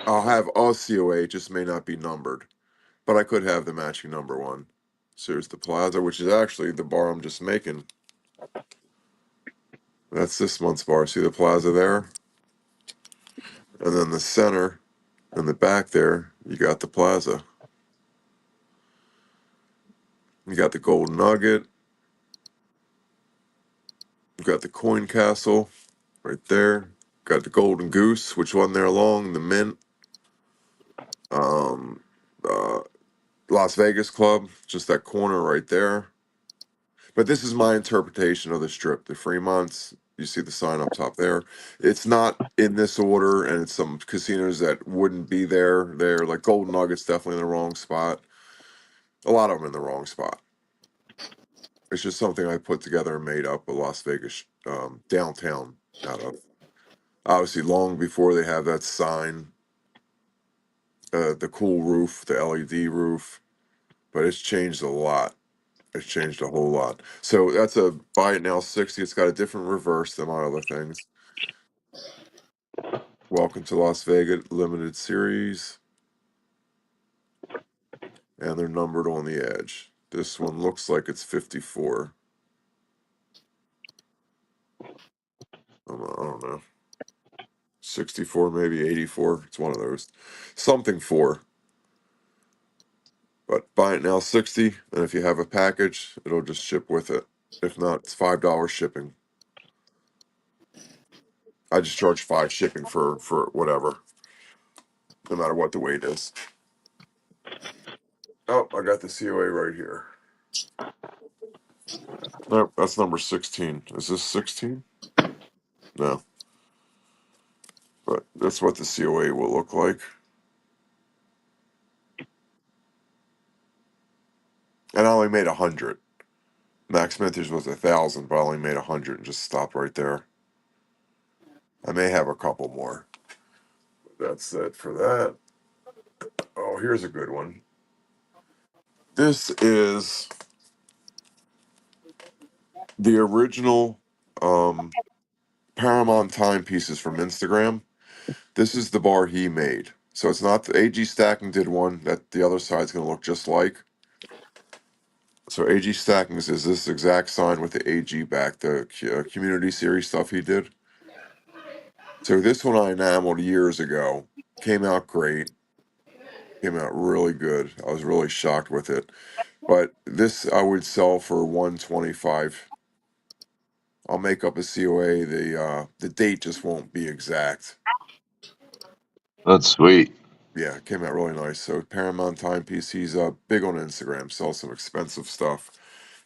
I'll have a COA, it just may not be numbered, but I could have the matching number one. So here's the Plaza, which is actually the bar I'm just making. That's this month's bar. See the Plaza there? And then the center in the back there, you got the Plaza. You got the Golden Nugget. You got the Coin Castle right there. Got the Golden Goose, which wasn't there long. The Mint. Um, uh, Las Vegas Club, just that corner right there. But this is my interpretation of the strip. The Fremonts, you see the sign up top there. It's not in this order, and it's some casinos that wouldn't be there. They're like Golden Nugget's definitely in the wrong spot. A lot of them in the wrong spot. It's just something I put together and made up a Las Vegas downtown out of. Obviously, long before they have that sign, the cool roof, the LED roof, but it's changed a lot. It's changed a whole lot. So that's a buy it now 60. It's got a different reverse than my other things. Welcome to Las Vegas limited series, and they're numbered on the edge. This one looks like it's 54. I don't know. 64, maybe 84. It's one of those. Something four. But buy it now 60, and if you have a package, it'll just ship with it. If not, it's $5 shipping. I just charge 5 shipping for whatever, no matter what the weight is. Oh, I got the COA right here. Nope, that's number 16. Is this 16? No. But that's what the COA will look like. And I only made 100. Max Minter's was 1,000, but I only made 100 and just stopped right there. I may have a couple more. That's it for that. Oh, here's a good one. This is the original Paramount timepieces from Instagram. This is the bar he made. So it's not the AG Stacking did one that the other side's going to look just like. So AG Stackings is this exact sign with the AG back, the community series stuff he did. So this one I enameled years ago. Came out great. Came out really good. I was really shocked with it. But this I would sell for 125. I'll make up a COA. The date just won't be exact. That's sweet. Yeah, it came out really nice. So Paramount Timepiece, he's big on Instagram, sells some expensive stuff.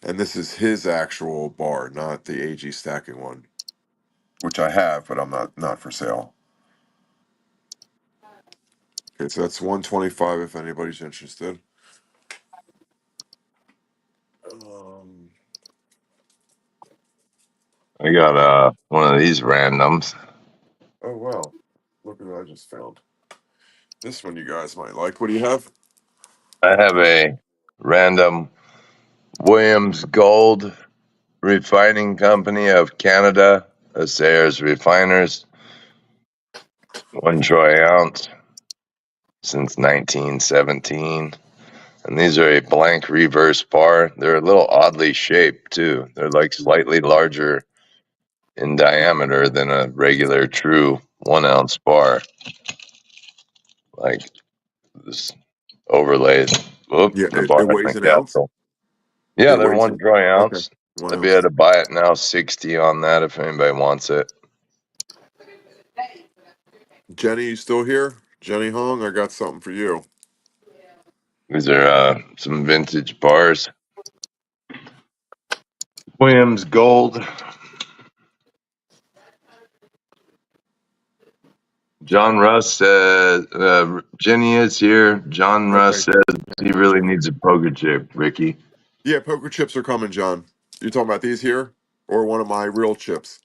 And this is his actual bar, not the AG Stacking one, which I have, but I'm not for sale. Okay, so that's 125 if anybody's interested. Um, I got one of these randoms. oh wow, look at what I just found. This one you guys might like. What do you have? I have a random Williams Gold Refining Company of Canada, Sayers Refiners, 1 troy ounce since 1917. And these are a blank reverse bar. They're a little oddly shaped too. They're like slightly larger in diameter than a regular true 1 ounce bar. like this overlay. Whoop, Yeah, the it bar in weighs the an ounce. capsule. Yeah, It they're weighs one it. dry Okay, ounce. 1 I'd be ounce. able to buy it now, 60 on that if anybody wants it. Jenny, you still here? Jenny Hong, I got something for you. These are some vintage bars. Williams Gold. John Russ says, Jenny is here. John Russ Okay. says he really needs a poker chip, Ricky. Yeah, poker chips are coming, John. You talking about these here, or one of my real chips?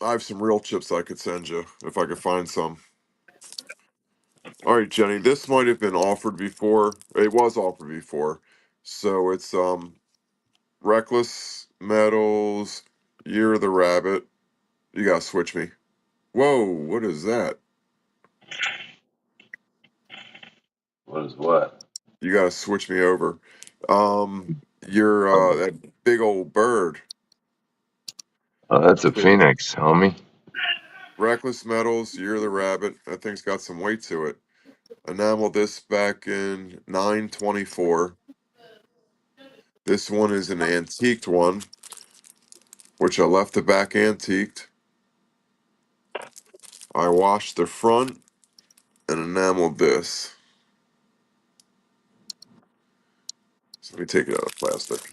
I have some real chips I could send you if I could find some. All right, Jenny, this might have been offered before. It was offered before. So it's Reckless Metals, Year of the Rabbit. You gotta switch me. Whoa, what is that? What is what? You gotta switch me over. Um, you're that big old bird. Oh, that's a So Phoenix, homie. Reckless Metals, Year of the Rabbit. That thing's got some weight to it. Enameled this back in 924. This one is an antiqued one, which I left the back antiqued. I washed the front and enameled this. So let me take it out of plastic.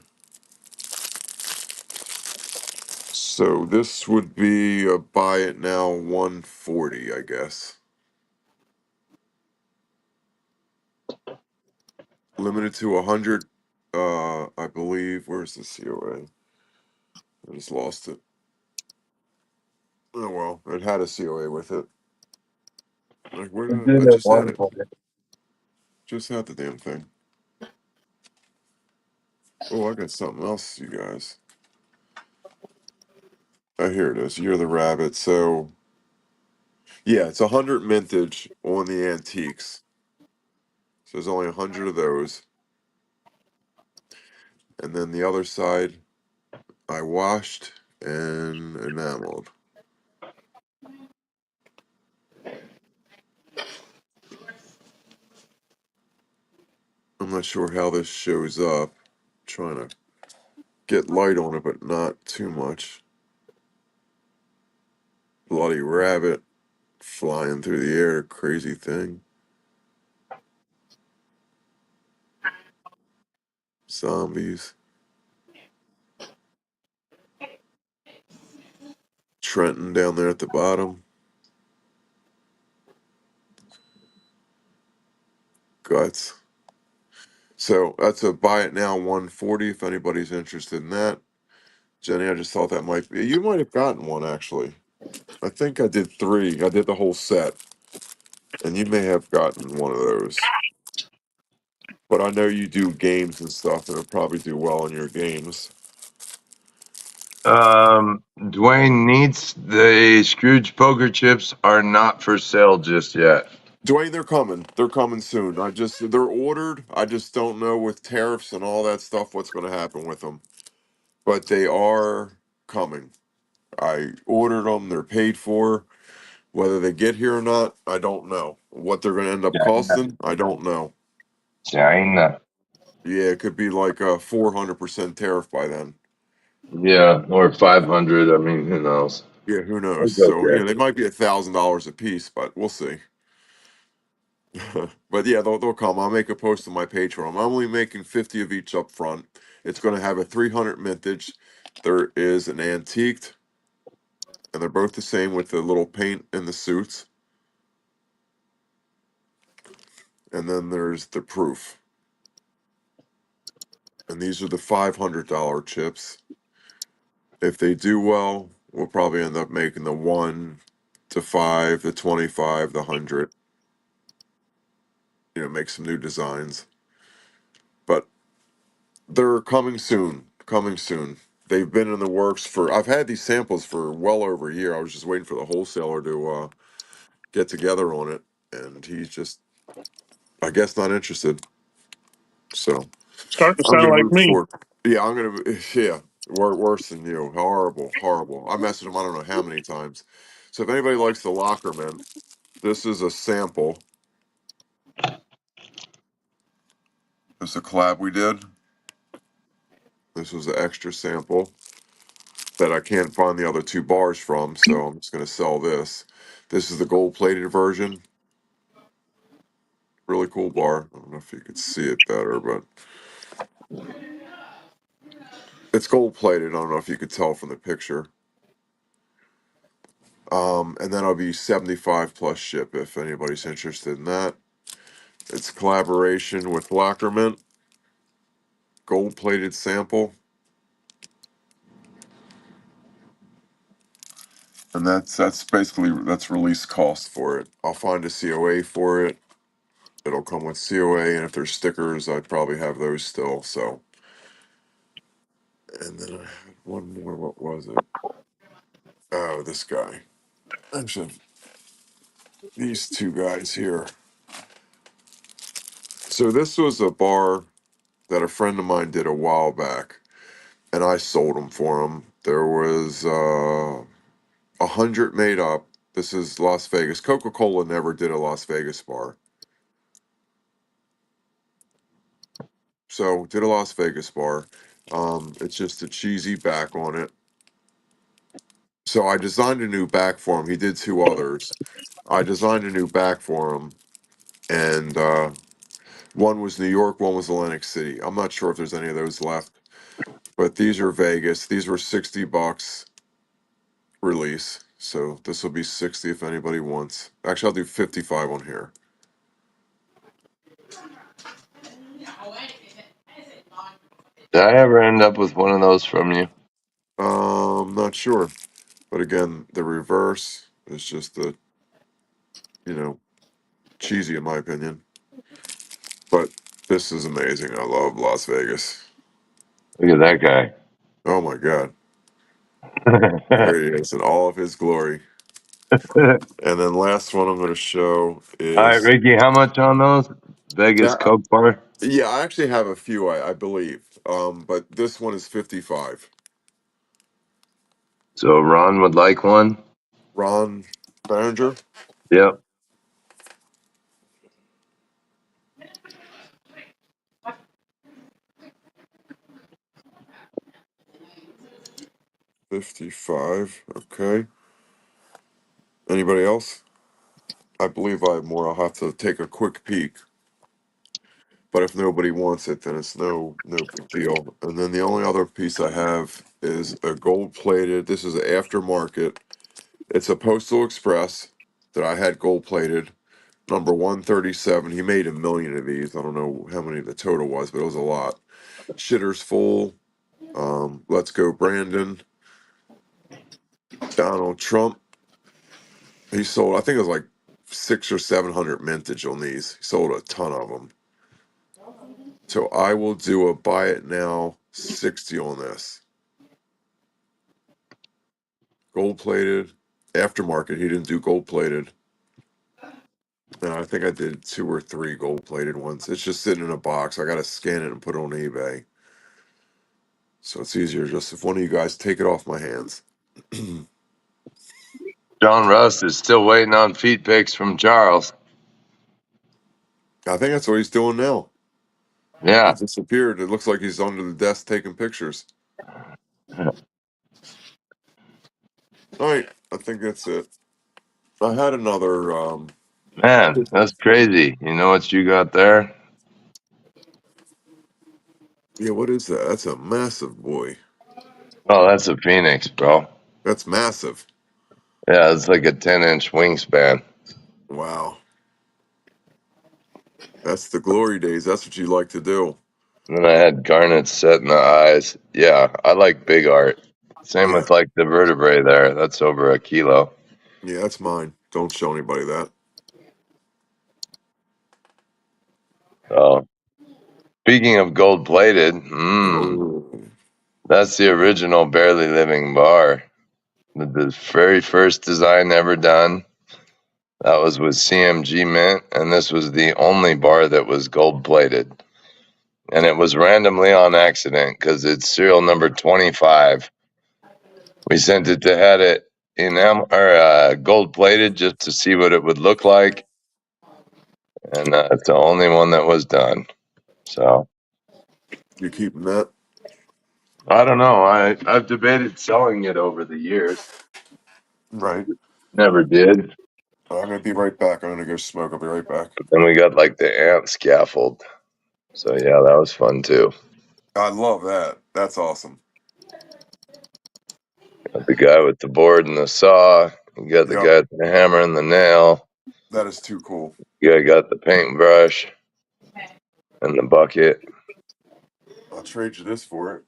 So this would be a buy it now 140, I guess. Limited to 100, I believe. Where's the COA? I just lost it. Oh well, it had a COA with it. Like where I'm did doing I it just had one it? for you. Just had the damn thing. Oh, I got something else, you guys. Oh, here it is. You're the rabbit. So yeah, it's 100 mintage on the antiques. So there's only 100 of those. And then the other side, I washed and enameled. I'm not sure how this shows up. Trying to get light on it, but not too much. Bloody rabbit flying through the air, crazy thing. Zombies. Trenton down there at the bottom. Guts. So that's a buy it now 140 if anybody's interested in that. Jenny, I just thought that might be. You might have gotten one actually. I think I did three. I did the whole set, and you may have gotten one of those. But I know you do games and stuff, and it'll probably do well in your games. Dwayne needs the Scrooge poker chips are not for sale just yet. Dwayne, they're coming. They're coming soon. They're ordered. I just don't know with tariffs and all that stuff what's going to happen with them. But they are coming. I ordered them. They're paid for. Whether they get here or not, I don't know. What they're going to end up China. costing, I don't know. China. Yeah, it could be like a 400% tariff by then. Yeah, or 500. I mean, who knows? Yeah, who knows? It's So, okay. they might be $1,000 a piece, but we'll see. But yeah, they'll come. I'll make a post on my page for them. I'm only making 50 of each up front. It's going to have a 300 mintage. There is an antiqued, and they're both the same with the little paint and the suits. And then there's the proof. And these are the $500 chips. If they do well, we'll probably end up making the 1 to 5, the 25, the 100. Make some new designs. But they're coming soon. Coming soon. They've been in the works for. I've had these samples for well over a year. I was just waiting for the wholesaler to get together on it, and he's just, I guess, not interested. So Starting to I'm sound gonna like move me. forward. Yeah, I'm gonna. Yeah, worse than you. Horrible, horrible. I messaged him. I don't know how many times. So if anybody likes the Lockerman, this is a sample. This is a collab we did. This was an extra sample that I can't find the other two bars from, so I'm just going to sell this. This is the gold-plated version. Really cool bar. I don't know if you could see it better, but it's gold-plated. I don't know if you could tell from the picture. And then I'll be 75 plus ship if anybody's interested in that. It's collaboration with Lackerman, gold-plated sample. And that's basically that's release cost for it. I'll find a COA for it. It'll come with COA, and if there's stickers, I'd probably have those still. So, and then I had one more. What was it? Oh, this guy. Actually, these two guys here. So this was a bar that a friend of mine did a while back, and I sold them for him. There was 100 made up. This is Las Vegas. Coca-Cola never did a Las Vegas bar. So did a Las Vegas bar. It's just a cheesy back on it. So I designed a new back for him. He did two others. I designed a new back for him, and one was New York, one was Atlantic City. I'm not sure if there's any of those left, but these are Vegas. These were $60 release. So this will be 60 if anybody wants. Actually, I'll do 55 on here. Did I ever end up with one of those from you? Not sure. But again, the reverse is just the, you know, cheesy in my opinion. But this is amazing. I love Las Vegas. Look at that Oh my God. guy. There he is in all of his glory. And then last one I'm going to show All right, is Ricky, how much on those Vegas that. Coke bar? Yeah, I actually have a few, I believe. But this one is 55. So Ron would like one. Ron Berenger, Yep. 55. Okay. Anybody else? I believe I have more. I'll have to take a quick peek. But if nobody wants it, then it's no big deal. And then the only other piece I have is a gold plated. This is an aftermarket. It's a Postal Express that I had gold plated. Number 137. He made a million of these. I don't know how many the total was, but it was a lot. Shitter's Full. Let's Go Brandon. Donald Trump. He sold, I think it was like 600 or 700 mintage on these. He sold a ton of them. So I will do a buy it now 60 on this. Gold plated. Aftermarket, he didn't do gold plated. And I think I did 2 or 3 gold plated ones. It's just sitting in a box. I got to scan it and put it on eBay. So it's easier just if one of you guys take it off my hands. John Rust is still waiting on feet pics from Charles. I think that's what he's doing now. He Yeah. disappeared. It looks like he's under the desk taking pictures. All right, I think that's it. I had another. Man, that's crazy. You know what you got there? Yeah, what is that? That's a massive boy. Oh, that's a Phoenix, bro. That's massive. Yeah, it's like a 10-inch wingspan. Wow. That's the glory days. That's what you like to do. And then I had garnets set in the eyes. Yeah, I like big art. Same Yeah. with like the vertebrae there. That's over a kilo. Yeah, that's mine. Don't show anybody that. So speaking of gold plated, Oh. that's the original Barely Living bar. The very first design ever done. That was with CMG Mint, and this was the only bar that was gold plated. And it was randomly on accident because it's serial number 25. We sent it to Head It. enamel or gold plated just to see what it would look like, and it's the only one that was done. So You keeping that? I don't know. I've debated selling it over the years. Right. Never did. I'm gonna be right back. I'm gonna go smoke. I'll be right back. Then we got like the ant scaffold. So yeah, that was fun too. I love that. That's awesome. Got the guy with the board and the saw. You got the Yep. guy with the hammer and the nail. That is too cool. You guy got the paintbrush and the bucket. I'll trade you this for it.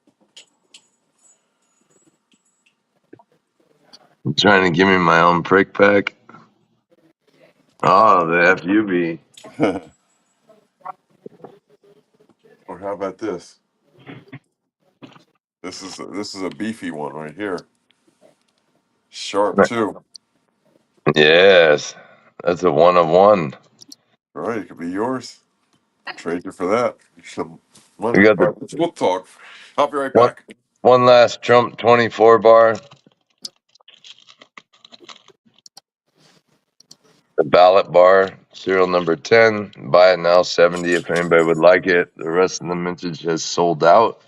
You trying to give me my own prick pack? Oh, the FUV. Or how about this? This is a beefy one right here. Sharp too. Yes, that's a one of one. All right, it could be yours. Trade you for that. Some We money. got All the right, we'll talk. I'll be right one back. one last Trump 24 bar, the ballot bar, serial number 10. Buy it now, 70 if anybody would like it. The rest of the mintage has sold out.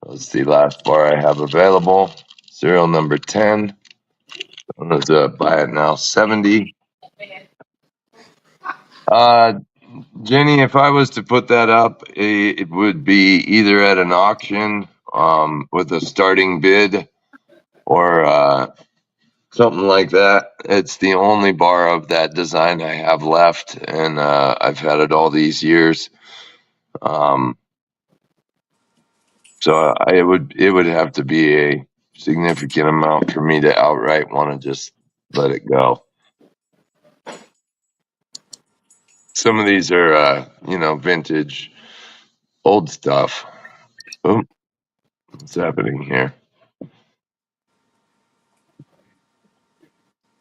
That's the last bar I have available. Serial number 10. I'm gonna buy it now, 70. Uh, Jenny, if I was to put that up, it would be either at an auction with a starting bid or something like that. It's the only bar of that design I have left, and I've had it all these years. Um, so it would have to be a significant amount for me to outright want to just let it go. Some of these are vintage old stuff. Oh, what's happening here?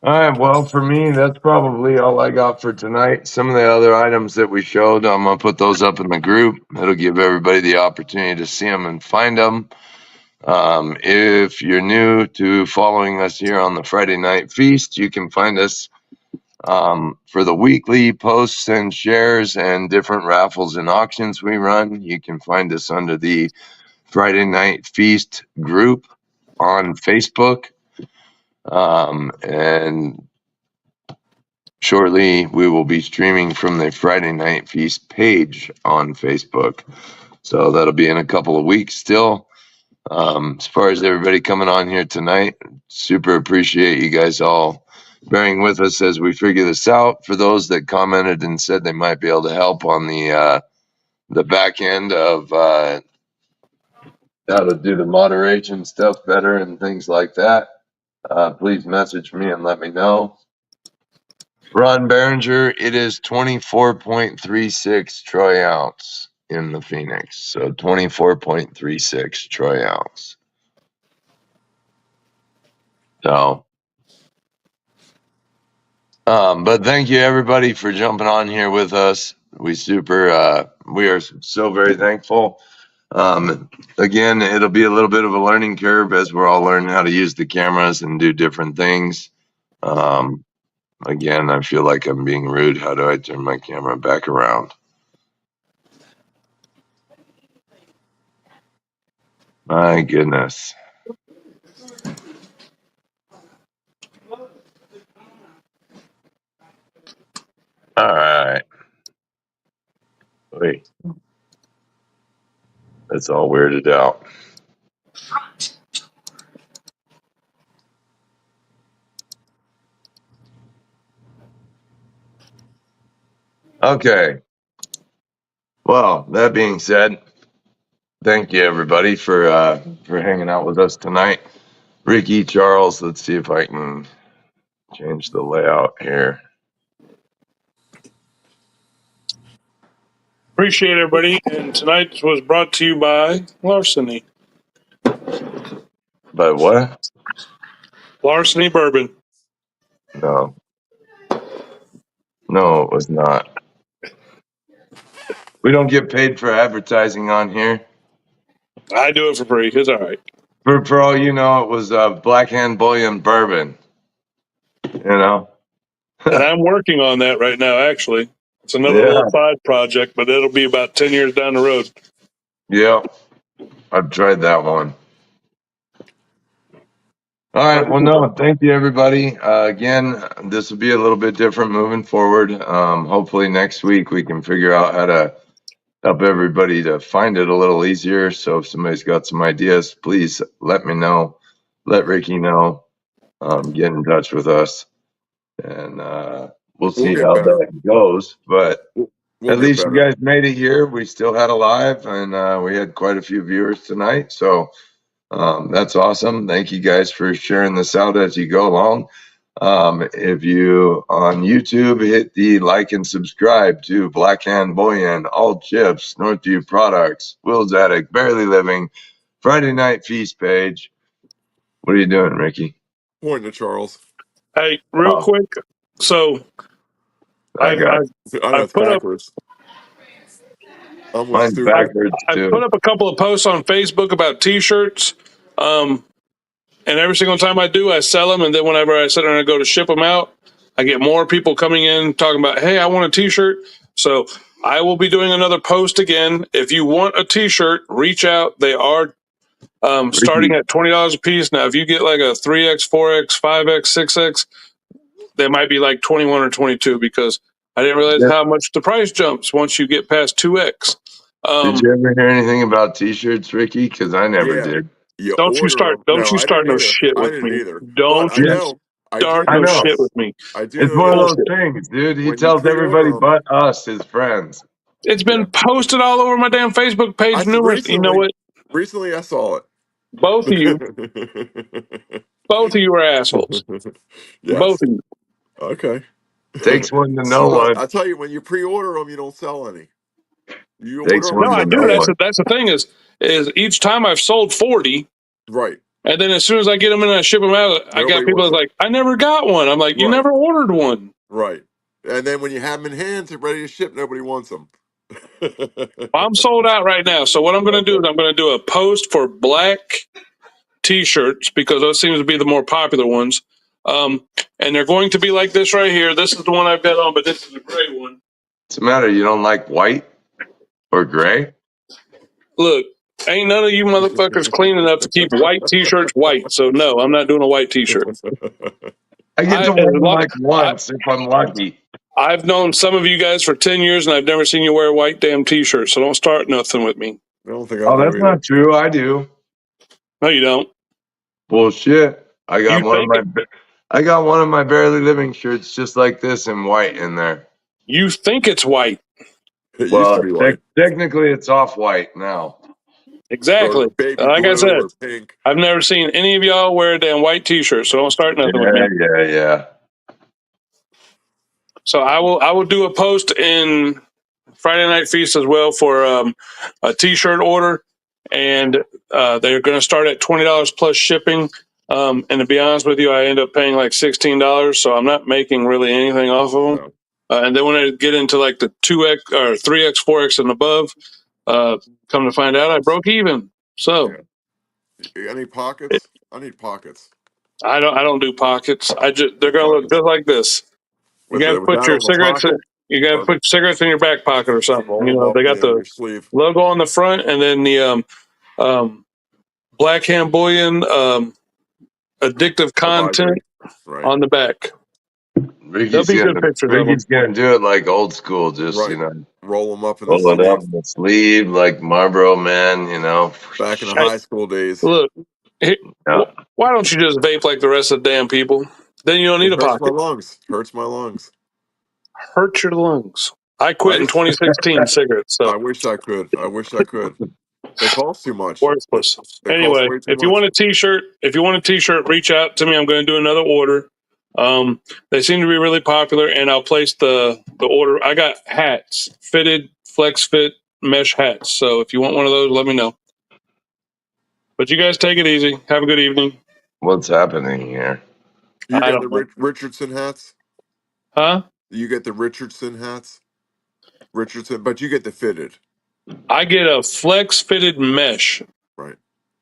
All right, well, for me, that's probably all I got for tonight. Some of the other items that we showed, I'm gonna put those up in the group. It'll give everybody the opportunity to see them and find them. If you're new to following us here on the Friday Night Feast, you can find us for the weekly posts and shares and different raffles and auctions we run. You can find us under the Friday Night Feast group on Facebook. And shortly, we will be streaming from the Friday Night Feast page on Facebook. So that'll be in a couple of weeks still. As far as everybody coming on here tonight, super appreciate you guys all bearing with us as we figure this out. For those that commented and said they might be able to help on the back end of how to do the moderation stuff better and things like that, please message me and let me know. Ron Behringer, it is 24.36 troy ounce in the Phoenix. So 24.36 troy ounce. So, but thank you everybody for jumping on here with us. We are so very thankful. Again, it'll be a little bit of a learning curve as we're all learning how to use the cameras and do different things. Again, I feel like I'm being rude. How do I turn my camera back around? My goodness. All right. Wait, that's all weirded out. Okay. Well, that being said, thank you everybody for hanging out with us tonight. Ricky, Charles, let's see if I can change the layout here. Appreciate everybody. And tonight was brought to you by Larceny. But what? Larceny Bourbon. No. No, it was not. We don't get paid for advertising on here. I do it for free. It's all right. For all you know, it was Black Hand Bullion Bourbon. You know? And I'm working on that right now. Actually, it's another Yeah. little side project, but it'll be about 10 years down the road. Yeah. I've tried that one. All right. Well, no, thank you, everybody. Again, this will be a little bit different moving forward. Hopefully, next week we can figure out how to help everybody to find it a little easier. So, if somebody's got some ideas, please let me know. Let Ricky know. Get in touch with us, and we'll We'll see get how better. that goes. But We'll at get least you better. guys made it here. We still had a live, and we had quite a few viewers tonight. So that's awesome. Thank you guys for sharing this out as you go along. If you on YouTube hit the like and subscribe to Black Hand Boyan, All Chips, Northview Products, Will's Attic, Barely Living, Friday Night Feast page. What are you doing, Ricky? Point to Charles. Hey, real Oh, quick. So I I've got I know I've it's put up backwards. I'm with mine's Stu. I've backwards I've put too. up a couple of posts on Facebook about T-shirts. And every single time I do, I sell them. And then whenever I sit there and I go to ship them out, I get more people coming in talking about, hey, I want a T-shirt. So I will be doing another post again. If you want a T-shirt, reach out. They are starting Ricky, at $20 a piece. Now, if you get like a 3X, 4X, 5X, 6X, they might be like 21 or 22 because I didn't realize how much the price jumps once you get past 2X. did you ever hear anything about T-shirts, Ricky? Because I never Yeah, did. you order them. Don't No, you I start didn't no either. shit I with didn't me. either. But Don't I you Yeah, know, I do start I no know know. shit this. with me. I do It's know one of this. those Bullshit. things, dude. He When you tells pre-order everybody them, but us, his friends. It's yeah. been posted all over my damn Facebook I page numerous. You know recently, what? recently I saw Both of you, it. both of you are assholes. Both Yes. of you. Okay. Takes one to know But one. I tell you, when you pre-order them, you don't sell any. You order Takes them, No, one you to I don't know do. pay. one. That's the thing is each time I've sold 40, Right. and then as soon as I get them in and I ship them out, I got Nobody people wants that's them. like, I never got one. I'm like, you Right. never ordered one. Right. And then when you have them in hands and ready to ship, nobody wants them. I'm sold out right now. So what I'm going to do is Okay. I'm going to do a post for black T-shirts because those seems to be the more popular ones. Um, and they're going to be like this right here. This is the one I've got on, but this is a gray one. What's the matter? You don't like white or gray? Look, ain't none of you motherfuckers clean enough to keep white T-shirts white. So no, I'm not doing a white T-shirt. I get I, to as wear them lo- like once if I'm lucky. I've known some of you guys for 10 years, and I've never seen you wear a white damn T-shirt. So don't start nothing with me. I don't think I Oh, do that's either. not true. I do. No, you don't. Bullshit. I You got one of think my it. I got one of my barely living shirts just like this in white in there. You think it's white. It used to Well, be white, technically it's off white now. Exactly. or baby Like I blue, said, or pink. I've never seen any of y'all wear a damn white T-shirt. So don't start nothing with Yeah, me. yeah. So I will do a post in Friday Night Feast as well for a T-shirt order, and they're going to start at $20 plus shipping. And to be honest with you, I end up paying like $16, so I'm not making really anything off of them. No. And then when I get into like the 2X or 3X, 4X and above, uh, come to find out I broke even. So Yeah. Any it, pockets? I need pockets. I don't do pockets. They're Need going to look pockets just like this. You got to with put that your on the cigarettes. pocket, You got to or put cigarettes in your back pocket or something. roll You them know, up they in got the your sleeve. logo on the front, and then the um, Black Hamboyan addictive content Advisory. Right. on the back. They'll Ricky's be good gonna pictures of them. Ricky's gonna do it like old school, just Right. Roll them up in the roll it up sleeve. in the sleeve like Marlboro Man. Back in the Hey, high school days. look, hey, Yeah. why don't you just vape like the rest of the damn people? Then you don't need It a hurts my pocket. lungs. Hurts my lungs. Hurt your lungs. I quit in I 2016 cigarettes, so I wish I could. I wish I could. They cost too much. worthless. They cost Anyway, way too if you much. want a T-shirt, reach out to me. I'm going to do another order. They seem to be really popular, and I'll place the order. I got hats, fitted flex fit mesh hats. So if you want one of those, let me know. But you guys take it easy. Have a good evening. What's happening here? You I get the don't know. Richardson hats. Huh? You get the Richardson hats. Richardson, but you get the fitted. I get a flex fitted mesh. Right.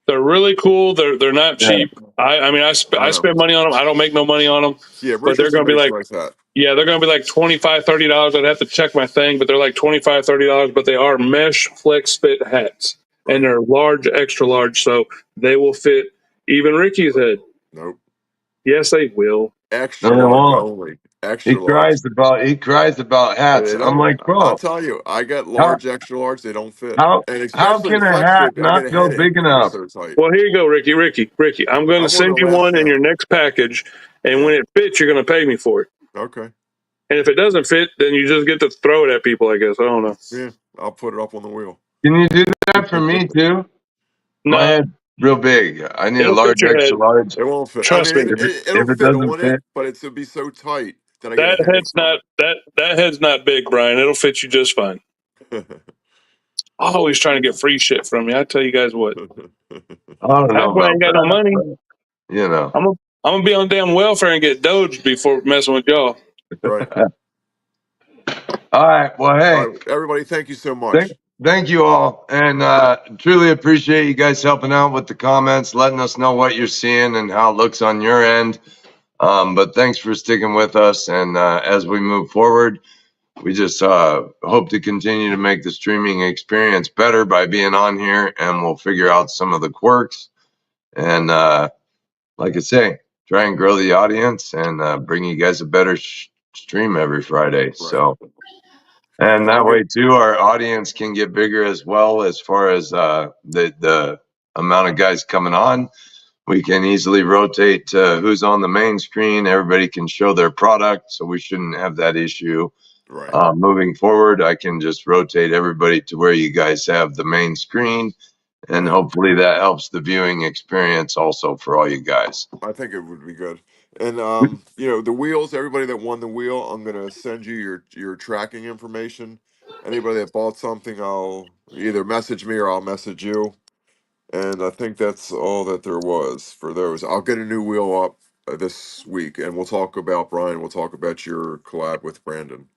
They're really cool. They're not Yeah, cheap. I mean, I I know. spend money on them. I don't make no money on them, Yeah, but they're Richardson going to be makes a like, nice hat. yeah, they're going to be like $25, $30. I'd have to check my thing, but they're like $25, $30. But they are mesh flex fit hats, and Right. they're large, extra large, so they will fit even Ricky's head. Nope. Yes, they will. no, Extra they large won't. only. Extra large. He cries about hats. They I'm don't. like, I'll bro, tell you, I got how large, extra large. They don't fit, how and how especially the can a flex hat fit, I get not a go big headache. They're enough? so tight. Well, here you go, Ricky. I'm going to I'm one of send the you last one in your down. next package, and Yeah. when it fits, you're going to pay me for it. Okay. And if it doesn't fit, then you just get to throw it at people. I guess I don't know. Yeah. I'll put it up on the wheel. Can you do that for me too? My No, head's real big. I need a it'll fit large, your head. extra large. It won't fit. I Trust mean, me. it'll If it fit doesn't on it, fit, but it'll be so tight that I get a That headache head's from not that head's not big, Brian. It'll fit you just fine. it. Always trying to get free shit from me. I tell you guys what. I don't That's know why I about ain't got no that. money. But, you know. I'm gonna be on damn welfare and get doged before messing with y'all. Right. All right. Well, All hey, right, everybody. Thank you so thank much. thank you all, and truly appreciate you guys helping out with the comments, letting us know what you're seeing and how it looks on your end. But thanks for sticking with us, and as we move forward, we just hope to continue to make the streaming experience better by being on here, and we'll figure out some of the quirks and, like I say, try and grow the audience and bring you guys a better stream every Friday. Right. So, and Sound that good? way too, our audience can get bigger as well as far as the amount of guys coming on. We can easily rotate who's on the main screen. Everybody can show their product, so we shouldn't have that issue. Right. Moving forward, I can just rotate everybody to where you guys have the main screen, and Right. hopefully that helps the viewing experience also for all you guys. I think it would be good. And the wheels, everybody that won the wheel, I'm gonna send you your tracking information. Anybody that bought something, I'll either message me or I'll message you. And I think that's all that there was for those. I'll get a new wheel up this week, and we'll talk about Brian. We'll talk about your collab with Brandon.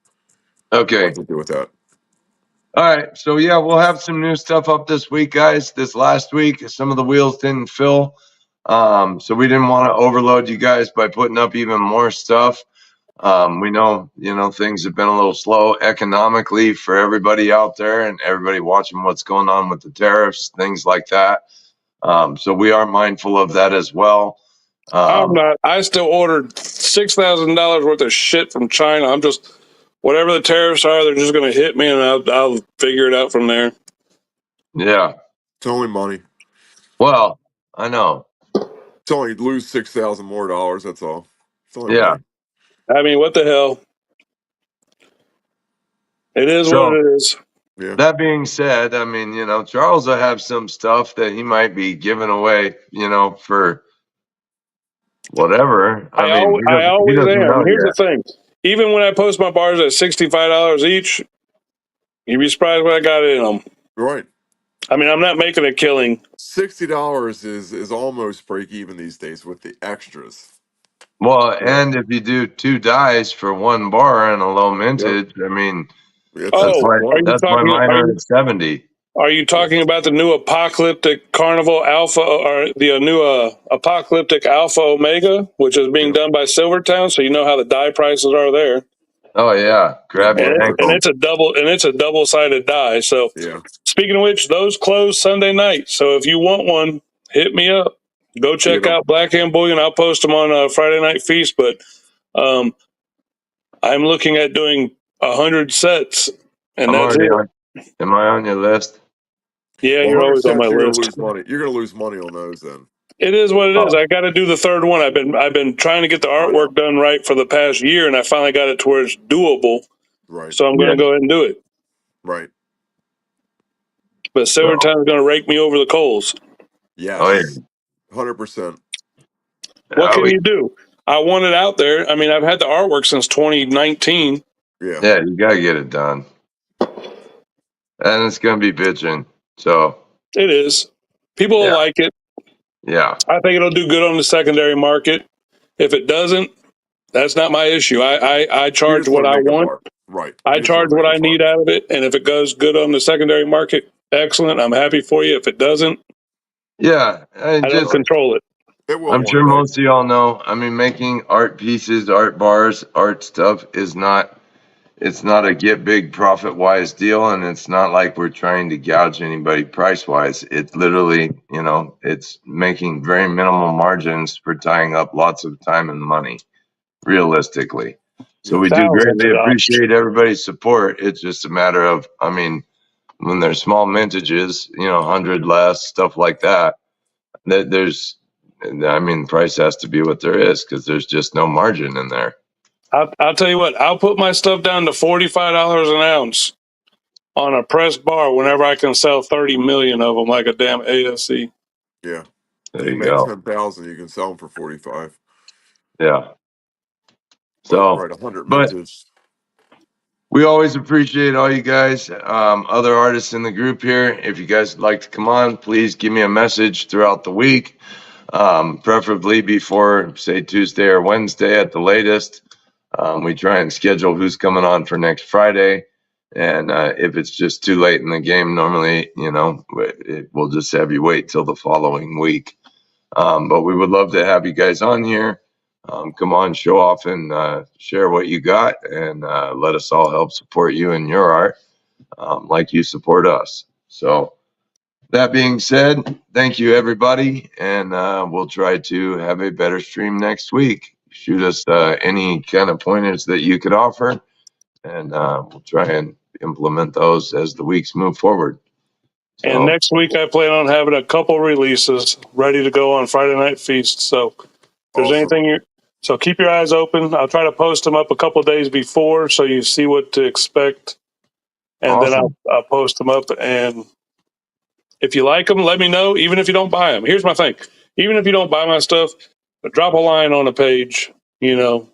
Okay. What to do with that? All right. So yeah, we'll have some new stuff up this week, guys. This last week, some of the wheels didn't fill. So we didn't want to overload you guys by putting up even more stuff. We know, things have been a little slow economically for everybody out there and everybody watching what's going on with the tariffs, things like that. So we are mindful of that as well. I'm Um, not. I still ordered $6,000 worth of shit from China. I'm just whatever the tariffs are, they're just gonna hit me, and I'll figure it out from there. yeah. It's only money. Well, I know. It's only lose $6,000 more dollars. That's all. It's only Yeah. money. I mean, what the hell? It is what So it is. Yeah. that being said, I mean, Charles will have some stuff that he might be giving away, for whatever. I mean, I he always doesn't am. know Here's the yet. thing: even when I post my bars at $65 each, you'd be surprised what I got in them. Right. I mean, I'm not making a killing. $60 is almost break even these days with the extras. Well, Yeah. and if you do two dies for one bar and a low Yep. mintage, I mean, It's Oh, a one. that's why mine are at 70. are you Yeah. talking about the new apocalyptic Carnival Alpha or the new apocalyptic Alpha Omega, which is being Yeah. done by Silvertown? So you know how the die prices are there, Oh yeah, Yeah. grab your and ankle. it's a double sided die. So Yeah. speaking of which, those close Sunday night. So if you want one, hit me up. Go Get check them. out Black Hand Bullion. I'll post them on Friday Night Feast. But um, I'm looking at doing 100 sets, and I'm that's already it. on. Am I on your list? Yeah, Well, you're 100 always on my cents, you're gonna list. lose money. You're gonna lose money on those then. It is what it is. Oh, I got to do the third one. I've been trying to get the I know. artwork done right for the past year, and I finally got it to where it's doable. Right. So I'm going yeah. to go ahead and do it. Right. But So, Silvertown is going to rake me over the coals. oh yeah. Yes. 100%. What Oh, can you do? I want it out there. I mean, I've had the artwork since 2019. Yeah. yeah, you gotta get it done, and it's gonna be bitching. So, It is. People will yeah, like it. yeah. I think it'll do good on the secondary market. If it doesn't, that's not my issue. I You charge just want what to I make a want. bar. Right. I You just charge want to what make a I bar. need out of it. And if it goes good on the secondary market, excellent. I'm happy for you. If it doesn't, Yeah, I don't control it. It will I'm one sure day. most of y'all know. I mean, making art pieces, art bars, art stuff is not, it's not a get big profit wise deal. And it's not like we're trying to gouge anybody price wise. It's literally, you know, it's making very minimal margins for tying up lots of time and money, realistically. So Yeah. we do Thousands greatly of dollars. appreciate everybody's support. It's just a matter of, I mean, when there's small mintages, you know, 100 less, stuff like that, there's, I mean, price has to be what there is because there's just no margin in there. I'll tell you what. I'll put my stuff down to $45 an ounce on a pressed bar whenever I can sell 30 million of them, like a damn ASC. Yeah. If There you you make go. 10,000, you can sell them for 45. Yeah. But So, right, 100 but mintage. we always appreciate all you guys, other artists in the group here. If you guys would like to come on, please give me a message throughout the week, preferably before, say, Tuesday or Wednesday at the latest. We try and schedule who's coming on for next Friday. And if it's just too late in the game, normally, you know, we'll just have you wait till the following week. But we would love to have you guys on here. Come on, show off and share what you got, and let us all help support you in your art, like you support us. So, that being said, thank you, everybody, and we'll try to have a better stream next week. Shoot us any kind of pointers that you could offer, and we'll try and implement those as the weeks move forward. And So, next week, I plan on having a couple releases ready to go on Friday Night Feast. So if there's Awesome. anything so keep your eyes open. I'll try to post them up a couple days before so you see what to expect. And then awesome. I'll post them up. And if you like them, let me know, even if you don't buy them. Here's my thing. Even if you don't buy my stuff, drop a line on a page, you know,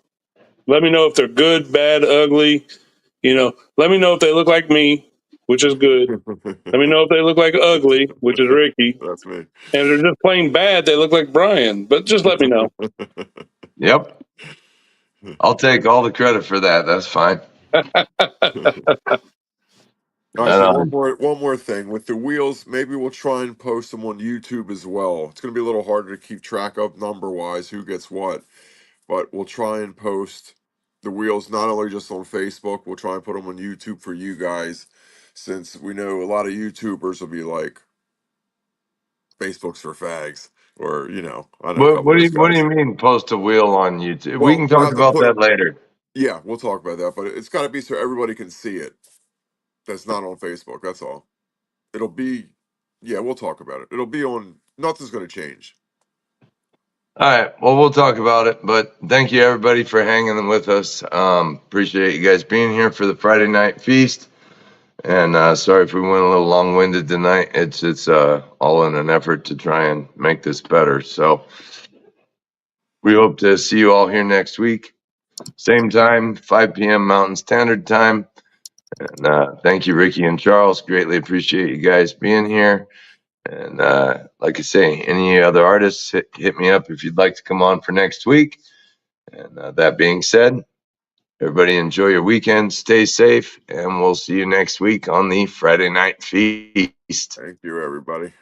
let me know if they're good, bad, ugly, let me know if they look like me, which is good. Let me know if they look like ugly, which is Ricky. That's me. And if they're just plain bad, they look like Brian. But just let me know. Yep. I'll take all the credit for that. That's fine. All right, And so one more thing with the wheels. Maybe we'll try and post them on YouTube as well. It's going to be a little harder to keep track of number wise who gets what, but we'll try and post the wheels not only just on Facebook. We'll try and put them on YouTube for you guys, since we know a lot of YouTubers will be like, Facebook's for fags, or I know a couple of those what do guys. you mean post a wheel on YouTube? We Well, can we'll talk have to about put that it. later. Yeah, we'll talk about that, but it's got to be so everybody can see it. That's not on Facebook. That's all. It'll be, yeah, we'll talk about it. It'll be on, nothing's going to change. All right. Well, we'll talk about it, but thank you everybody for hanging with us. Appreciate you guys being here for the Friday night feast. And sorry if we went a little long-winded tonight. It's all in an effort to try and make this better. So we hope to see you all here next week. Same time, 5 p.m. Mountain Standard Time. And thank you, Ricky and Charles. Greatly appreciate you guys being here. And like I say, any other artists, hit me up if you'd like to come on for next week. And that being said, everybody enjoy your weekend, stay safe, and we'll see you next week on the Friday Night Feast. Thank you, everybody.